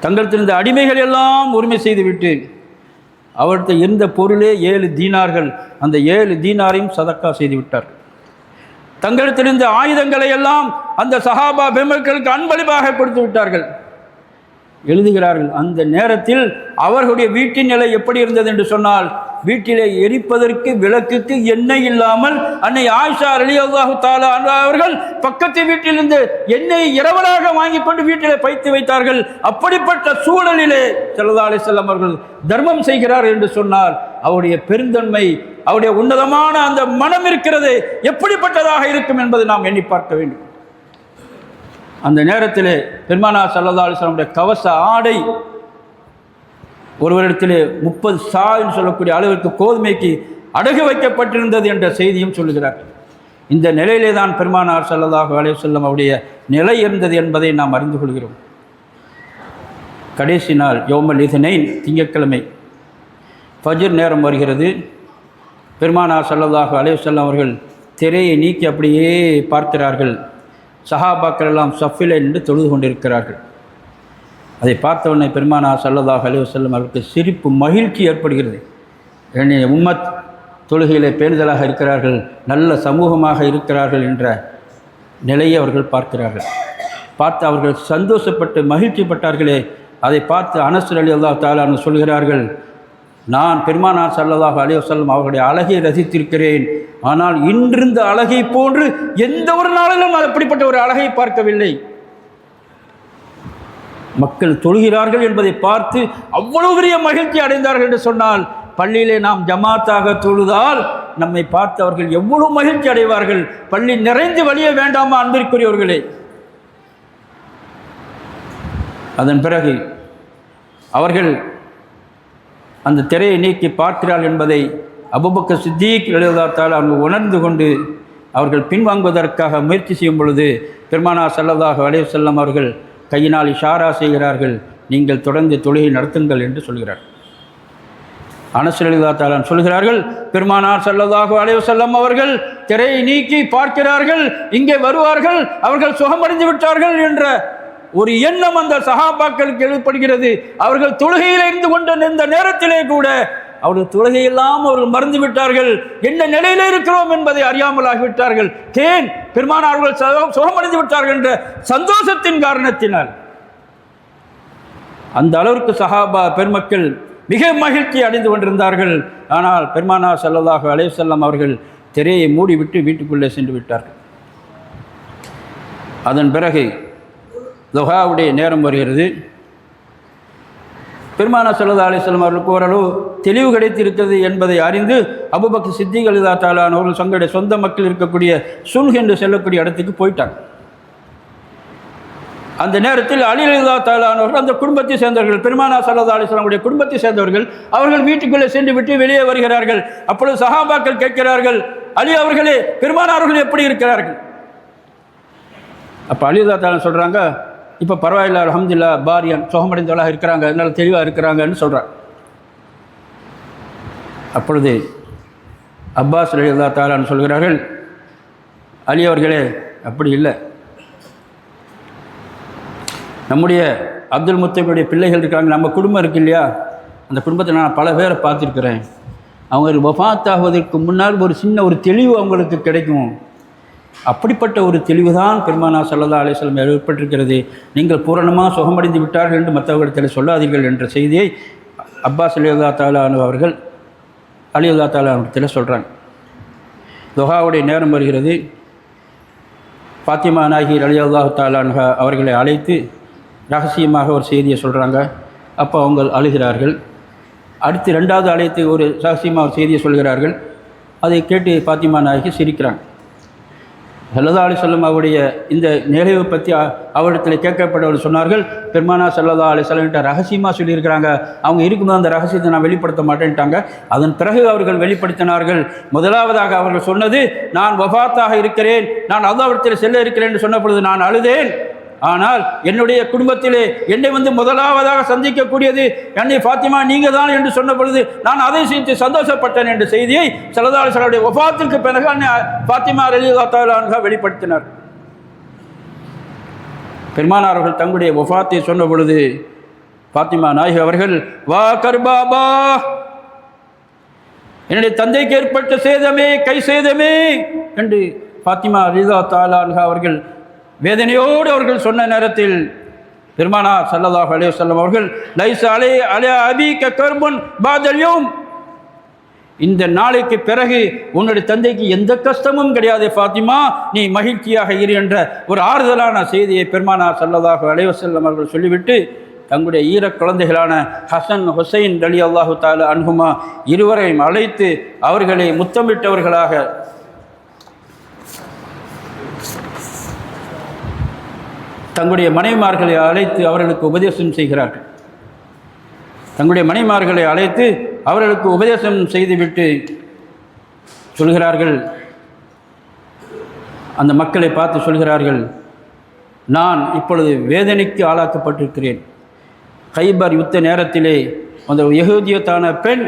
தங்களிடத்தில் இந்த அடிமைகள் எல்லாம் உரிமை செய்துவிட்டு அவர்கிட்ட இருந்த பொருளே 7 தீனார்கள், அந்த 7 தீனாரையும் சதக்கா செய்து விட்டார். தங்களிடத்திலிருந்த ஆயுதங்களை எல்லாம் அந்த சஹாபா பெருமக்களுக்கு அன்பளிப்பாக கொடுத்து விட்டார்கள். எழுதுகிறார்கள், அந்த நேரத்தில் அவர்களுடைய வீட்டின் நிலை எப்படி இருந்தது என்று சொன்னால், வீட்டிலே எரிப்பதற்கு விளக்குக்கு எண்ணெய் இல்லாமல் அன்னை ஆயிஷா ரலியல்லாஹு தஆலா அன்ஹா அவர்கள் பக்கத்து வீட்டிலிருந்து எண்ணெய் இரவலாக வாங்கி கொண்டு வீட்டிலே பைத்து வைத்தார்கள். அப்படிப்பட்ட சூழலிலே ஸல்லல்லாஹு அலைஹி வஸல்லம் அவர்கள் தர்மம் செய்கிறார் என்று சொன்னால் அவருடைய பெருந்தன்மை, அவருடைய உன்னதமான அந்த மனம் இருக்கிறது எப்படிப்பட்டதாக இருக்கும் என்பதை நாம் எண்ணி பார்க்க வேண்டும். அந்த நேரத்தில் பெருமானார் ஸல்லல்லாஹு அலைஹி வஸல்லம் கவச ஆடை ஒருவரிடத்திலே 30 சா என்று சொல்லக்கூடிய அளவிற்கு கோதுமைக்கு அடகு வைக்கப்பட்டிருந்தது என்ற செய்தியும் சொல்லுகிறார். இந்த நிலையிலே தான் பெருமானார் ஸல்லல்லாஹு அலைஹி வஸல்லம் அவருடைய நிலை இருந்தது என்பதை நாம் அறிந்து கொள்கிறோம். கடைசி நாள் யௌமுல் இத்னைன், திங்கட்கிழமை ஃபஜ்ர் நேரம் வருகிறது. பெருமானார் ஸல்லல்லாஹு அலைஹி வஸல்லம் அவர்கள் திரையை நீக்கி அப்படியே பார்க்கிறார்கள். சஹாபாக்கள் எல்லாம் சஃபிலே நின்று தொழுது கொண்டிருக்கிறார்கள். அதை பார்த்தவுடனே பெருமானார் ஸல்லல்லாஹு அலைஹி வஸல்லம் அவருக்கு சிரிப்பு, மகிழ்ச்சி ஏற்படுகிறது. என்னுடைய உம்மத் தொழுகையிலே பேணுதலாக இருக்கிறார்கள், நல்ல சமூகமாக இருக்கிறார்கள் என்ற நிலையை அவர்கள் பார்க்கிறார்கள். பார்த்து அவர்கள் சந்தோஷப்பட்டு மகிழ்ச்சிப்பட்டார்களே, அதை பார்த்து அனஸ் ரலியல்லாஹு தஆலா அன்ஹு சொல்கிறார்கள், நான் பெருமானார் ஸல்லல்லாஹு அலைஹி வஸல்லம் அவர்களுடைய அழகை ரசித்திருக்கிறேன், ஆனால் இன்றிருந்த அழகை போன்று எந்த ஒரு நாளிலும் அப்படிப்பட்ட ஒரு அழகை பார்க்கவில்லை. மக்கள் தொழுகிறார்கள் என்பதை பார்த்து அவ்வளவு பெரிய மகிழ்ச்சி அடைந்தார்கள் என்று சொன்னால், பள்ளியிலே நாம் ஜமாத்தாக தொழுதால் நம்மை பார்த்து அவர்கள் எவ்வளவு மகிழ்ச்சி அடைவார்கள். பள்ளி நிறைந்து வழிய வேண்டாமா அன்பிற்குரியவர்களே. அதன் பிறகு அவர்கள் அந்த திரையை நீக்கி பார்க்கிறார்கள் என்பதை அபூபக்கர் சித்திக் ரலியல்லாஹு தஆலா அன்ஹு உணர்ந்து கொண்டு அவர்கள் பின்வாங்குவதற்காக முயற்சி செய்யும் பொழுது பெருமானார் ஸல்லல்லாஹு அலைஹி வஸல்லம் அவர்கள் கையினால் இஷாரா செய்கிறார்கள், நீங்கள் தொடர்ந்து தொழுகை நடத்துங்கள் என்று சொல்கிறார். அனஸ் ரலியல்லாஹு தஆலா சொல்கிறார்கள், பெருமானார் ஸல்லல்லாஹு அலைஹி வஸல்லம் அவர்கள் திரையை நீக்கி பார்க்கிறார்கள், இங்கே வருவார்கள், அவர்கள் சுகமடைந்து விட்டார்கள் என்ற ஒரு எண்ணம் அந்த சஹாபாக்களுக்கு ஏற்படுகிறது. அவர்கள் தொழுகையில் இருந்து கொண்ட இந்த நேரத்திலே கூட அவர்கள் தொழுகையெல்லாம் அவர்கள் மறந்து விட்டார்கள், என்ன நிலையிலே இருக்கிறோம் என்பதை அறியாமல் ஆகிவிட்டார்கள். ஏன்? பெருமானார் அவர்கள் சுகமடைந்து விட்டார்கள் என்ற சந்தோஷத்தின் காரணத்தினால். அந்த அளவிற்கு சஹாபா பெருமக்கள் மிக மகிழ்ச்சி அடைந்து கொண்டிருந்தார்கள். ஆனால் பெருமானார் ஸல்லல்லாஹு அலைஹி வஸல்லம் அவர்கள் திரையை மூடிவிட்டு வீட்டுக்குள்ளே சென்று விட்டார்கள். அதன் பிறகு துஹாவுடைய நேரம் வருகிறது. பெருமானார் ஸல்லல்லாஹு அலைஹி வஸல்லம் அவர்களுக்கு ஓரளவு தெளிவு கிடைத்திருக்கிறது என்பதை அறிந்து அபூபக்கர் சித்திக் ரலியல்லாஹு தஆலா அவர்கள் தங்களுடைய சொந்த மக்கள் இருக்கக்கூடிய சுல்ஹ் என்று சொல்லக்கூடிய இடத்துக்கு போயிட்டாங்க. அந்த நேரத்தில் அலி ரலியல்லாஹு தஆலா அவர்கள் அந்த குடும்பத்தை சேர்ந்தவர்கள், பெருமானார் ஸல்லல்லாஹு அலைஹி வஸல்லம் உடைய குடும்பத்தை சேர்ந்தவர்கள், அவர்கள் வீட்டுக்குள்ளே சென்று விட்டு வெளியே வருகிறார்கள். அப்பொழுது சஹாபாக்கள் கேட்கிறார்கள், அலி அவர்களே, பெருமானார் அவர்கள் எப்படி இருக்கிறார்கள்? அப்போ அலி ரலியல்லாஹு தஆலா சொல்கிறாங்க, இப்போ பரவாயில்ல, அல்ஹம்துலில்லாஹ், பாரியன் சுகமடைந்தவளாக இருக்கிறாங்க, நல்ல தெளிவாக இருக்கிறாங்கன்னு சொல்கிறார். அப்பொழுது அப்பாஸ் ரலியல்லாஹு தஆலான்னு சொல்கிறார்கள், அலி அவர்களே, அப்படி இல்லை, நம்முடைய அப்துல் முத்தலிபுடைய பிள்ளைகள் இருக்காங்க, நம்ம குடும்பம் இருக்கு இல்லையா, அந்த குடும்பத்தை நான் பல பேரை பார்த்துருக்குறேன். அவங்க வஃபாத் ஆகுவதற்கு முன்னால் ஒரு சின்ன ஒரு தெளிவு அவங்களுக்கு கிடைக்கும். அப்படிப்பட்ட ஒரு தெளிவு தான் பெருமானார் ஸல்லல்லாஹு அலைஹி வஸல்லம் ஏற்பட்டிருக்கிறது. நீங்கள் பூரணமாக சுகமடைந்து விட்டார்கள் என்று மற்றவர்களிடத்தில் சொல்லாதீர்கள் என்ற செய்தியை அப்பாஸ் ரலியல்லாஹு தஆலா அவர்கள் அலி ரலியல்லாஹு தஆலா அவர்களிடத்தில் சொல்கிறாங்க. துஹாவுடைய நேரம் வருகிறது. ஃபாத்திமா நாயகி ரலியல்லாஹு தஆலா அவர்களை அழைத்து ரகசியமாக ஒரு செய்தியை சொல்கிறாங்க. அப்போ அவங்க அழுகிறார்கள். அடுத்து 2வது ஆலயத்தை ஒரு ரகசியமாக ஒரு செய்தியை சொல்கிறார்கள். அதை கேட்டு பாத்திமா நாயகி சிரிக்கிறாங்க. ஸல்லல்லாஹு அலைஹி வஸல்லம் அவருடைய இந்த நிகழ்வை பற்றி அவரிடத்தில் கேட்கப்பட்டவர் சொன்னார்கள், பெருமானா ஸல்லல்லாஹு அலைஹி வஸல்லம் ரகசியமாக சொல்லியிருக்கிறாங்க, அவங்க இருக்கும்போது அந்த ரகசியத்தை நான் வெளிப்படுத்த மாட்டேன்ட்டாங்க. அதன் பிறகு அவர்கள் வெளிப்படுத்தினார்கள். முதலாவதாக அவர்கள் சொன்னது, நான் வஃபாத்தாக இருக்கிறேன், நான் அல்லாஹ்விடத்தில் செல்ல இருக்கிறேன் என்று சொன்ன பொழுது நான் அழுதேன். ஆனால் என்னுடைய குடும்பத்திலே என்னை முதலாவதாக சந்திக்கக்கூடியது என்னை ஃபாத்திமா நீங்கள் தான் என்று சொன்ன பொழுது நான் அதை செய்து சந்தோஷப்பட்டேன் என்ற செய்தியை ஸல்லல்லாஹு அலைஹி வஸல்லம் வஃபாத்திற்கு பிறகு அன்னை ஃபாத்திமா ரலியல்லாஹு தஆலா அன்ஹா வெளிப்படுத்தினார். பெருமானார் அவர்கள் தங்களுடைய வஃபாத்தை சொன்ன பொழுது ஃபாத்திமா நாயகி அவர்கள், வா கர்பாபா, என்னுடைய தந்தைக்கு ஏற்பட்ட சேதமே, கை சேதமே என்று ஃபாத்திமா ரலியல்லாஹு தஆலா அன்ஹா அவர்கள் வேதனையோடு அவர்கள் சொன்ன நேரத்தில் பெருமானார் ஸல்லல்லாஹு அலைஹி வஸல்லம் அவர்கள், லைஸ அலை அபீக கர்புன் பாதல் யௌம், இந்த நாளைக்கு பிறகு உன்னுடைய தந்தைக்கு எந்த கஷ்டமும் கிடையாது ஃபாத்திமா, நீ மகிழ்ச்சியாக இரு என்ற ஒரு ஆறுதலான செய்தியை பெருமானார் ஸல்லல்லாஹு அலைஹி வஸல்லம் அவர்கள் சொல்லிவிட்டு தங்களுடைய ஈர குழந்தைகளான ஹசன் ஹுசைன் ரலியல்லாஹு தஆலா அன்ஹுமா இருவரையும் அழைத்து அவர்களை முத்தமிட்டவர்களாக தங்களுடைய மனைவிமார்களை அழைத்து அவர்களுக்கு உபதேசம் செய்கிறார்கள். தங்களுடைய மனைவிமார்களை அழைத்து அவர்களுக்கு உபதேசம் செய்துவிட்டு சொல்கிறார்கள், அந்த மக்களை பார்த்து சொல்கிறார்கள், நான் இப்பொழுது வேதனைக்கு ஆளாக்கப்பட்டிருக்கிறேன். கைபர் யுத்த நேரத்திலே அந்த யஹூதியத்தான பெண்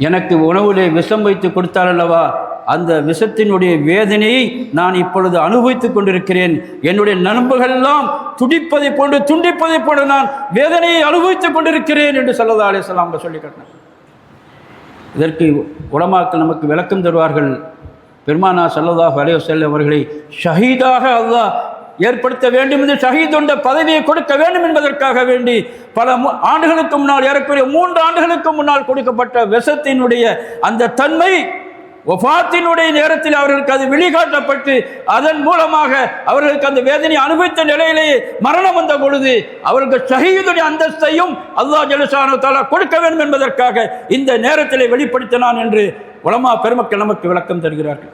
எனக்கு உணவிலே விஷம் வைத்து கொடுத்தாள் அல்லவா, அந்த விஷத்தினுடைய வேதனையை நான் இப்பொழுது அனுபவித்துக் கொண்டிருக்கிறேன். என்னுடைய நரம்புகளெல்லாம் துடிப்பதை போன்று துண்டிப்பதை போன்று நான் வேதனையை அனுபவித்துக் கொண்டிருக்கிறேன் என்று ஸல்லல்லாஹு அலைஹி வஸல்லம் அவங்க சொல்லி காட்டினார். இதற்கு உலமாக்கள் நமக்கு விளக்கம் தருவார்கள். பெருமானார் ஸல்லல்லாஹு அலைஹி வஸல்லம் அவர்களை ஷஹீதாக அல்லாஹ் ஏற்படுத்த வேண்டும் என்று ஷஹீத் என்ற பதவியை கொடுக்க வேண்டும் என்பதற்காக வேண்டி பல ஆண்டுகளுக்கு முன்னால், ஏறக்குறைய 3 ஆண்டுகளுக்கு முன்னால் கொடுக்கப்பட்ட விஷத்தினுடைய அந்த தன்மை வஃபாத்தினுடைய நேரத்தில் அவர்களுக்கு அது வெளிக்காட்டப்பட்டு அதன் மூலமாக அவர்களுக்கு அந்த வேதனை அனுபவித்த நிலையிலேயே மரணம் வந்த பொழுது அவர்களுக்கு ஷஹீதுடைய அந்தஸ்தையும் அல்லாஹ் ஜல்ல ஷானஹு தஆலா கொடுக்க வேண்டும் என்பதற்காக இந்த நேரத்திலே வெளிப்படுத்தினான் என்று உலமா பெருமக்கள் நமக்கு விளக்கம் தருகிறார்கள்.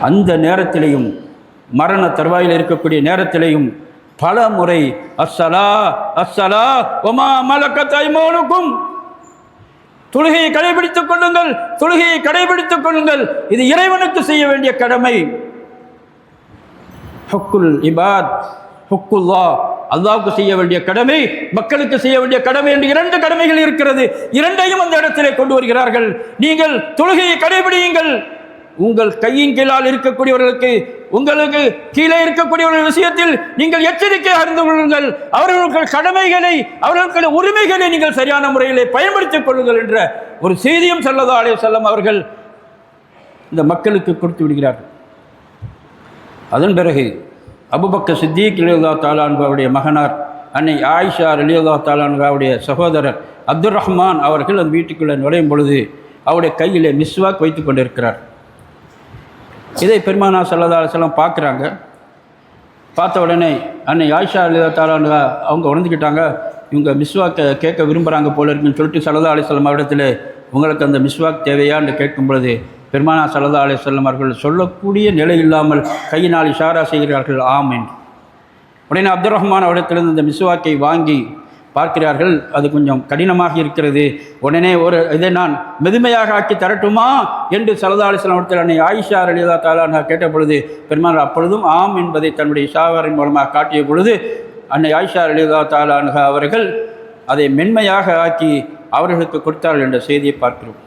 அந்த நேரத்திலேயும் மரண தருவாயில் இருக்கக்கூடிய நேரத்திலேயும் பல முறை அஸ்ஸலா அஸ்ஸலா வமா மலக்கத் ஐமானுக்கும், தொழுகையை கடைபிடித்துக் கொள்ளுங்கள், தொழுகையை கடைபிடித்துக் கொள்ளுங்கள், இது இறைவனுக்கு செய்ய வேண்டிய கடமை. ஹுக்குல் இபாத், ஹுக்குல்லா, அல்லாஹ்வுக்கு செய்ய வேண்டிய கடமை, மக்களுக்கு செய்ய வேண்டிய கடமை என்று 2 கடமைகள் இருக்கிறது. 2ஐயும் அந்த இடத்திலே கொண்டு வருகிறார்கள். நீங்கள் தொழுகையை கடைபிடியுங்கள், உங்கள் கையின் கீழால் இருக்கக்கூடியவர்களுக்கு, உங்களுக்கு கீழே இருக்கக்கூடியவர்கள் விஷயத்தில் நீங்கள் எச்சரிக்கை அறிந்து கொள்ளுங்கள், அவர்களுக்கு கடமைகளை, அவர்களுடைய உரிமைகளை நீங்கள் சரியான முறையிலே பயன்படுத்திக் கொள்ளுங்கள் என்ற ஒரு செய்தியும் ஸல்லல்லாஹு அலைஹி வஸல்லம் அவர்கள் இந்த மக்களுக்கு கொடுத்து விடுகிறார்கள். அதன் பிறகு அபூபக்கர் சித்திக் ரலியல்லாஹு தஆலா அன்ஹுவுடைய மகனார் அன்னை ஆயிஷா ரலியல்லாஹு தஆலா அன்ஹுவுடைய சகோதரர் அப்துர் ரஹ்மான் அவர்கள் அந்த வீட்டுக்குள்ளே நுழையும் பொழுது அவருடைய கையிலே மிஸ்வாக் வைத்து கொண்டிருக்கிறார். இதை பெருமானார் ஸல்லல்லாஹு அலைஹி வஸல்லம் பார்க்குறாங்க. பார்த்த உடனே அன்னை ஆயிஷா ரலியல்லாஹு தஆலா அன்ஹா அவங்க உணர்ந்துக்கிட்டாங்க, இவங்க மிஸ்வாக்கை கேட்க விரும்புகிறாங்க போல இருக்குன்னு சொல்லிட்டு ஸல்லல்லாஹு அலைஹி வஸல்லம் அவரிடத்தில் உங்களுக்கு அந்த மிஸ்வாக் தேவையான்னு கேட்கும் பொழுது பெருமானார் ஸல்லல்லாஹு அலைஹி வஸல்லம் அவர்கள் சொல்லக்கூடிய நிலை இல்லாமல் கையினால் இஷாரா செய்கிறார்கள், ஆம் என்று. உடனே அப்துர் ரஹ்மான் அவரிடத்திலிருந்து இந்த மிஸ்வாக்கை வாங்கி பார்க்கிறார்கள், அது கொஞ்சம் கடினமாக இருக்கிறது, உடனே இதை நான் மெதுமையாக ஆக்கி தரட்டுமா என்று ஸல்லல்லாஹு அலைஹி வஸல்லம் அவர்கள் அன்னை ஆயிஷா ரலியல்லாஹு தஆலா அன்ஹா கேட்ட பொழுது பெருமானார் அப்பொழுதும் ஆம் என்பதை தன்னுடைய இஷாராவின் மூலமாக காட்டிய பொழுது அன்னை ஆயிஷா ரலியல்லாஹு தஆலா அன்ஹா அவர்கள் அதை மென்மையாக ஆக்கி அவர்களுக்கு கொடுத்தார்கள் என்ற செய்தியை பார்க்கிறோம்.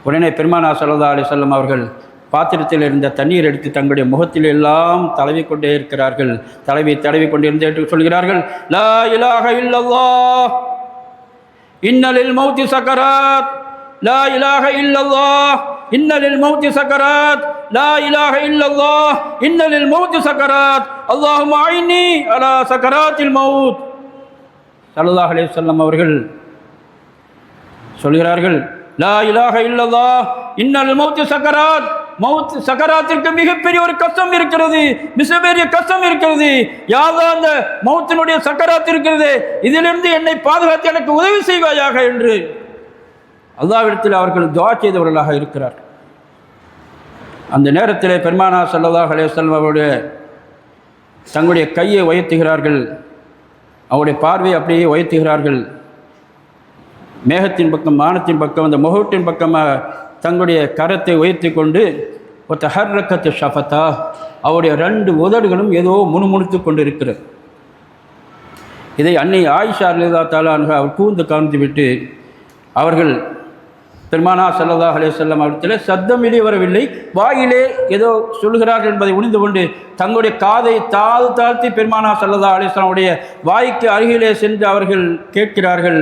உடனே பெருமானார் ஸல்லல்லாஹு அலைஹி வஸல்லம் அவர்கள் பாத்திரத்தில் இருந்த தண்ணீர் எடுத்து தங்களுடைய முகத்தில் எல்லாம் தடவி கொண்டே இருக்கிறார்கள். தடவி கொண்டிருந்து சொல்கிறார்கள், லா இலாஹ இல்லல்லாஹ் இன்னலில் மௌத்தி சக்கராத், லா இலாஹ இல்லல்லாஹ் இன்னலில் மௌத்தி சக்கராத், லா இலாஹ இல்லல்லாஹ் இன்னலில் மௌத்தி சக்கராத், அல்லாஹும்ம ஐன்னி அலா சக்கராத்தில் மௌத். ஸல்லல்லாஹு அலைஹி வஸல்லம் அவர்கள் சொல்கிறார்கள், லா இலாஹ இல்லல்லாஹ் இன்னல் மௌத்தி சக்கராத், மவுத் சக்கராத்திற்கு மிகப்பெரிய ஒரு கஷ்டம் இருக்கிறது, மிகப்பெரிய கஷ்டம் இருக்கிறது. யாதா அந்த மவுத்தினுடைய சக்கராத்து இருக்கிறது, இதிலிருந்து என்னை பாதுகாத்து எனக்கு உதவி செய்வாயாக என்று அல்லாஹ்விடத்தில் அவர்கள் துஆ செய்தவர்களாக இருக்கிறார். அந்த நேரத்தில் பெருமானார் ஸல்லல்லாஹு அலைஹி வஸல்லம் அவருடைய தங்களுடைய கையை உயர்த்துகிறார்கள், அவருடைய பார்வையை அப்படியே உயர்த்துகிறார்கள். மேகத்தின் பக்கம், வானத்தின் பக்கம், அந்த முகத்தின் பக்கமாக தங்களுடைய கரத்தை உயர்த்தி கொண்டு தஹர்ரக்கத்து ஷஃபத்தா, அவருடைய 2 உதடுகளும் ஏதோ முணுமுணுத்து கொண்டு இருக்கிறது. இதை அன்னை ஆயிஷா ரலியல்லாஹு தஆலா அன்ஹா அவர் கூர்ந்து காண்பித்து விட்டு அவர்கள் பெருமானார் ஸல்லல்லாஹு அலைஹி வஸல்லம் அவர்களிடத்தில் சத்தம் வெளியே வரவில்லை, வாயிலே ஏதோ சொல்கிறார்கள் என்பதை உணர்ந்து கொண்டு தங்களுடைய காதை தாழ்த்தி பெருமானார் ஸல்லல்லாஹு அலைஹி வஸல்லம் உடைய வாய்க்கு அருகிலே சென்று அவர்கள் கேட்கிறார்கள்.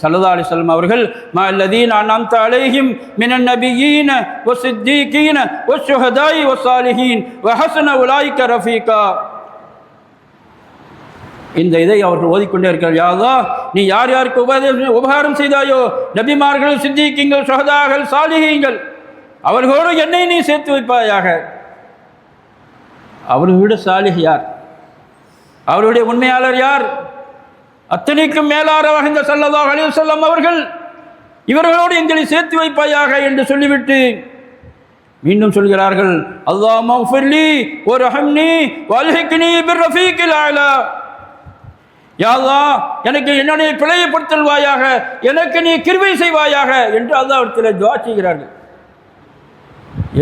ஸல்லல்லாஹு அலைஹி வஸல்லம் அவர்கள் மா அல்லதீன அன்அம்த அலைஹிம் மினன் நபியீன வஸ்ஸித்தீகீன வஷ்ஷுஹதாஇ வஸ்ஸாலிஹீன் வஹஸன உலாயிக ரஃபீகா. இந்த இதை அவர்கள் ஓதிக்கொண்டே இருக்கிறார். யா அல்லாஹ், நீ யார் யாருக்கு உபகாரம் செய்தாயோ, நபிமார்கள், சித்திகீங்கள், ஷுஹதாக்கள், சாலிஹீன்கள், அவர்களோடு என்னை நீ சேர்த்து வைப்பாயாக. அவர்களோட சாலிஹ் யார்? அவருடைய உண்மையாளர் யார்? அத்தனைக்கும் மேலாரவாக இந்த ஸல்லல்லாஹு அலைஹி வஸல்லம் அவர்கள் இவர்களோடு எங்களை சேர்த்து வைப்பாயாக என்று சொல்லிவிட்டு மீண்டும் சொல்கிறார்கள், அல்லாஹும்ம ஃபிர்லி வர்ஹம்னி வல்ஹிக்னி பிர்ரஃபீகில் அலா. யா அல்லாஹ், எனக்கு என்னுடைய பிழையை பொறுத்தல்வாயாக, எனக்கு நீ கிருபை செய்வாயாக என்று அல்லாஹ்விடத்தில் துஆ செய்கிறார்கள்.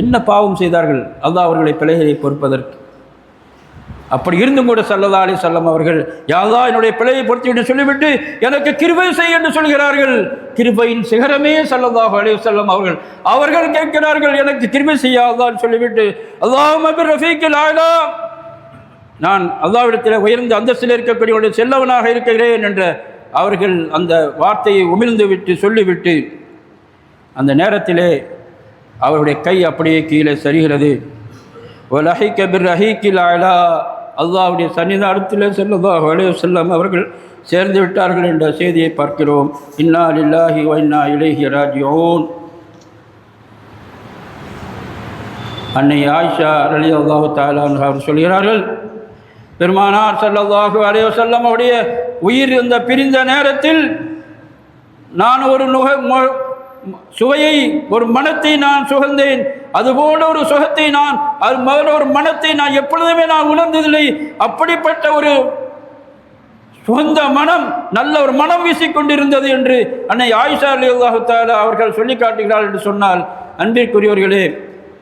என்ன பாவம் செய்தார்கள் அல்லாஹ் அவர்களை பிழையை பொறுப்பதற்கு? அப்படி இருந்தும் கூட ஸல்லல்லாஹு அலைஹி வஸல்லம் அவர்கள் யா அல்லாஹ், என்னுடைய பிழையை பொறுத்துவிட்டு சொல்லிவிட்டு எனக்கு கிருபை செய் என்று சொல்கிறார்கள். கிருபையின் சிகரமே ஸல்லல்லாஹு அலைஹி வஸல்லம் அவர்கள் கேட்கிறார்கள், எனக்கு கிருபை செய்ய அல்லாஹ்னு சொல்லிவிட்டு அல்லாஹும்ம பிர்ரஃபீகில் அலா, நான் அல்லாஹ்விடத்தில் உயர்ந்த அந்தஸ்தில் இருக்கக்கூடிய செல்லவனாக இருக்கிறேன் என்ற அவர்கள் அந்த வார்த்தையை உமிழ்ந்து விட்டு சொல்லிவிட்டு அந்த நேரத்திலே அவருடைய கை அப்படியே கீழே சரிகிறது. வலஹிக பிர்ரஹீகில் அலா, அல்லாஹ்வுடைய சன்னிதானத்திலே ஸல்லல்லாஹு அலைஹி வஸல்லம் அவர்கள் சேர்ந்து விட்டார்கள் என்ற செய்தியை பார்க்கிறோம். இன்னா லில்லாஹி வ இன்னா இலைஹி ராஜிஊன். அன்னை ஆயிஷா ரலியல்லாஹு தஆலா அன்ஹா அவர் சொல்கிறார்கள், பெருமானார் ஸல்லல்லாஹு அலைஹி வஸல்லம் அவருடைய உயிர் இந்த பிரிந்த நேரத்தில் நான் ஒரு சுவையை, ஒரு மனத்தை நான் சுகந்தேன். அதுபோல ஒரு சுகத்தை நான், ஒரு மனத்தை நான் எப்பொழுதுமே நான் உணர்ந்ததில்லை. அப்படிப்பட்ட ஒரு சுகந்த மனம், நல்ல ஒரு மனம் வீசிக்கொண்டிருந்தது என்று அன்னை ஆயிஷா ரலியல்லாஹு தஆலா அவர்கள் சொல்லி காட்டுகிறார்கள் என்று சொன்னால், அன்பிற்குரியவர்களே,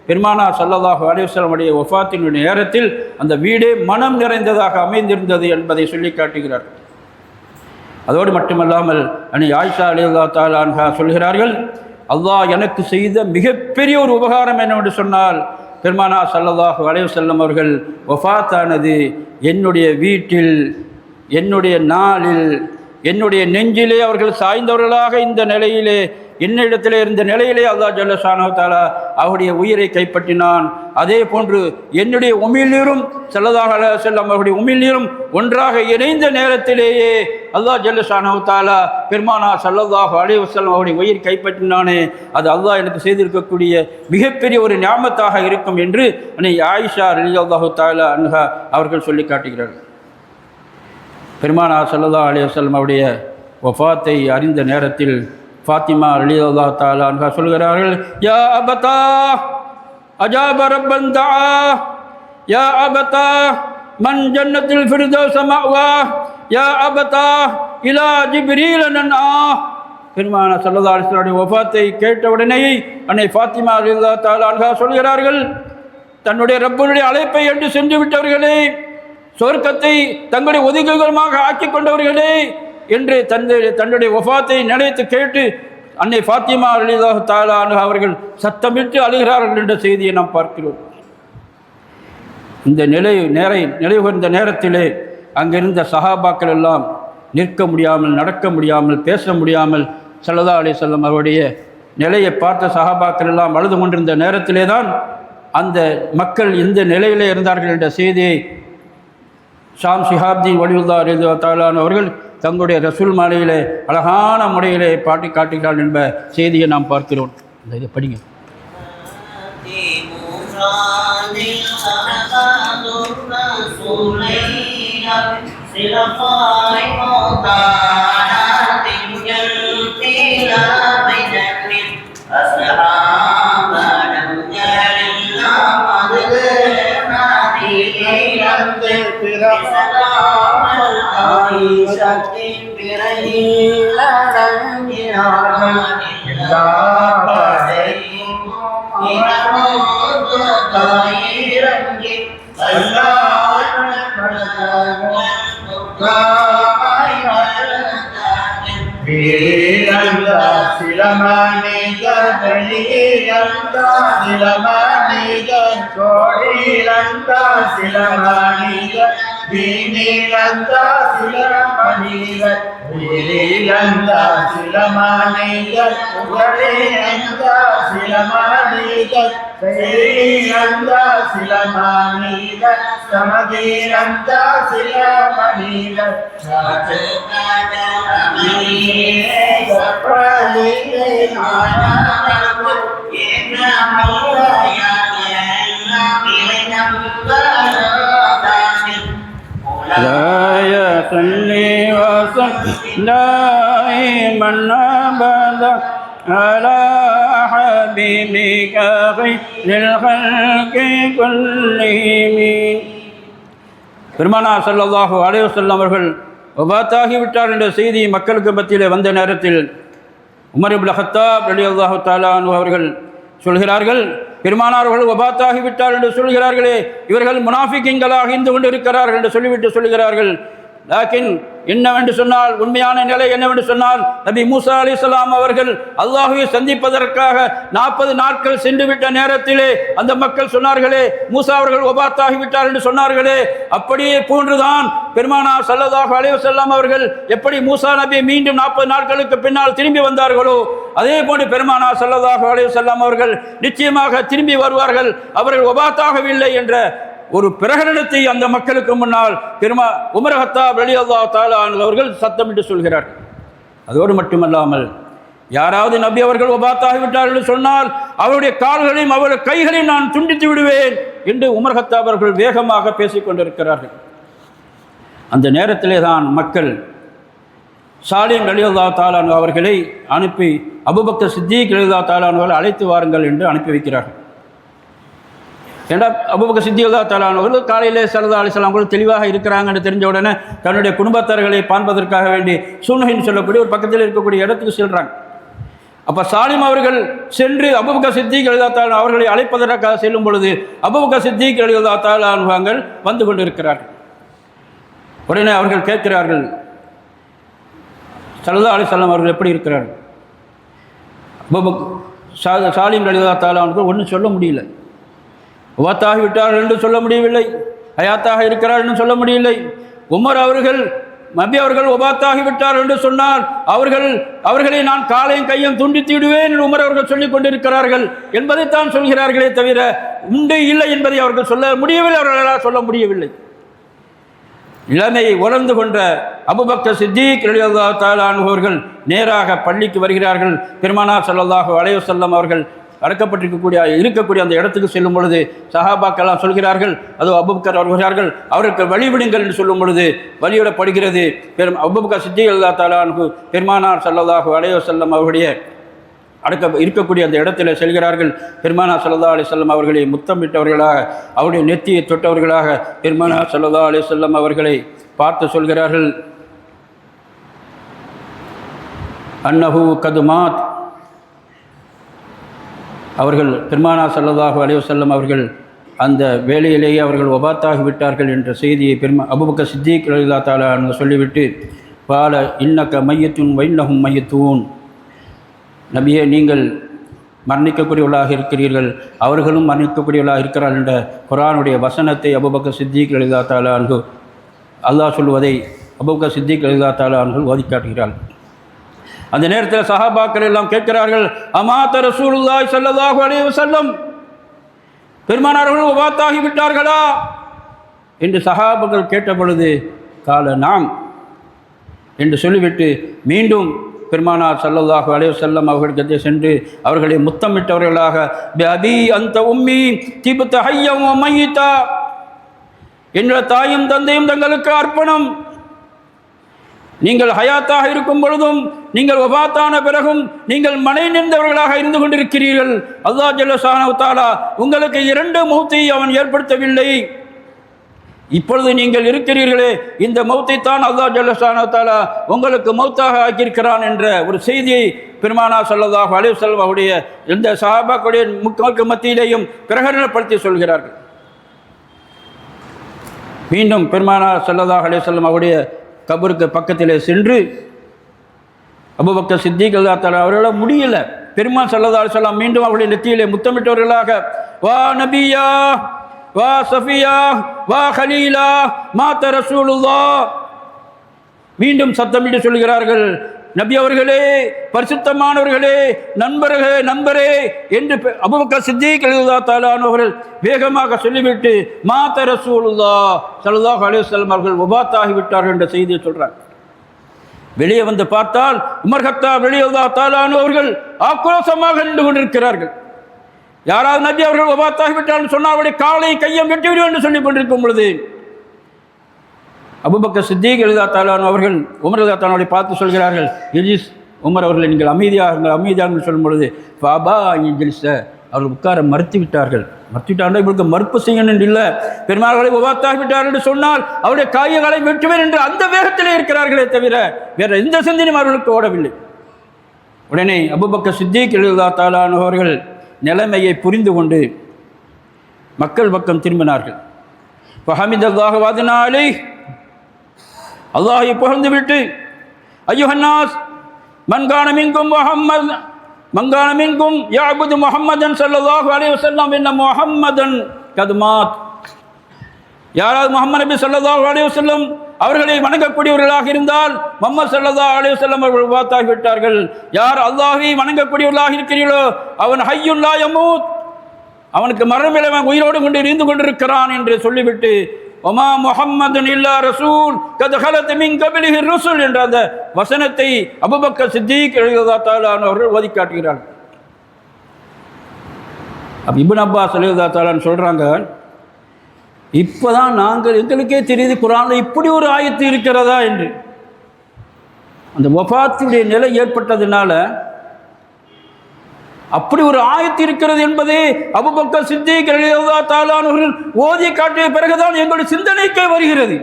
பெருமானார் ஸல்லல்லாஹு அலைஹி வஸல்லம் உடைய வஃபாத்தினுடைய நேரத்தில் அந்த வீடே மனம் நிறைந்ததாக அமைந்திருந்தது என்பதை சொல்லி காட்டுகிறார். அதோடு மட்டுமல்லாமல் அன்னை ஆயிஷா ரலியல்லாஹு தஆலா அன்ஹா சொல்கிறார்கள், அல்லாஹ் எனக்கு செய்த மிகப்பெரிய ஒரு உபகாரம் என்னவென்று சொன்னால், பெருமானார் ஸல்லல்லாஹு அலைஹி வஸல்லம் அவர்கள் வஃபாத்தானது என்னுடைய வீட்டில், என்னுடைய நாளில், என்னுடைய நெஞ்சிலே அவர்கள் சாய்ந்தவர்களாக இந்த நிலையிலே, என்னிடத்திலே இருந்த நிலையிலே அல்லாஹ் ஜல்ல ஷானஹு தஆலா அவருடைய உயிரை கைப்பற்றினான். அதே போன்று என்னுடைய உமிழ்நீரும் ஸல்லல்லாஹு அலைஹி வஸல்லம் அவருடைய உமிழ்நீரும் ஒன்றாக இணைந்த நேரத்திலேயே அல்லாஹ் ஜல்ல ஷானஹு தஆலா பெருமானார் ஸல்லல்லாஹு அலைஹி வஸல்லம் அவருடைய உயிரை கைப்பற்றினானே, அது அல்லாஹ் எனக்கு செய்திருக்கக்கூடிய மிகப்பெரிய ஒரு நியாமத்தாக இருக்கும் என்று அன்னை ஆயிஷா ரலியல்லாஹு தஆலா அன்ஹா அவர்கள் சொல்லி காட்டுகிறார்கள். பெருமானார் ஸல்லல்லாஹு அலைஹி வஸல்லம் அவருடைய வஃபாத்தை அறிந்த நேரத்தில் ஃபாத்திமா ரலியல்லாஹு தஆலா அன்ஹா சொல்கிறார்கள், யா அபதா அஜாப ரப்பன் தஆ, யா அபதா மன் ஜன்னத்தில் ஃபிர்தௌஸ் மஅவா, யா அபதா இலா ஜிப்ரீல் நன்ஆ. பெருமானார் ஸல்லல்லாஹு அலைஹி வஸல்லம் வஃபாத்தை கேட்டவுடனே அன்னை ஃபாத்திமா ரலியல்லாஹு தஆலா அன்ஹா சொல்கிறார்கள், தன்னுடைய ரப்பனுடைய அழைப்பை என்று சென்று விட்டவர்களே, சொர்க்கத்தை தங்களுடைய ஒதுக்குகளமாக ஆக்கி கொண்டவர்களே என்று தன்னுடைய வஃபாத்தை நினைத்து கேட்டு அன்னை ஃபாத்திமா ரலியல்லாஹு தஆலா அன்ஹா அவர்கள் சத்தமிட்டு அழுகிறார்கள் என்ற செய்தியை நாம் பார்க்கிறோம். இந்த நிலையுகர்ந்த நேரத்திலே அங்கிருந்த சஹாபாக்கள் எல்லாம் நிற்க முடியாமல், நடக்க முடியாமல், பேச முடியாமல் ஸல்லல்லாஹு அலைஹி வஸல்லம் அவருடைய நிலையை பார்த்த சஹாபாக்கள் எல்லாம் அழுது கொண்டிருந்த நேரத்திலே தான் அந்த மக்கள் எந்த நிலையிலே இருந்தார்கள் என்ற செய்தியை ஷாம் ஷிஹாப்தீன் வலியுல்லாஹ் ரலியல்லாஹு தஆலா அவர்கள் தங்களுடைய ரசூல் மாலையிலே அழகான முறையிலே பாட்டி காட்டுகிறார்கள் என்ற செய்தியை நாம் பார்க்கிறோம். இதை படிங்க. دائما أبدا على حبيبك خير الخلق كلهم. பெருமானார் ஸல்லல்லாஹு அலைஹி வஸல்லம் அவர்கள் வஃபாத்தாகிவிட்டார் என்ற செய்தி மக்களுக்கு மத்தியிலே வந்த நேரத்தில் உமர் இப்னு கத்தாப் ரலியல்லாஹு தஆலா அன்ஹு அவர்கள் சொல்கிறார்கள், பெருமானார் அவர்கள் வஃபாத்தாகிவிட்டார் என்று சொல்கிறார்களே, இவர்கள் முனாஃபிக்கீன்களாக இருந்து கொண்டு இருக்கிறார்கள் என்று சொல்லிவிட்டு சொல்கிறார்கள். லாக்கின் என்னவென்று சொன்னால், உண்மையான நிலை என்னவென்று சொன்னால், நபி மூசா அலைஹிஸ்ஸலாம் அவர்கள் அல்லாஹ்வை சந்திப்பதற்காக 40 நாட்கள் சென்றுவிட்ட நேரத்திலே அந்த மக்கள் சொன்னார்களே, மூசா அவர்கள் வஃபாத்தாகிவிட்டார் என்று சொன்னார்களே, அப்படியே போன்றுதான் பெருமானார் ஸல்லல்லாஹு அலைஹி வஸல்லம் அவர்கள் எப்படி மூசா நபி மீண்டும் 40 நாட்களுக்கு பின்னால் திரும்பி வந்தார்களோ, அதே போன்று பெருமானார் ஸல்லல்லாஹு அலைஹி வஸல்லம் அவர்கள் நிச்சயமாக திரும்பி வருவார்கள், அவர்கள் வஃபாத்தாகவில்லை என்ற ஒரு பிரகடனத்தை அந்த மக்களுக்கு முன்னால் உமர் கத்தாப் ரலியல்லாஹு தஆலா அன்ஹு அவர்கள் சத்தமிட்டு சொல்கிறார்கள். அதோடு மட்டுமல்லாமல், யாராவது நபி அவர்கள் வஃபாத்தாகிவிட்டார் என்று சொன்னால் அவருடைய கால்களையும் அவருடைய கைகளையும் நான் துண்டித்து விடுவேன் என்று உமர் கத்தாப் அவர்கள் வேகமாக பேசிக் கொண்டிருக்கிறார்கள். அந்த நேரத்திலே தான் மக்கள் சாலிம் ரலியல்லாஹு தஆலா அன்ஹு அவர்களை அனுப்பி அபூபக்கர் சித்திக் ரலியல்லாஹு தஆலா அன்ஹு அவர்களை அழைத்து வாருங்கள் என்று அனுப்பி வைக்கிறார்கள். ஏன்னா அபூபக்கர் சித்திக் ரலியல்லாஹு தஆலா அன்ஹு அவர்கள் காலையிலே ஸல்லல்லாஹு அலைஹி வஸல்லம் அவர்கள் தெளிவாக இருக்கிறாங்க என்று தெரிஞ்ச உடனே தன்னுடைய குடும்பத்தார்களை பார்ப்பதற்காக வேண்டி சுன்ஹின்னு சொல்லக்கூடிய ஒரு பக்கத்தில் இருக்கக்கூடிய இடத்துக்கு செல்றாங்க. அப்போ சாலிம் அவர்கள் சென்று அபூபக்கர் சித்திக் ரலியல்லாஹு தஆலா அவர்களை அழைப்பதற்காக செல்லும் பொழுது அபூபக்கர் சித்திக் ரலியல்லாஹு தஆலா அன்ஹு வந்து கொண்டு இருக்கிறார்கள். உடனே அவர்கள் கேட்கிறார்கள், ஸல்லல்லாஹு அலைஹி வஸல்லம் அவர்கள் எப்படி இருக்கிறார்கள்? சாலிம் ரலியல்லாஹு தஆலா அன்ஹு ஒன்றும் சொல்ல முடியல. வஃபாத்தாகிவிட்டார்கள் என்று சொல்ல முடியவில்லை, ஹயாத்தாக இருக்கிறார் என்று சொல்ல முடியவில்லை. உமர் அவர்கள் நபி அவர்கள் வஃபாத்தாகிவிட்டார் என்று சொன்னால் அவர்களை நான் காலையும் கையும் துண்டித்து விடுவேன் என்று உமர் அவர்கள் சொல்லிக் கொண்டிருக்கிறார்கள் என்பதைத்தான் சொல்கிறார்களே தவிர உண்டு இல்லை என்பதை அவர்கள் சொல்ல முடியவில்லை, அவர்களால் சொல்ல முடியவில்லை. இளமையை உணர்ந்து கொண்ட அபூபக்கர் சித்திக் ரலியல்லாஹு தஆலா அன்ஹு அவர்கள் நேராக பள்ளிக்கு வருகிறார்கள். பெருமானார் ஸல்லல்லாஹு அலைஹி வஸல்லம் அவர்கள் இருக்கக்கூடிய அந்த இடத்துக்கு செல்லும் பொழுது சஹாபாக்கெல்லாம் சொல்கிறார்கள், அது அபூபக்கர் வருகிறார்கள், அவருக்கு வழிவிடுங்கள் என்று சொல்லும் பொழுது வழிவிடப்படுகிறது. அபூபக்கர் சித்திக் ரலியல்லாஹு தஆலா அன்ஹு பெருமானார் ஸல்லல்லாஹு அலைஹி வஸல்லம் அவருடைய இருக்கக்கூடிய அந்த இடத்துல செல்கிறார்கள். பெருமானார் ஸல்லல்லாஹு அலைஹி வஸல்லம் அவர்களை முத்தமிட்டவர்களாக, அவருடைய நெத்தியை தொட்டவர்களாக பெருமானார் ஸல்லல்லாஹு அலைஹி வஸல்லம் அவர்களை பார்த்து சொல்கிறார்கள், அன்னஹு கதுமாத். அவர்கள் பெருமானார் ஸல்லல்லாஹு அலைஹி வஸல்லம் அவர்கள் அந்த வேளையிலேயே அவர்கள் வஃபாத்தாகிவிட்டார்கள் என்ற செய்தியை அபூபக்கர் சித்திக் ரலியல்லாஹு தஆலா அன்ஹு சொல்லிவிட்டு, பால இன்னக மையத்துன் வைன்னஹும் மையத்தூன், நபியே நீங்கள் மரணிக்கக்கூடியவர்களாக இருக்கிறீர்கள், அவர்களும் மரணிக்கக்கூடியவர்களாக இருக்கிறார்கள் என்ற குர்ஆனுடைய வசனத்தை அபூபக்கர் சித்திக் ரலியல்லாஹு தஆலா அன்ஹு அல்லாஹ் சொல்வதை அபூபக்கர் சித்திக் ரலியல்லாஹு தஆலா அன்ஹு ஓதி காட்டுகிறார்கள். அந்த நேரத்தில் சஹாபாக்கள் எல்லாம் கேட்கிறார்கள், அமாத ரசூலுல்லாஹி ஸல்லல்லாஹு அலைஹி வஸல்லம், பெருமானார்கள் வஃபாத்தாகி விட்டார்களா என்று சஹாபாக்கள் கேட்ட பொழுது கால நாம் என்று சொல்லிவிட்டு மீண்டும் பெருமானார் ஸல்லல்லாஹு அலைஹி வஸல்லம் அவர்களுக்கு சென்று அவர்களை முத்தமிட்டவர்களாக பி அந்த உம்மி திபுத ஹய்யம் வ மையிதா, என்ற தாயும் தந்தையும் தங்களுக்கு அர்ப்பணம். நீங்கள் ஹயாத்தாக இருக்கும் பொழுதும் நீங்கள் வஃபாத்தான பிறகும் நீங்கள் மனை நின்றவர்களாக இருந்து கொண்டிருக்கிறீர்கள். அல்லாஹ் ஜல்ல ஷானஹு தஆலா உங்களுக்கு 2 மௌத்தை அவன் ஏற்படுத்தவில்லை. இப்பொழுது நீங்கள் இருக்கிறீர்களே, இந்த மௌத்தை தான் அல்லாஹ் ஜல்ல ஷானஹு தஆலா உங்களுக்கு மௌத்தாக ஆக்கியிருக்கிறான் என்ற ஒரு செய்தியை பெருமானார் ஸல்லல்லாஹு அலைஹி வஸல்லம் அவருடைய இந்த சஹாபாக்களுடைய மக்களுக்கு மத்தியிலேயும் பிரகடனப்படுத்தி சொல்கிறார்கள். மீண்டும் பெருமானார் ஸல்லல்லாஹு அலைஹி வஸல்லம் அவருடைய கபருக்கு பக்கத்திலே சென்று அபூபக்கர் சித்திக் ரலியல்லாஹு தஆலா அவர்களால் முடியல. பெருமான் ஸல்லல்லாஹு அலைஹி வஸல்லம் மீண்டும் அவருடைய நெற்றியிலே முத்தமிட்டவர்களாக வா நபியா வா சஃபியா வா கலீலா மாத ரசூலுல்லாஹ், மீண்டும் சத்தமிட்டு சொல்கிறார்கள், நபி அவர்களே, பரிசுத்தமானவர்களே, நண்பரே என்று அபூபக்கர் சித்திக் ரலியல்லாஹு தஆலா அவர்கள் வேகமாக சொல்லிவிட்டு மாத ரசூலுல்லாஹ் ஸல்லல்லாஹு அலைஹி வஸல்லம் அவர்கள் வஃபாத்தாகி விட்டார்கள் என்ற செய்தியை சொல்றார். வெளியே வந்து பார்த்தால் உமர் கத்தாப் ரலியல்லாஹு தஆலா அவர்கள் ஆக்ரோஷமாக நின்று கொண்டிருக்கிறார்கள். யாராவது நபி அவர்கள் வஃபாத்தாகி விட்டார்கள் சொன்னால் அவருடைய காலை கையை வெட்டி விடுவோம் என்று சொல்லிக் கொண்டிருக்கும் பொழுது அபூபக்கர் சித்திக் ரலியல்லாஹு தஆலா அவர்கள் உமர் ரலியல்லாஹு தஆலா அவர்களை பார்த்து சொல்கிறார்கள், இஜ்லிஸ் உமர் அவர்களை நீங்கள் அமைதியாக சொல்லும் பொழுது ஃபாபா இஜ்லிஸ, அவர்கள் உட்கார மறுத்துவிட்டார்கள். இவருக்கு மறுப்பு செய்யணும் இல்லை, பெருமாள்களை வஃபாத்தாகி விட்டார்கள் என்று சொன்னால் அவருடைய காயங்களை வெட்டுவேன் என்று அந்த வேகத்திலே இருக்கிறார்களே தவிர வேற எந்த சிந்தனையும் அவர்களுக்கு ஓடவில்லை. உடனே அபூபக்கர் சித்திக் ரலியல்லாஹு தஆலா அவர்கள் நிலைமையை புரிந்து கொண்டு மக்கள் பக்கம் திரும்பினார்கள். ஃபஹமிதல்லாஹு வ அதனா அலைஹி, அல்லாஹை புகழ்ந்து விட்டு ஐயுஹன்னாஸ் மன்கான மின்கும் யாபுது முஹம்மதன் ஸல்லல்லாஹு அலைஹி வஸல்லம் இன்ன முஹம்மதன் கத்மாத், யாராவது முஹம்மது நபி ஸல்லல்லாஹு அலைஹி வஸல்லம் அவர்களை வணங்கக்கூடியவர்களாக இருந்தால் முஹம்மது ஸல்லல்லாஹு அலைஹி வஸல்லம் அவர்கள் வஃபாத்தாகி விட்டார்கள். யார் அல்லாஹ்வை வணங்கக்கூடியவர்களாக இருக்கிறீர்களோ அவன் ஹய்யுன் லா யமூத், அவனுக்கு மரணமில்லை, அவன் உயிரோடு கொண்டு இருந்து கொண்டிருக்கிறான் என்று சொல்லிவிட்டு ஒமா முஹம்மதுன் இல்லா ரசூல் கத் ஹலத் மின் கபிலிஹி ருசுல் என்ற அந்த வசனத்தை அபூபக்கர் சித்திக் ரலியல்லாஹு தஆலா அவர்கள் ஓதி காட்டுகிறார்கள். இப்னு அப்பாஸ் ரலியல்லாஹு தஆலா சொல்றாங்க, இப்போதான் எங்களுக்கே தெரியுது குர்ஆனில் இப்படி ஒரு ஆயத்து இருக்கிறதா என்று. அந்த வஃபாத்துடைய நிலை ஏற்பட்டதுனால அப்படி ஒரு ஆயத்து இருக்கிறது என்பதே அபூபக்கர் சித்திக் ரலியல்லாஹு தஆலா அவர்கள் ஓதி காட்டிய பிறகுதான் எங்களுடைய சிந்தனைக்கே வருகிறது.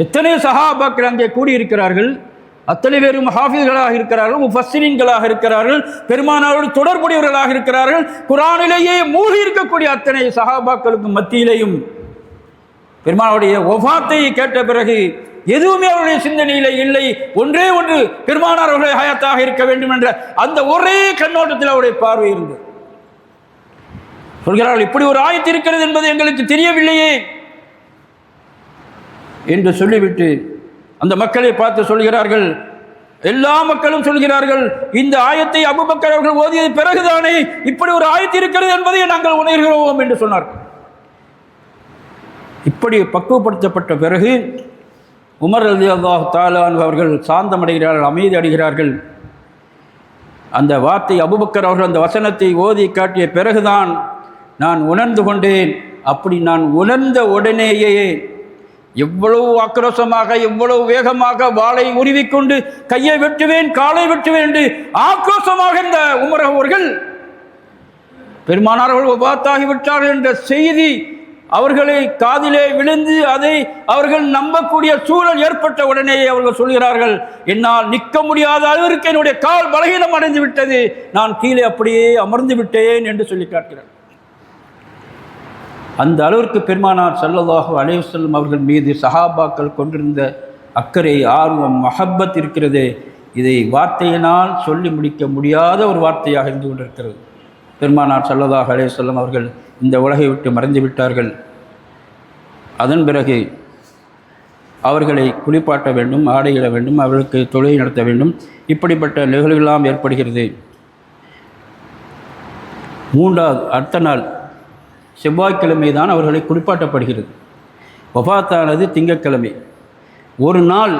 எத்தனை சஹாபாக்கள் அங்கே கூடியிருக்கிறார்கள், அத்தனை பேரும் ஹாஃபிஸ்களாக இருக்கிறார்கள், முஃபஸ்ஸிரீன்களாக இருக்கிறார்கள், பெருமானாரோடு தொடர்புடையவர்களாக இருக்கிறார்கள். குர்ஆனிலேயே மூழ்கி இருக்கக்கூடிய அத்தனை சஹாபாக்களுக்கு மத்தியிலேயும் பெருமானுடைய வஃபாத்தை கேட்ட பிறகு எதுவுமே அவருடைய சிந்தனையிலே இல்லை. ஒன்றே ஒன்று, பெருமானார் அவர்கள் ஹயாத்தாக இருக்க வேண்டும் என்ற அந்த ஒரே கண்ணோட்டத்தில் அவருடைய பார்வை இருந்தது. சொல்கிறார்கள், இப்படி ஒரு ஆயத்து இருக்கிறது என்பது எங்களுக்கு தெரியவில்லையே என்று சொல்லிவிட்டு அந்த மக்களை பார்த்து சொல்கிறார்கள், எல்லா மக்களும் சொல்கிறார்கள், இந்த ஆயத்தை அபூபக்கர் அவர்கள் ஓதிய பிறகுதானே இப்படி ஒரு ஆயத்து இருக்கிறது என்பதை நாங்கள் உணர்கிறோம் என்று சொன்னார்கள். இப்படி பக்குவப்படுத்தப்பட்ட பிறகு உமர் ரலியல்லாஹு தஆலா அவர்கள் சாந்தமடைகிறார்கள், அமைதி அடைகிறார்கள். அந்த வார்த்தை அபூபக்கர் அவர்கள் அந்த வசனத்தை ஓதி காட்டிய பிறகுதான் நான் உணர்ந்து கொண்டேன். அப்படி நான் உணர்ந்த உடனேயே எவ்வளவு ஆக்ரோஷமாக, எவ்வளவு வேகமாக வாளை உருவிக்கொண்டு கையை வெட்டுவேன், காலை வெட்டுவேன் என்று ஆக்ரோஷமாக இந்த உமர் அவர்கள் பெருமானார்கள் வஃபாத்தாகிவிட்டார்கள் என்ற செய்தி அவர்களை காதிலே விழுந்து அதை அவர்கள் நம்பக்கூடிய சூழல் ஏற்பட்ட உடனேயே அவர்கள் சொல்கிறார்கள், என்னால் நிற்க முடியாத அளவிற்கு என்னுடைய கால் பலகீனம் அடைந்து விட்டது, நான் கீழே அப்படியே அமர்ந்து விட்டேன் என்று சொல்லி காட்டுகிறார். அந்த அளவிற்கு பெருமானார் ஸல்லல்லாஹு அலைஹி வஸல்லம் அவர்கள் மீது சஹாபாக்கள் கொண்டிருந்த அக்கறை, ஆர்வம், மஹப்பத் இருக்கிறது. இதை வார்த்தையினால் சொல்லி முடிக்க முடியாத ஒரு வார்த்தையாக இருந்து கொண்டிருக்கிறது. பெருமானார் ஸல்லல்லாஹு அலைஹி வஸல்லம் அவர்கள் இந்த உலகை விட்டு மறைந்து விட்டார்கள். அதன் பிறகு அவர்களை குளிப்பாட்ட வேண்டும், ஆடையிட வேண்டும், அவர்களுக்கு தொழுகை நடத்த வேண்டும். இப்படிப்பட்ட நிகழ்வுகளெல்லாம் ஏற்படுகிறது. அடுத்த நாள் செவ்வாய்க்கிழமை தான் அவர்களை குளிப்பாட்டப்படுகிறது. வஃபாத்தானது திங்கட்கிழமை. ஒரு நாள்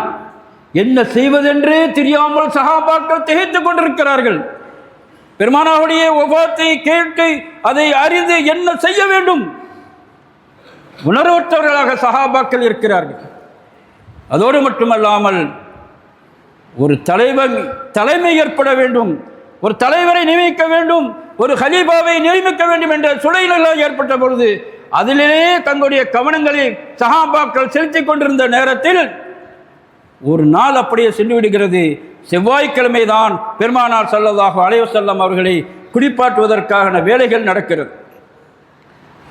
என்ன செய்வதென்றே தெரியாமல் சஹாபாக்கள் திகைத்துக் கொண்டிருக்கிறார்கள். பெருமானாருடைய வஃபாத்தை கேட்டு அதை அறிந்து என்ன செய்ய வேண்டும் உணர்வற்றவர்களாக சஹாபாக்கள் இருக்கிறார்கள். அதோடு மட்டுமல்லாமல் ஒரு தலைமை ஏற்பட வேண்டும், ஒரு தலைவரை நியமிக்க வேண்டும், ஒரு ஹலீஃபாவை நியமிக்க வேண்டும் என்ற சூழ்நிலை ஏற்பட்ட பொழுது அதிலேயே தங்களுடைய கவனங்களை சஹாபாக்கள் செலுத்திக் கொண்டிருந்த நேரத்தில் ஒரு நாள் அப்படியே சென்று விடுகிறது. செவ்வாய்க்கிழமை தான் பெருமானார் ஸல்லல்லாஹு அலைஹி வஸல்லம் அவர்களை குளிப்பாட்டுவதற்கான வேலைகள் நடக்கிறது.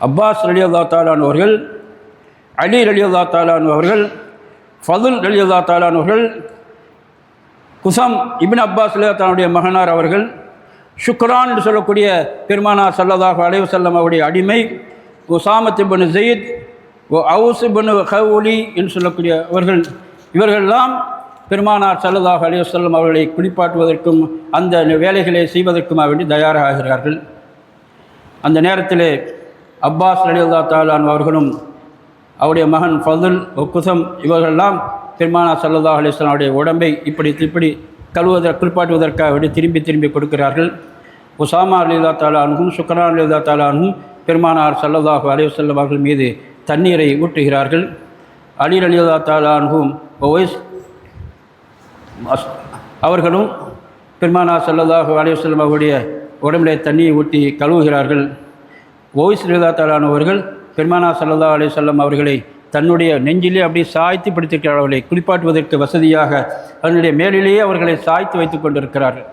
அப்பாஸ் ரலியல்லாஹு தஆலா அவர்கள், அலி ரலியல்லாஹு தஆலா அவர்கள், ஃபதுல் ரலியல்லாஹு தஆலா அவர்கள், குசம் இப்னு அப்பாஸ் ரலியல்லாஹு தஆலாவுடைய மகனார் அவர்கள், ஷுக்ரான் என்று சொல்லக்கூடிய பெருமானார் ஸல்லல்லாஹு அலைஹி வஸல்லம் அவருடைய அடிமை உசாமத் இப்னு ஸைத், அவுஸ் இப்னு ஹவுலி என்று சொல்லக்கூடிய இவர்களெல்லாம் பெருமானார் ஸல்லல்லாஹு அலைஹி வஸல்லம் அவர்களை குளிப்பாட்டுவதற்கும் அந்த வேலைகளை செய்வதற்குமா வேண்டி தயாராகிறார்கள். அந்த நேரத்தில் அப்பாஸ் ரலியல்லாஹு தஆலா அவர்களும் அவருடைய மகன் ஃபதுல், குசம் இவர்களெல்லாம் பெருமானார் ஸல்லல்லாஹு அலைஹி வஸல்லம் அவருடைய உடம்பை இப்படி குளிப்பாட்டுவதற்காக வேண்டி திரும்பி கொடுக்கிறார்கள். உசாமா ரலியல்லாஹு தஆலா அன்ஹும், ஷுக்ரான் ரலியல்லாஹு தஆலா அன்ஹும் பெருமானார் ஸல்லல்லாஹு அலைஹி வஸல்லம் அவர்கள் மீது தண்ணீரை ஊற்றுகிறார்கள். அலி ரலியல்லாஹு தஆலா அன்ஹும் ஒவைஸ் அவர்களும் பெருமானார் ஸல்லல்லாஹு அலைஹி வஸல்லம் அவருடைய உடம்பிலே தண்ணியை ஊற்றி கழுவுகிறார்கள். ஒவைஸ் ரலியல்லாஹு தஆலா அவர்கள் பெருமானார் ஸல்லல்லாஹு அலைஹி வஸல்லம் அவர்களை தன்னுடைய நெஞ்சிலே அப்படி சாய்த்து பிடித்திருக்கிறார். அவர்களை குளிப்பாட்டுவதற்கு வசதியாக அதனுடைய மேலிலேயே அவர்களை சாய்த்து வைத்து கொண்டிருக்கிறார்கள்.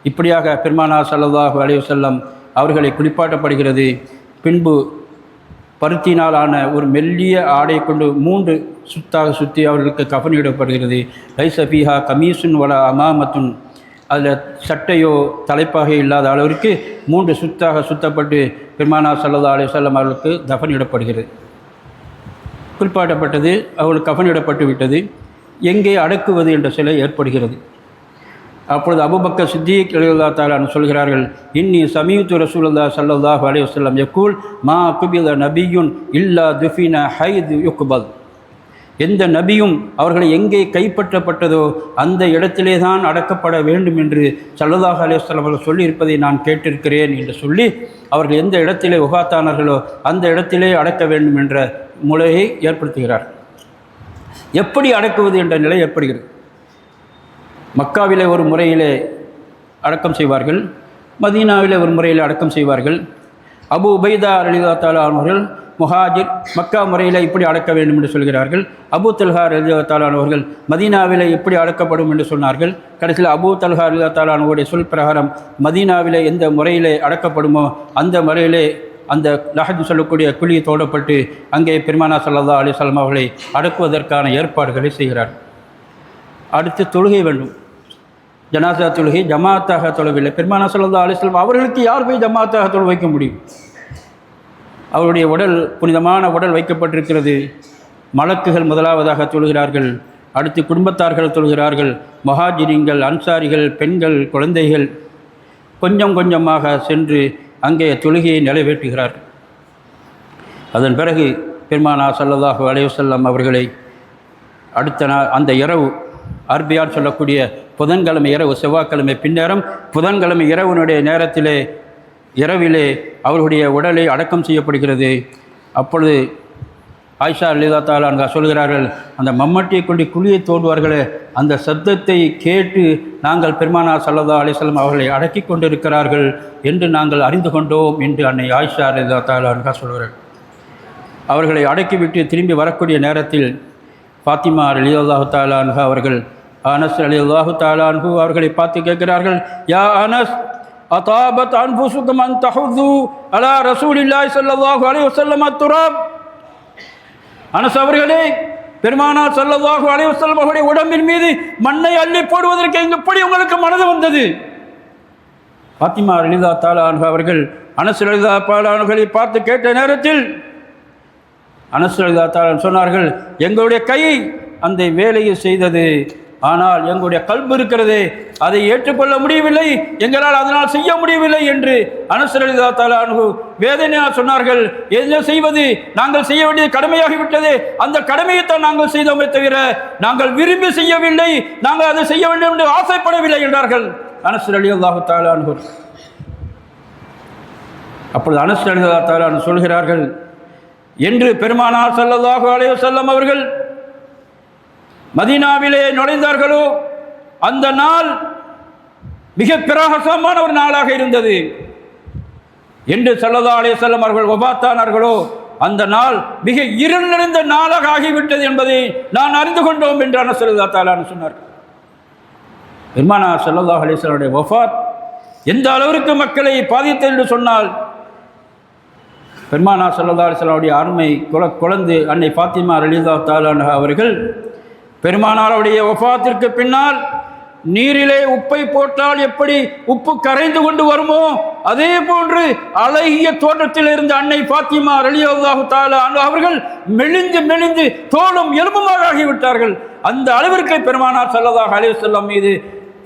இப்படியாக பெருமானார் ஸல்லல்லாஹு அலைஹி வஸல்லம் அவர்களை குளிப்பாட்டப்படுகிறது. பின்பு பருத்தினாலான ஒரு மெல்லிய ஆடை கொண்டு 3 சுத்தாக சுற்றி அவர்களுக்கு கஃனிடப்படுகிறது. லைஸ ஃபீஹா கமீசுன் வலா அமாமத்துன், அதில் சட்டையோ தலைப்பாகை இல்லாத அளவிற்கு 3 சுத்தாக சுத்தப்பட்டு பெருமானார் ஸல்லல்லாஹு அலைஹி வஸல்லம் அவர்களுக்கு தஃனிடப்படுகிறது. குளிப்பாட்டப்பட்டது, அவர்களுக்கு கஃனிடப்பட்டு விட்டது. எங்கே அடக்குவது என்ற சிலை ஏற்படுகிறது. அப்பொழுது அபூபக்கர் சித்தீக் ரலியல்லாஹு தஆலா சொல்கிறார்கள், இன்னி சமீது ரசூலுல்லாஹி ஸல்லல்லாஹு அலைஹி வஸல்லம் யகூல் மா குபில நபியுன் இல்லா துஃபின ஹைது யுக்பல். எந்த நபியும் அவர்களை எங்கே கைப்பற்றப்பட்டதோ அந்த இடத்திலே தான் அடக்கப்பட வேண்டும் என்று ஸல்லல்லாஹு அலைஹி வஸல்லம் அவர்கள் சொல்லியிருப்பதை நான் கேட்டிருக்கிறேன் என்று சொல்லி அவர்கள் எந்த இடத்திலே வஃபாத்தானார்களோ அந்த இடத்திலே அடக்க வேண்டும் என்ற முறையை ஏற்படுத்துகிறார். எப்படி அடக்குவது என்ற நிலை ஏற்படுகிறது. மக்காவிலே ஒரு முறையிலே அடக்கம் செய்வார்கள், மதீனாவிலே ஒரு முறையில் அடக்கம் செய்வார்கள். அபு உபைதா ரலியல்லாஹு தஆலா அவர்கள் முஹாஜிர், மக்கா முறையில் இப்படி அடக்க வேண்டும் என்று சொல்கிறார்கள். அபு தல்ஹா ரலியல்லாஹு தஆலா அவர்கள் மதீனாவிலே எப்படி அடக்கப்படும் என்று சொன்னார்கள். கடைசியில் அபு தல்ஹா ரலியல்லாஹு தஆலா அவருடைய சொல் பிரகாரம் மதீனாவிலே எந்த முறையிலே அடக்கப்படுமோ அந்த முறையிலே அந்த லஹத் சொல்லக்கூடிய குழி தோடப்பட்டு அங்கே பெருமானார் ஸல்லல்லாஹு அலைஹி வஸல்லம் அவர்களை அடக்குவதற்கான ஏற்பாடுகளை செய்கிறார். அடுத்து தொழுகை வேண்டும். ஜனாசா தொழுகை ஜமாத்தாக தொழவில்லை. பெருமானார் ஸல்லல்லாஹு அலைஹி வஸல்லம் அவர்களுக்கு யார் போய் ஜமாத்தாக தொழ வைக்க முடியும்? அவருடைய உடல் புனிதமான உடல் வைக்கப்பட்டிருக்கிறது. மலக்குகள் முதலாவதாக தொழுகிறார்கள், அடுத்து குடும்பத்தார்கள் தொழுகிறார்கள், முஹாஜிரீன்கள், அன்சாரிகள், பெண்கள், குழந்தைகள் கொஞ்சம் கொஞ்சமாக சென்று அங்கே தொழுகையை நிறைவேற்றுகிறார்கள். அதன் பிறகு பெருமானார் ஸல்லல்லாஹு அலைஹி வஸல்லம் அவர்களை அடுத்த நாள் அந்த இரவு அர்பியான் சொல்லக்கூடிய புதன்கிழமை இரவு, செவ்வாய்க்கிழமை பின்னேரம் புதன்கிழமை இரவினுடைய நேரத்திலே இரவிலே அவர்களுடைய உடலை அடக்கம் செய்யப்படுகிறது. அப்பொழுது ஆயிஷா ரலியல்லாஹு தஆலா அன்ஹா சொல்கிறார்கள், அந்த மம்மட்டியை கொண்டு குழியை தோண்டுவார்களே அந்த சத்தத்தை கேட்டு நாங்கள் பெருமானார் ஸல்லல்லாஹு அலைஹி வஸல்லம் அவர்களை அடக்கி கொண்டிருக்கிறார்கள் என்று நாங்கள் அறிந்து கொண்டோம் என்று அன்னை ஆயிஷா ரலியல்லாஹு தஆலா அன்ஹா சொல்கிறார்கள். அவர்களை அடக்கிவிட்டு திரும்பி வரக்கூடிய நேரத்தில் ஃபாத்திமா ரலியல்லாஹு தஆலா அன்ஹா அவர்கள் அனஸ் ரலியல்லாஹு தஆலா அன்ஹு அவர்களை பார்த்து கேட்கிறார்கள், யா அனஸ் அதாபத் அன்ஃபுசுக்கும் அன் தஹுது அலா ரசூலில்லாஹி ஸல்லல்லாஹு அலைஹி வஸல்லம் அத்துராப். அனஸ் அவர்களே, பெருமானார் ஸல்லல்லாஹு அலைஹி வஸல்லம் அவருடைய உடம்பின் மீது மண்ணை அள்ளி போடுவதற்கு எப்படி உங்களுக்கு மனது வந்தது? ஃபாத்திமா ரலியல்லாஹு தஆலா அன்ஹா அவர்கள் அனஸ் ரலியல்லாஹு தஆலா அவர்களை பார்த்து கேட்ட நேரத்தில் அனஸ் ரலியல்லாஹு தஆலா சொன்னார்கள், எங்களுடைய கை அந்த வேலையை செய்தது, ஆனால் எங்களுடைய கல்பு இருக்கிறதே அதை ஏற்றுக்கொள்ள முடியவில்லை, எங்களால் அதனால் செய்ய முடியவில்லை என்று அனஸ் ரலியல்லாஹு தஆலா அன்ஹு வேதனையாக சொன்னார்கள். என்ன செய்வது, நாங்கள் செய்ய வேண்டியது கடமையாகிவிட்டது, அந்த கடமையைத்தான் நாங்கள் செய்தோமே தவிர நாங்கள் விரும்பி செய்யவில்லை, நாங்கள் அதை செய்ய வேண்டும் என்று ஆசைப்படவில்லை என்றார்கள் அனஸ் ரலியல்லாஹு தஆலா அன்ஹு. அப்பொழுது அனஸ் ரலியல்லாஹு தஆலா அன்ஹு சொல்கிறார்கள், என்று பெருமானார் ஸல்லல்லாஹு அலைஹி வஸல்லம் அவர்கள் மதீனாவிலே நுழைந்தார்களோ அந்த நாள் மிக பிரகாசமான ஒரு நாளாக இருந்தது. என்று ஸல்லல்லாஹு அலைஹி வஸல்லம் அவர்கள் வஃபாத்தானார்களோ அந்த நாள் மிக இருள் நிறைந்த நாளாக ஆகிவிட்டது என்பதை நான் அறிந்து கொண்டோம் என்று அனஸ் ரலியல்லாஹு தஆலா சொன்னார். பெருமானார் ஸல்லல்லாஹு அலைஹி வஸல்லம் வஃபாத் எந்த அளவிற்கு மக்களை பாதித்தது என்று சொன்னால், பெருமானார் ஸல்லல்லாஹு அலைஹி வஸல்லம் அருமை குழந்தை அன்னை ஃபாத்திமா ரலியல்லாஹு தஆலா அன்ஹா அவர்கள் பெருமானாருடைய வஃபாத்திற்கு பின்னால் நீரிலே உப்பை போட்டால் எப்படி உப்பு கரைந்து கொண்டு வருமோ அதே போன்று அழகிய தோற்றத்தில் இருந்த அன்னை ஃபாத்திமா ரலியல்லாஹு தஆலா அன்ஹா அவர்கள் மெலிந்து மெலிந்து தோலும் எலும்புமாக ஆகிவிட்டார்கள். அந்த அளவிற்கு பெருமானார் ஸல்லல்லாஹு அலைஹி வஸல்லம் மீது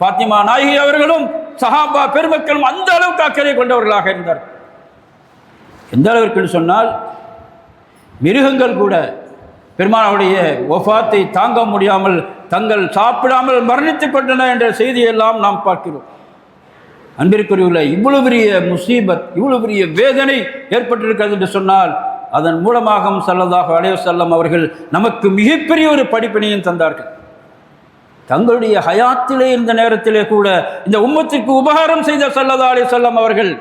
ஃபாத்திமா நாயகி அவர்களும் சஹாபா பெருமக்களும் அந்த அளவுக்கு அக்கறை கொண்டவர்களாக இருந்தார். எந்த அளவிற்கு சொன்னால், மிருகங்கள் கூட பெருமானாருடைய வஃபாத்தை தாங்க முடியாமல் தங்கள் சாப்பிடாமல் மரணித்துக் கொண்டன என்ற செய்தியெல்லாம் நாம் பார்க்கிறோம். அன்பிற்குரியவர்களே, இவ்வளவு பெரிய முசீபத், இவ்வளவு பெரிய வேதனை ஏற்பட்டிருக்கிறது என்று சொன்னால் அதன் மூலமாக ஸல்லல்லாஹு அலைஹி வஸல்லம் அவர்கள் நமக்கு மிகப்பெரிய ஒரு படிப்பினையும் தந்தார்கள். தங்களுடைய ஹயாத்திலே இருந்த நேரத்திலே கூட இந்த உம்மத்திற்கு உபகாரம் செய்த ஸல்லல்லாஹு அலைஹி வஸல்லம் அவர்கள்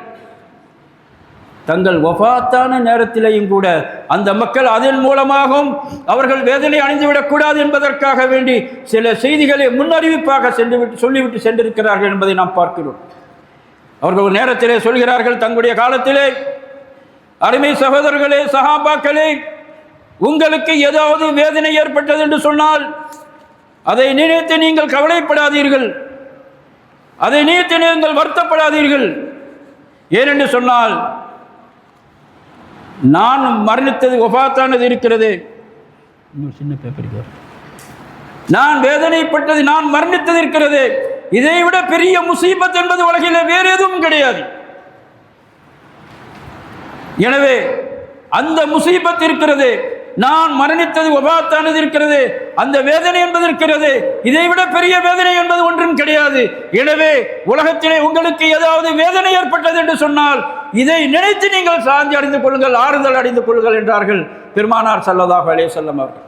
தங்கள் வஃபாத்தான நேரத்திலேயும் கூட அந்த மக்கள் அதன் மூலமாகவும் அவர்கள் வேதனை அடைந்துவிடக்கூடாது என்பதற்காக வேண்டி சில செய்திகளை முன்னறிவிப்பாக சொல்லிவிட்டு சென்றிருக்கிறார்கள் என்பதை நாம் பார்க்கிறோம். அவர்கள் ஒரு நேரத்திலே சொல்கிறார்கள், தங்களுடைய காலத்திலே, அருமை சகோதரர்களே, சஹாபாக்களே, உங்களுக்கு ஏதாவது வேதனை ஏற்பட்டது என்று சொன்னால் அதை நினைத்து நீங்கள் கவலைப்படாதீர்கள், அதை நினைத்து நீங்கள் வருத்தப்படாதீர்கள். ஏனென்று சொன்னால் நான் மரணித்தது வஃபாத்தானது இருக்கிறது, சின்ன பேப்பர், நான் வேதனைப்பட்டது, நான் மரணித்தது இருக்கிறது, இதைவிட பெரிய முசீபத் என்பது உலகில் வேறு எதுவும் கிடையாது. எனவே அந்த முசீபத் இருக்கிறது, நான் மரணித்தது வஃபாத்தானது இருக்கிறது, அந்த வேதனை என்பது இருக்கிறது, இதைவிட பெரிய வேதனை என்பது ஒன்றும் கிடையாது. எனவே உலகத்திலே உங்களுக்கு ஏதாவது வேதனை ஏற்பட்டது என்று சொன்னால் இதை நினைத்து நீங்கள் சாந்தி அடைந்து கொள்ளுங்கள், ஆறுதல் அடைந்து கொள்ளுங்கள் என்றார்கள் பெருமானார் ஸல்லல்லாஹு அலைஹி வஸல்லம் அவர்கள்.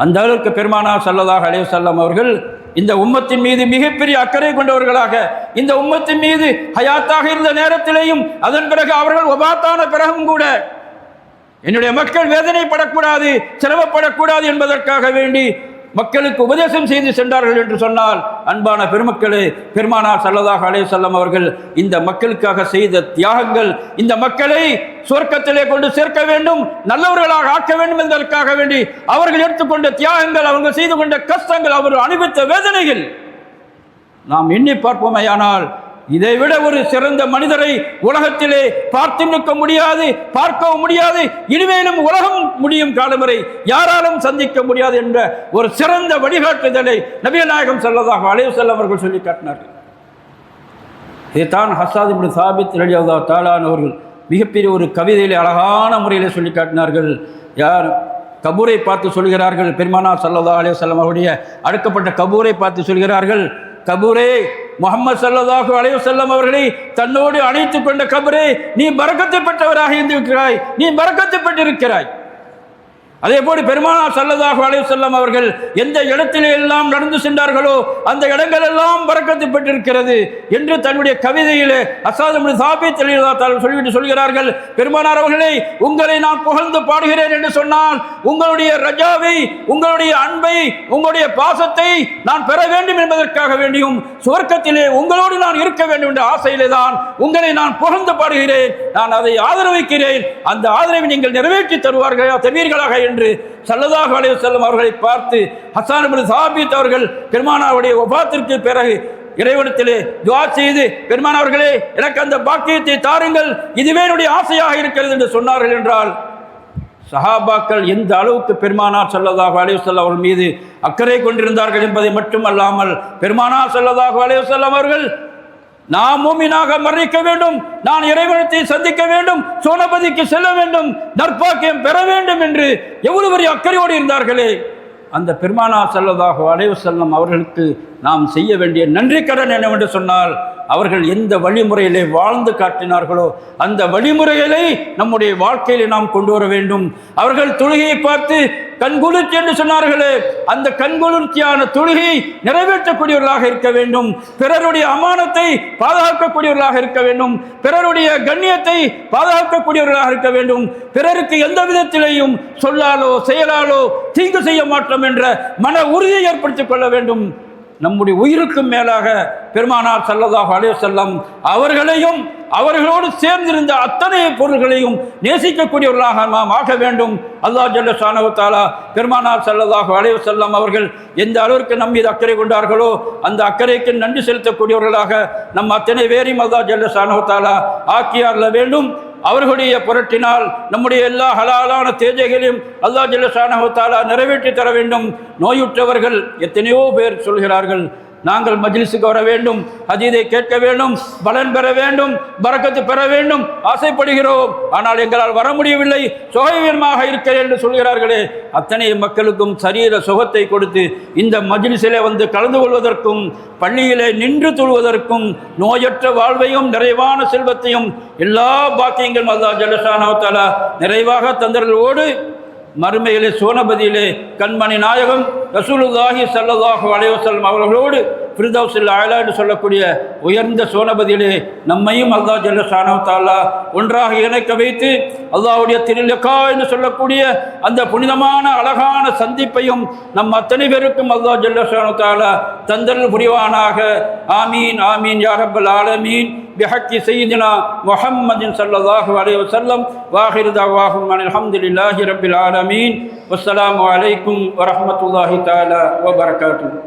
அந்த அளவுக்கு பெருமானார் ஸல்லல்லாஹு அலைஹி வஸல்லம் அவர்கள் இந்த உம்மத்தின் மீது மிகப்பெரிய அக்கறை கொண்டவர்களாக, இந்த உம்மத்தின் மீது ஹயாத்தாக இருந்த நேரத்திலேயும் அதன் பிறகு அவர்கள் வஃபாத்தான பிறகும் கூட என்னுடைய மக்கள் வேதனைப்படக்கூடாது, சிரமப்படக்கூடாது என்பதற்காக வேண்டி மக்களுக்கு உபதேசம் செய்து சென்றார்கள் என்று சொன்னால், அன்பான பெருமக்களே, பெருமானார் ஸல்லல்லாஹு அலைஹி வஸல்லம் அவர்கள் இந்த மக்களுக்காக செய்த தியாகங்கள், இந்த மக்களை சொர்க்கத்திலே கொண்டு சேர்க்க வேண்டும், நல்லவர்களாக ஆக்க வேண்டும் என்பதற்காக வேண்டி அவர்கள் எடுத்துக்கொண்ட தியாகங்கள், அவர்கள் செய்து கொண்ட கஷ்டங்கள், அவர்கள் அனுபவித்த வேதனைகள் நாம் எண்ணி பார்ப்போமேயானால் இதைவிட ஒரு சிறந்த மனிதரை உலகத்திலே பார்த்து நிற்க முடியாது, பார்க்கவும் முடியாது, இனிமேலும் உலகம் முடியும் காலம் வரை யாராலும் சந்திக்க முடியாது என்ற ஒரு சிறந்த வழிகாட்டுதலை நபிகள் நாயகம் ஸல்லல்லாஹு அலைஹி வஸல்லம் அவர்கள் சொல்லி காட்டினார்கள். இதைத்தான் ஹஸ்ஸான் இப்னு சாபித் ரலியல்லாஹு தஆலா அவர்கள் மிகப்பெரிய ஒரு கவிதையிலே அழகான முறையில் சொல்லி காட்டினார்கள். யார் கபூரை பார்த்து சொல்கிறார்கள், பெருமானார் ஸல்லல்லாஹு அலைஹி வஸல்லம் அவருடைய அடக்கப்பட்ட கபூரை பார்த்து சொல்கிறார்கள், கபூரே, முஹம்மது ஸல்லல்லாஹு அலைஹி வஸல்லம் அவர்களை தன்னோடு அணைத்துக் கொண்ட கபரே, நீ பரக்கத்தை பெற்றவராக இருந்திருக்கிறாய், நீ பரக்கத்தை பெற்றிருக்கிறாய். அதே போல பெருமானார் ஸல்லல்லாஹு அலைஹி வஸல்லம் அவர்கள் எந்த இடத்திலே எல்லாம் நடந்து சென்றார்களோ அந்த இடங்கள் எல்லாம் பரக்கத்து பெற்றிருக்கிறது என்று தன்னுடைய கவிதையிலே ஹஸ்ஸான் இப்னு சாபித் ரலியல்லாஹு தஆலா சொல்லிவிட்டு சொல்கிறார்கள், பெருமானார் அவர்களே, உங்களை நான் புகழ்ந்து பாடுகிறேன் என்று சொன்னால் உங்களுடைய ரஜாவை, உங்களுடைய அன்பை, உங்களுடைய பாசத்தை நான் பெற வேண்டும் என்பதற்காக வேண்டியும் சுவர்க்கத்திலே உங்களோடு நான் இருக்க வேண்டும் என்ற ஆசையிலே தான் உங்களை நான் புகழ்ந்து பாடுகிறேன், நான் அதை ஆதரவிக்கிறேன், அந்த ஆதரவை நீங்கள் நிறைவேற்றி தருவீர்களாக என்று ஸல்லல்லாஹு அலைஹி வஸல்லம் அவர்களை பார்த்து ஹஸ்ஸான் இப்னு சாபித் அவர்கள் பெருமானாருடைய வஃபாத்திற்கு பிறகு இறைவனிடத்திலே துஆ செய்து, பெருமானார்களே, எனக்கு அந்த பாக்கியத்தை தாருங்கள், இதுவே என்னுடைய ஆசையாக இருக்கிறது என்று சொன்னார்கள் என்றால் சஹாபாக்கள் எந்த அளவுக்கு பெருமானார் ஸல்லல்லாஹு அலைஹி வஸல்லம் அவர்கள் மீது அக்கறை கொண்டிருந்தார்கள் என்பதை மட்டுமல்லாமல், பெருமானார் ஸல்லல்லாஹு அலைஹி வஸல்லம் அவர்கள் நான் மூமினாக மரணிக்க வேண்டும், நான் இறைவனத்தை சந்திக்க வேண்டும், சோனபதிக்கு செல்ல வேண்டும், நற்பாக்கியம் பெற வேண்டும் என்று எவ்வளவு பெரிய அக்கறையோடு இருந்தார்களே, அந்த பெருமானார் ஸல்லல்லாஹு அலைஹி வஸல்லம் அவர்களுக்கு நாம் செய்ய வேண்டிய நன்றி கடன் என்னவென்று சொன்னால், அவர்கள் எந்த வழிமுறையிலே வாழ்ந்து காட்டினார்களோ அந்த வழிமுறைகளை நம்முடைய வாழ்க்கையிலே நாம் கொண்டு வர வேண்டும். அவர்கள் தொழுகையை பார்த்து கண்குளிர்ச்சி என்று சொன்னார்களே, அந்த கண்குளிர்ச்சியான தொழுகையை நிறைவேற்றக்கூடியவர்களாக இருக்க வேண்டும். பிறருடைய அமானத்தை பாதுகாக்கக்கூடியவர்களாக இருக்க வேண்டும். பிறருடைய கண்ணியத்தை பாதுகாக்கக்கூடியவர்களாக இருக்க வேண்டும். பிறருக்கு எந்த விதத்திலேயும் சொல்லாலோ செயலாலோ தீங்கு செய்ய மாட்டோம் என்ற மன உறுதியை ஏற்படுத்திக் கொள்ள வேண்டும். நம்முடைய உயிருக்கும் மேலாக பெருமானார் ஸல்லல்லாஹு அலைஹி வஸல்லம் அவர்களையும் அவர்களோடு சேர்ந்திருந்த அத்தனை பொருள்களையும் நேசிக்கக்கூடியவர்களாக நாம் ஆக வேண்டும். அல்லாஹ் ஜல்ல ஷானஹு தஆலா பெருமானார் ஸல்லல்லாஹு அலைஹி வஸல்லம் அவர்கள் எந்த அளவிற்கு நம் மீது அக்கறை கொண்டார்களோ அந்த அக்கறைக்கு நன்றி செலுத்தக்கூடியவர்களாக நம் அத்தனை பேரையும் அல்லாஹ் ஜல்ல ஷானஹு தஆலா ஆக்கியார்ல வேண்டும். அவர்களுடைய புரட்டினால் நம்முடைய எல்லா ஹலாலான தேஜைகளையும் அல்லாஹ் ஜல்ல ஷானஹு தஆலா நிறைவேற்றி தர வேண்டும். நோயுற்றவர்கள் எத்தனையோ பேர் சொல்கிறார்கள், நாங்கள் மஜ்லிஸுக்கு வர வேண்டும், ஹதீஸை கேட்க வேண்டும், பலன் பெற வேண்டும், பரக்கத்து பெற வேண்டும் ஆசைப்படுகிறோம், ஆனால் எங்களால் வர முடியவில்லை, சுகவீனமாக இருக்கிறேன் என்று சொல்கிறார்களே, அத்தனை மக்களுக்கும் சரீர சுகத்தை கொடுத்து இந்த மஜ்லிஸிலே வந்து கலந்து கொள்வதற்கும் பள்ளியிலே நின்று தொழுவதற்கும் நோயற்ற வாழ்வையும் நிறைவான செல்வத்தையும் எல்லா பாக்கியங்களும் அல்லாஹ் ஜல்ல ஷானஹு தஆலா நிறைவாக தந்தர்களோடு மறுமையிலே சோனபதியிலே கண்மணி நாயகம் ரசூலுல்லாஹி ஸல்லல்லாஹு அலைஹி வஸல்லம் அவர்களோடு ஃபிர்தௌஸில் அலா என்று சொல்லக்கூடிய உயர்ந்த சோனபதியிலே நம்மையும் அல்லாஹ் ஜல்ல ஷானஹு தஆலா ஒன்றாக இணைக்க வைத்து அல்லாஹ்வுடைய திருலிகா என்று சொல்லக்கூடிய அந்த புனிதமான அழகான சந்திப்பையும் நம் அத்தனை பேருக்கும் அல்லாஹ் ஜல்ல ஷானஹு தஆலா தந்தல் புரிவானாக. ஆமீன் ஆமீன் யா ரப்பல் ஆலமீன் பிஹக்கி சய்யிதினா முஹம்மதின் ஸல்லல்லாஹு அலைஹி வஸல்லம் வாஹிரு தஅவாஹும் அல்ஹம்துலில்லாஹி ரப்பில் ஆலமீன். வஸ்ஸலாமு அலைக்கும் வரஹ்மத்துல்லாஹி தஆலா வபரகாத்துஹு.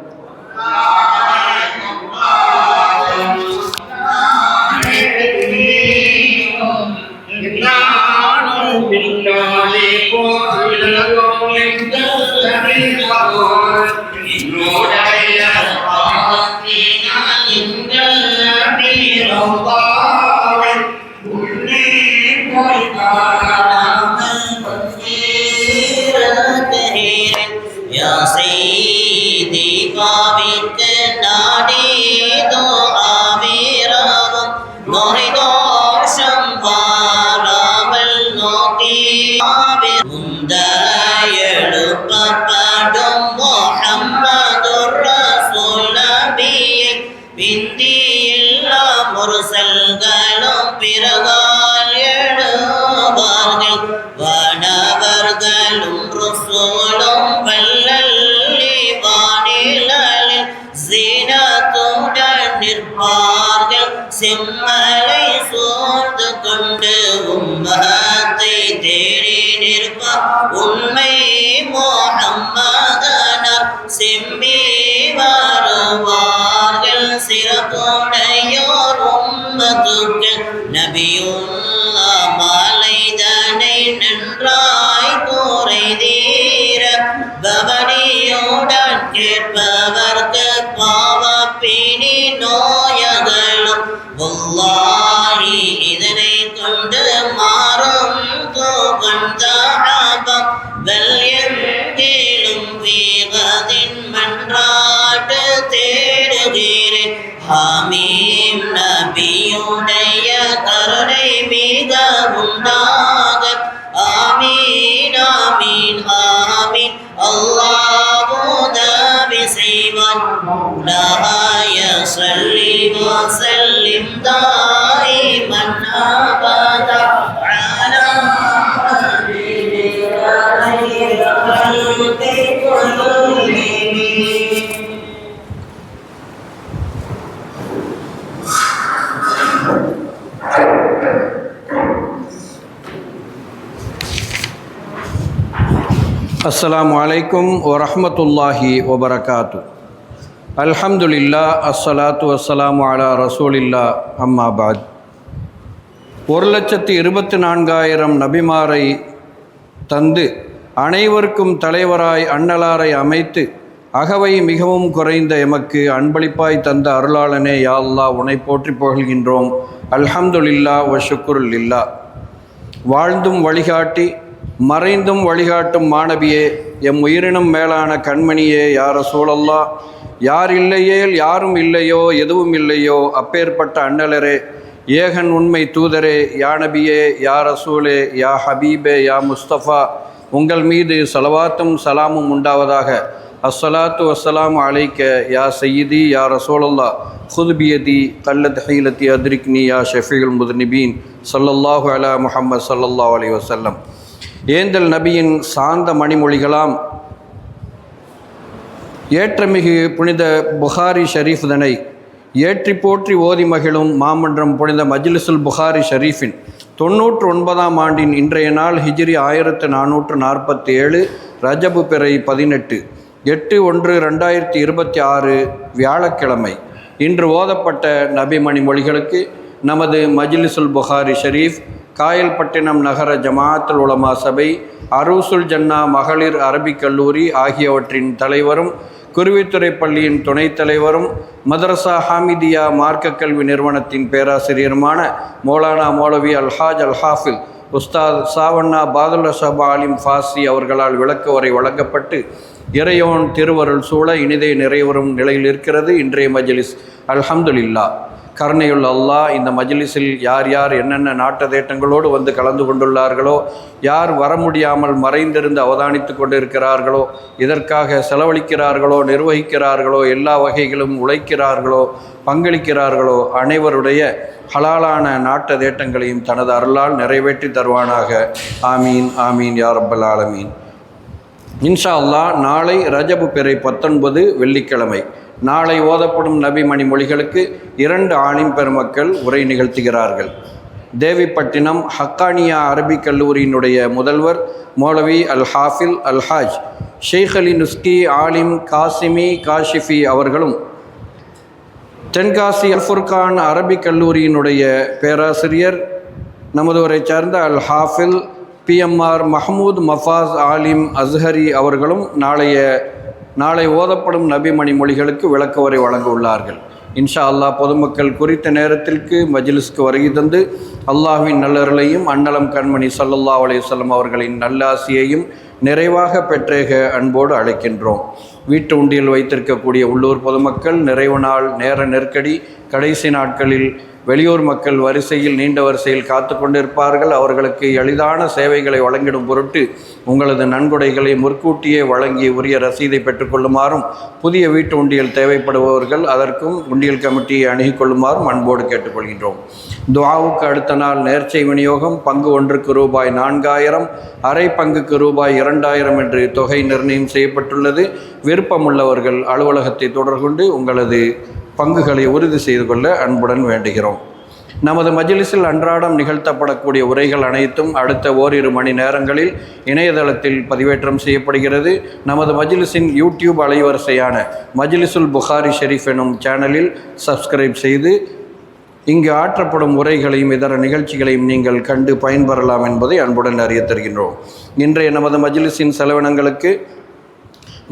செம்மலை சூழ்ந்து கொண்டு உம்மத்தை தேடி நிற்பார் உண்மை முஹம்மதனார் செம்மி வருவார்கள் சிறப்புடையோர் உம்மத்துக்கள் நபியுல்லா மலைதனை நன்றாய் கூரை தீர பவனியுடன் கேட்பவர்க்கு பாவப்பினி நோயகளும் வல்லாஹி இதனை கொண்டு மாறும் தோகந்தாபம் வெல்யங்கிலும் வீகதின் மன்றாட்டு தேடுகிறேன். ஆமீன் நபியுடைய கருணை மிக உண்டாக. ஆமீன் ஆமீன் ஆமீன். அல்லாஹ் உதவி செய்வான். மௌலாய ஸல்லி வஸல்லிம் தாயிமன் அபதா அலா ஹபீபிக கைரில் கல்கி குல்லிஹிம். அஸ்ஸலாமு அலைக்கும் வரஹ்மத்துல்லாஹி வபரகாத்து. அல்ஹம்துலில்லாஹ் அஸ்ஸலாத்து வஸ்ஸலாமு அலா ரசூலில்லாஹ் அம்மா பாத். 1,24,000 நபிமாரை தந்து அனைவருக்கும் தலைவராய் அண்ணலாரை அமைத்து அகவை மிகவும் குறைந்த எமக்கு அன்பளிப்பாய் தந்த அருளாளனே யா அல்லாஹ் உன்னை போற்றி புகழ்கின்றோம். அல்ஹம்துலில்லாஹ் வ ஷுக்ருலில்லாஹ். வாழ்ந்தும் வழிகாட்டி மறைந்தும் வழிகாட்டும் மாணவியே, எம் உயிரினும் மேலான கண்மணியே, யா ரசூலல்லாஹ், யார் இல்லையேல் யாரும் இல்லையோ எதுவும் இல்லையோ அப்பேற்பட்ட அண்ணலரே, ஏகன் உண்மை தூதரே, யா நபியே, யா ரசூலே, யா ஹபீபே, யா முஸ்தஃபா, உங்கள் மீது ஸலவாத்தும் சலாமும் உண்டாவதாக. அஸ்ஸலாத்து வஸ்ஸலாமு அலைக்க யா சய்யிதி யா ரசூலல்லாஹ், ஹுத் பியதி கல்லத் ஹீலத்தி அத்ரிக்னி யா ஷஃபீஉல் முத்னிபீன் ஸல்லல்லாஹு அலா முஹம்மது ஸல்லல்லாஹு அலைஹி வஸல்லம். ஏந்தல் நபியின் சார்ந்த மணிமொழிகளாம் ஏற்றமிகு புனித புகாரி ஷரீஃப்தனை ஏற்றி போற்றி ஓதி மகிழும் மாமன்றம் புனித மஜ்லிஸுல் புகாரி ஷரீஃபின் 99ஆம் ஆண்டின் இன்றைய நாள் ஹிஜ்ரி 1447 ரஜபு பிறை 18 8/1/2026 வியாழக்கிழமை. இன்று ஓதப்பட்ட நபிமணி மொழிகளுக்கு நமது மஜ்லிஸுல் புகாரி ஷரீஃப், காயல்பட்டினம் நகர ஜமாஅத்துல் உலமா சபை, அரூசுல் ஜன்னா மகளிர் அரபிக் கல்லூரி ஆகியவற்றின் தலைவரும், குருவித்துறை பள்ளியின் துணைத் தலைவரும், மதரசா ஹாமிதியா மார்க்க கல்வி நிறுவனத்தின் பேராசிரியருமான மௌலானா மௌலவி அல்ஹாஜ் அல்ஹாஃபில் உஸ்தாத் சாவண்ணா பாதுல் ஷபா ஆலிம் ஃபாசி அவர்களால் விளக்க உரை வழங்கப்பட்டு இறையோன் திருவருள் சூழ இனிதே நிறைவரும் நிலையில் இருக்கிறது இன்றைய மஜ்லிஸ். அல்ஹம்துலில்லாஹ். கருணையுள்ள அல்லாஹ் இந்த மஜ்லிஸில் யார் யார் என்னென்ன நாட்டதேட்டங்களோடு வந்து கலந்து கொண்டுள்ளார்களோ, யார் வர முடியாமல் மறைந்திருந்து அவதானித்து கொண்டிருக்கிறார்களோ, இதற்காக செலவழிக்கிறார்களோ, நிர்வகிக்கிறார்களோ, எல்லா வகைகளும் உழைக்கிறார்களோ, பங்களிக்கிறார்களோ, அனைவருடைய ஹலாலான நாட்டதேட்டங்களையும் தனது அருளால் நிறைவேற்றி தருவானாக. ஆமீன் ஆமீன் யா ரப்பல் ஆலமீன். இன்ஷா அல்லாஹ் நாளை ரஜபு பிறை 19 வெள்ளிக்கிழமை. நாளை ஓதப்படும் நபிமணி மொழிகளுக்கு 2 ஆலிம் பெருமக்கள் உரை நிகழ்த்துகிறார்கள். தேவிப்பட்டினம் ஹக்கானியா அரபிக் கல்லூரியினுடைய முதல்வர் மௌலவி அல் ஹாஃபில் அல்ஹாஜ் ஷேக் அலி நுஸ்கி ஆலிம் காசிமி காஷிஃபி அவர்களும், தென்காசி அல் ஃபுர்கான் அரபிக் கல்லூரியினுடைய பேராசிரியர் நமது ஊரை சார்ந்த அல் ஹாஃபில் PMR மஹமூத் மஃபாஸ் ஆலிம் அஸ்ஹரி அவர்களும் நாளை ஓதப்படும் நபிமணி மொழிகளுக்கு விளக்க உரை வழங்க உள்ளார்கள். இன்ஷா அல்லாஹ் பொதுமக்கள் குறித்த நேரத்திற்கு மஜ்லிஸ்க்கு வருகை தந்து அல்லாஹ்வின் நல்லருளையும் அன்னலம் கண்மணி ஸல்லல்லாஹு அலைஹி வஸல்லம் அவர்களின் நல்லாசியையும் நிறைவாக பெற்றேக அன்போடு அழைக்கின்றோம். வீட்டு உண்டியில் வைத்திருக்கக்கூடிய உள்ளூர் பொதுமக்கள் நிறைவு நாள் நேர நெருக்கடி கடைசி நாட்களில் வெளியூர் மக்கள் வரிசையில் நீண்ட வரிசையில் காத்து கொண்டிருப்பார்கள். அவர்களுக்கு எளிதான சேவைகளை வழங்கிடும் பொருட்டு உங்களது நன்கொடைகளை முற்கூட்டியே வழங்கி உரிய ரசீதை பெற்றுக்கொள்ளுமாறும், புதிய வீட்டு உண்டியல் தேவைப்படுபவர்கள் அதற்கும் உண்டியல் கமிட்டியை அணுகிக் கொள்ளுமாறும் அன்போடு கேட்டுக்கொள்கின்றோம். துஆவுக்கு அடுத்த நாள் நேர்ச்சை விநியோகம். பங்கு ஒன்றுக்கு ரூபாய் 4000, அரை பங்குக்கு ரூபாய் 2000 என்று தொகை நிர்ணயம் செய்யப்பட்டுள்ளது. விருப்பமுள்ளவர்கள் அலுவலகத்தை தொடர்பு கொண்டு உங்களது பங்குகளை உறுதி செய்து கொள்ள அன்புடன் வேண்டுகிறோம். நமது மஜ்லிஸில் அன்றாடம் நிகழ்த்தப்படக்கூடிய உரைகள் அனைத்தும் அடுத்த ஓரிரு மணி நேரங்களில் இணையதளத்தில் பதிவேற்றம் செய்யப்படுகிறது. நமது மஜ்லிஸின் யூடியூப் அலைவரிசையான மஜ்லிஸுல் புகாரி ஷெரீஃப் எனும் சேனலில் சப்ஸ்கிரைப் செய்து இங்கு ஆற்றப்படும் உரைகளையும் இதர நிகழ்ச்சிகளையும் நீங்கள் கண்டு பயன்பெறலாம் என்பதை அன்புடன் அறிய தருகின்றோம். இன்றைய நமது மஜ்லிஸின் செலவினங்களுக்கு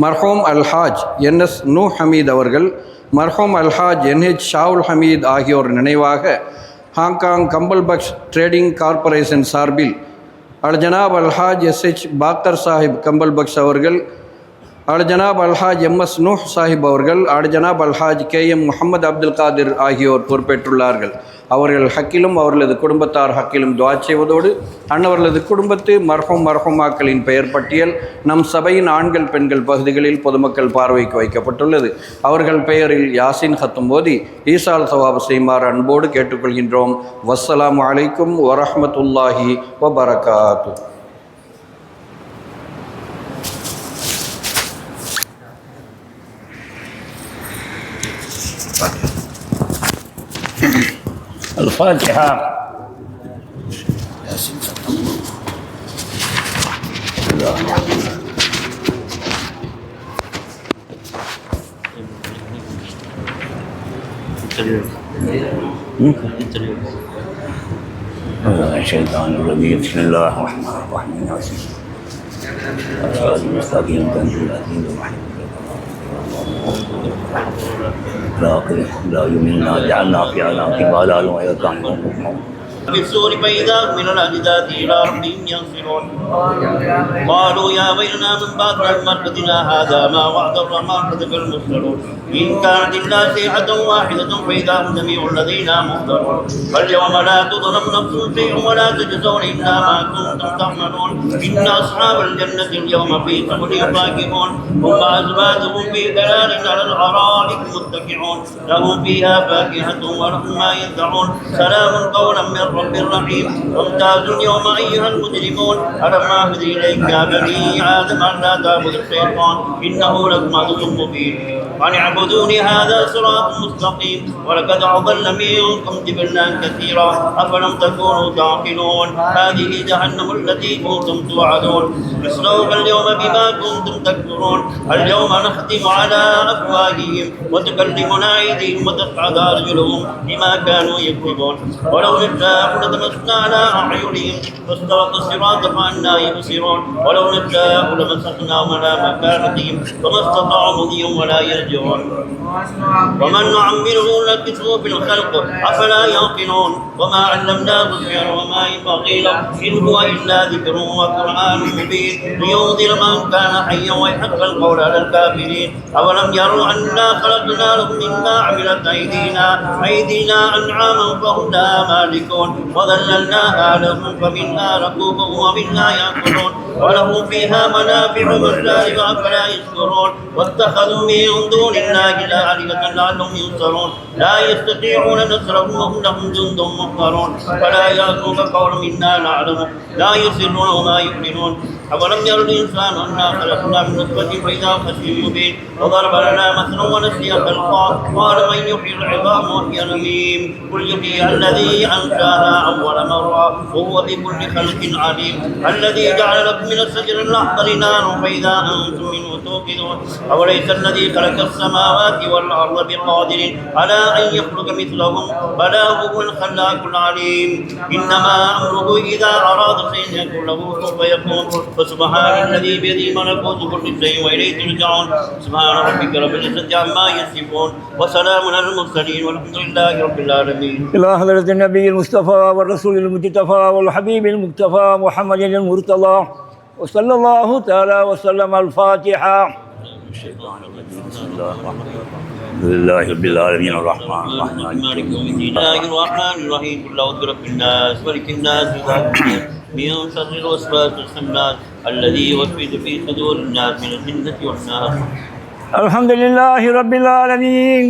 மர்ஹூம் அல்ஹாஜ் NS நூ ஹமீத் அவர்கள், மர்ஹூம் அல்ஹாஜ் NH ஷாவுல் ஹமீத் ஆகியோர் நினைவாக ஹாங்காங் கம்பல் பக்ஷ் ட்ரேடிங் கார்ப்பரேஷன் சார்பில் அல்ஜனாப் அல்ஹாஜ் SH பாக்கர் சாஹிப் கம்பல் பக்ஷ் அவர்கள், அல்ஜனாப் அல்ஹாஜ் MS நூஹ் சாஹிப் அவர்கள், அல்ஜனாப் அல்ஹாஜ் KM முஹம்மது அப்துல் காதிர் ஆகியோர் பொறுப்பேற்றுள்ளார்கள். அவர்கள் ஹக்கிலும் அவர்களது குடும்பத்தார் ஹக்கிலும் துஆ செய்வதோடு அன்னவர்களது குடும்பத்து மர்ஹூமாக்களின் பெயர் பட்டியல் நம் சபையின் ஆண்கள் பெண்கள் பகுதிகளில் பொதுமக்கள் பார்வைக்கு வைக்கப்பட்டுள்ளது. அவர்கள் பெயரில் யாசின் ஹத்தும் ஓதி ஈசால் சவாப் செய்யுமாறு அன்போடு கேட்டுக்கொள்கின்றோம். வஸ்ஸலாமு அலைக்கும் வரஹ்மத்துல்லாஹி வபரகாத்து. الفاتحة. الشيطان الرجيم. بسم الله الرحمن الرحيم. المستقيم تنزل العزيز الرحيم لا يؤمنون جعلنا في أعناقهم أغلالا وإلى الكافرين بالسور فإذا من الأجداث إلى ربهم ينصرون قالوا يا ويلنا من بعثنا من مرقدنا هذا ما وعد الرحمن صدق المرسلون إن كانت إلا صيحة واحدة فإذا هم جميع الذين محضرون فاليوم لا تظلم نفس شيء ولا تجزون إلا ما كنتم تعملون إن أصحاب الجنة اليوم في سبل فاكهون هم وأزواجهم في ظلال على الأرائك متكئون لهم فيها فاكهة ولهم ما يدعون سلام قولا من رب الرحيم وامتازوا اليوم أيها المجرمون ألم أعهد إليك يا بني آدم أن لا تعبدوا الشيطان إنه لكم عدو مبين أن اعبدوني هذا صراط مستقيم ولقد أضل منكم جبلا كثيرا أفلم تكونوا تعقلون هذه جهنم التي كنتم توعدون اصلوها اليوم بما كنتم تكفرون اليوم نختم على أفواههم وتكلمنا أيديهم وتشهد أرجلهم بما كانوا يكذبون ولو نشاء لطمسنا على أعينهم فاستبقوا الصراط فأنى يبصرون ولو نشاء لمسخناهم على مكانتهم فما استطاعوا مضيا ولا يرجعون ومن نعمره نكسه في الخلق أفلا يعقلون وما علمناه الشعر وما ينبغي له إن هو إلا ذكر وقرآن مبين لينذر من كان حيا ويحق القول على الكافرين أولم يروا أنا خلقنا لهم مما عملت أيدينا أنعاما فهم لها مالكون وذللناها لهم فمنها ركوبهم ومنها يأكلون ولهم فيها منافع ومشارب أفلا يشكرون واتخذوا من دون الله آلهة لعلهم ينصرون لا يستطيعون نصرهم وهم لهم جند محضرون فلا يأتوك قول منا نعلم لا يسرون وما يعلنون أولم ير الإنسان أنا خلقنا من نطفة فإذا خصيم مبين وضرب لنا مثلا ونسي خلقا قال من يحيي العظام وهي رميم قل يحييها الذي أنشاها أول مرة وهو بكل خلق عليم الذي جعل لكم من الشجر الأخضر نارا فإذا أنتم منه توقدون أوليس الذي خلق السماوات والأرض بقادر على أن يخلق مثلهم بلى هو الخلاق العليم إنما أمره إذا أراد شيئا يكون له كن فيكون فسبحان الذي بيده ملكوت كل شيء وإليه ترجعون سبحان ربك رب العزة عما يصفون وسلام على المرسلين والحمد لله رب العالمين. إلى حضرة النبي المصطفى والرسول المجتبى والحبيب المكتفى محمد المرتضى وصلى الله تعالى وسلم. الفاتحة. الشيطان الرجيم بسم الله الرحمن الرحيم الحمد لله رب العالمين الرحمن الرحيم مالك يوم الدين الله الرحمن الرحيم قل أعوذ برب الناس ملك الناس إله الناس من شر الوسواس الخناس الذي يوسوس في صدور الناس من الجنة والناس. الحمد لله رب العالمين.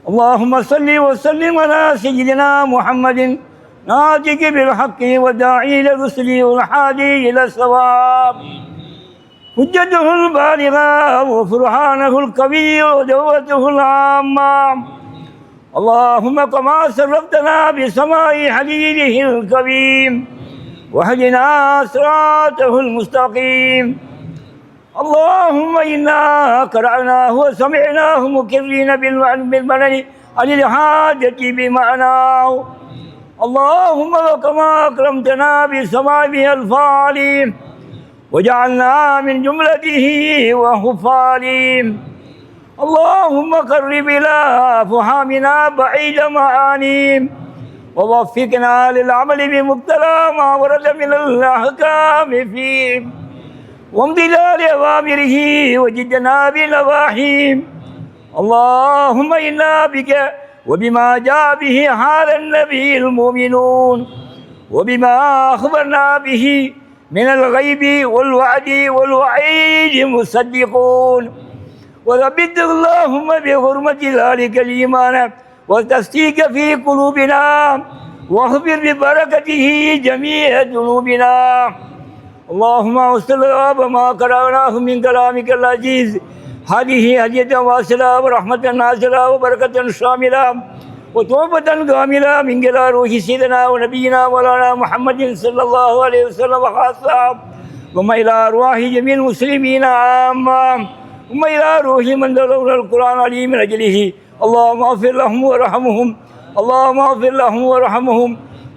اللهم صل وسلم على سيدنا محمد ناطق بالحق وداعي إلى الرسل والحادي إلى الصواب حجته البالغة وفرحانه القوي ودوته العامة. اللهم كما سرفتنا بسماء حديده الكريم وهدنا صراطه المستقيم. اللهم إنا قرأناه وسمعناه مكرين بالمنن عن الحاجة بمعناه. اللهم وكما أكرمتنا بسماء الفعالين وجعلنا من جملته وحفالين. اللهم قرب إلى فهامنا بعيد معانيم ووفقنا للعمل بمقتضى ما ورد من الأحكام فيه وامتثال أوامره واجتناب نواهيه. اللهم إنا بك وبما جاء به هذا النبي المؤمنون وبما أخبرنا به من الغيب والوعد والوعيد مصدقون. وثبت اللهم بحرمة ذلك الإيمان والتصديق في قلوبنا واغفر ببركته جميع ذنوبنا. اللهم وصل ما قرأناه من كلامك العزيز هذه هدية واصلة ورحمة نازلة وبركة شاملة وتوبة كاملة من جلال روح سيدنا ونبينا مولانا محمد صلى الله عليه وسلم خاصة ثم إلى أرواح جميع المسلمين عامة ثم إلى روح من تلون القرآن عليه من أجله. اللهم اغفر لهم وارحمهم اللهم اغفر لهم وارحمهم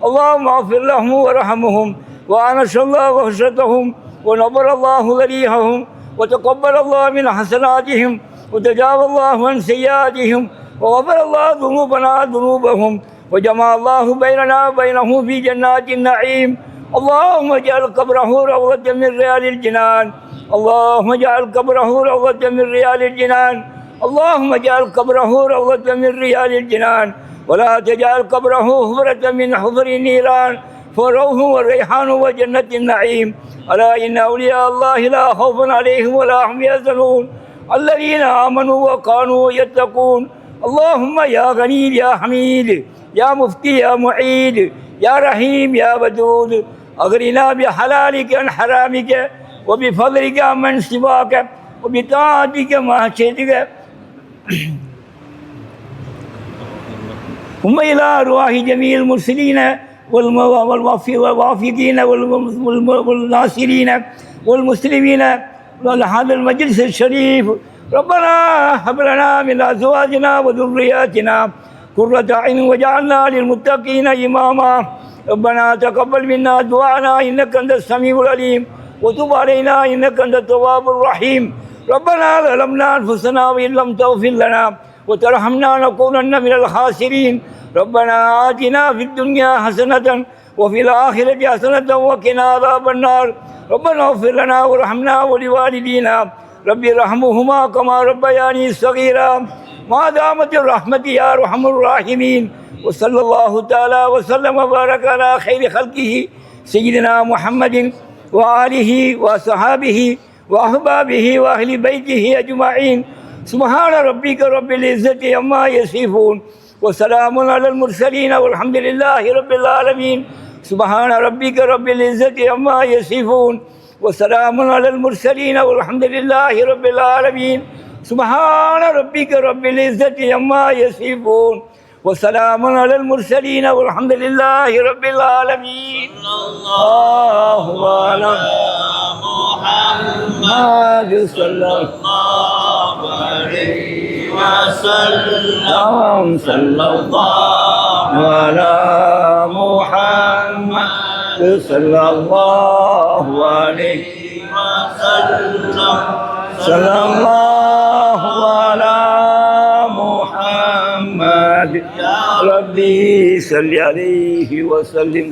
اللهم اغفر لهم وارحمهم وأنس الله وحشتهم ونبر الله ذريعهم وتقبل الله من حسناتهم وتجاوز الله عن سيئاتهم وغفر الله ذنوبهم وجمع الله بيننا وبينه في جنات النعيم. اللهم اجعل قبره روضة من رياض الجنان. اللهم اجعل قبره روضة من رياض الجنان. اللهم اجعل قبره روضة من رياض الجنان ولا تجعل قبره حفرة من حفر النيران فروح والريحان وجنة النعيم. ألا إن أولياء الله لا خوف عليهم ولا هم يحزنون الذين آمنوا وكانوا يتقون. اللهم يا غني يا حميد يا مفتي يا معيد يا رحيم يا ودود أغرنا بحلالك عن حرامك وبفضلك عمن سواك وبطاعتك ما شئتك. ثم إلى أرواح جميع المرسلين والوافقين والناصرين والمسلمين هذا المجلس الشريف. ربنا هب لنا من أزواجنا وذرياتنا قرة أعين واجعلنا للمتقين إماما. ربنا تقبل منا دعاءنا إنك أنت السميع العليم وتب علينا إنك أنت التواب الرحيم. ربنا ظلمنا أنفسنا وإن لم تغفر لنا وترحمنا لنكونن من الخاسرين. ربنا آتنا في الدنيا حسنة وفي الآخرة حسنة وقنا عذاب النار. ربنا اغفر لنا وارحمنا ولوالدينا رب ارحمهما كما ربياني صغيرا ما دامت الرحمة يا أرحم الراحمين. وصلى الله تعالى وسلم وبارك على خير خلقه سيدنا محمد وآله وصحابه وأحبابه وأهل بيته أجمعين. سبحان ربك رب العزة عما يصفون وسلام على المرسلين والحمد لله رب العالمين. سبحان ربك رب العزة عما يصفون وسلام على المرسلين والحمد لله رب العالمين. سبحان ربك رب العزة عما يصفون وسلام على المرسلين والحمد لله رب العالمين. الله على محمد صلى الله عليه وسلم. صلى الله على محمد صلى الله عليه وسلم. صلى الله على محمد ربي صل عليه وسلم.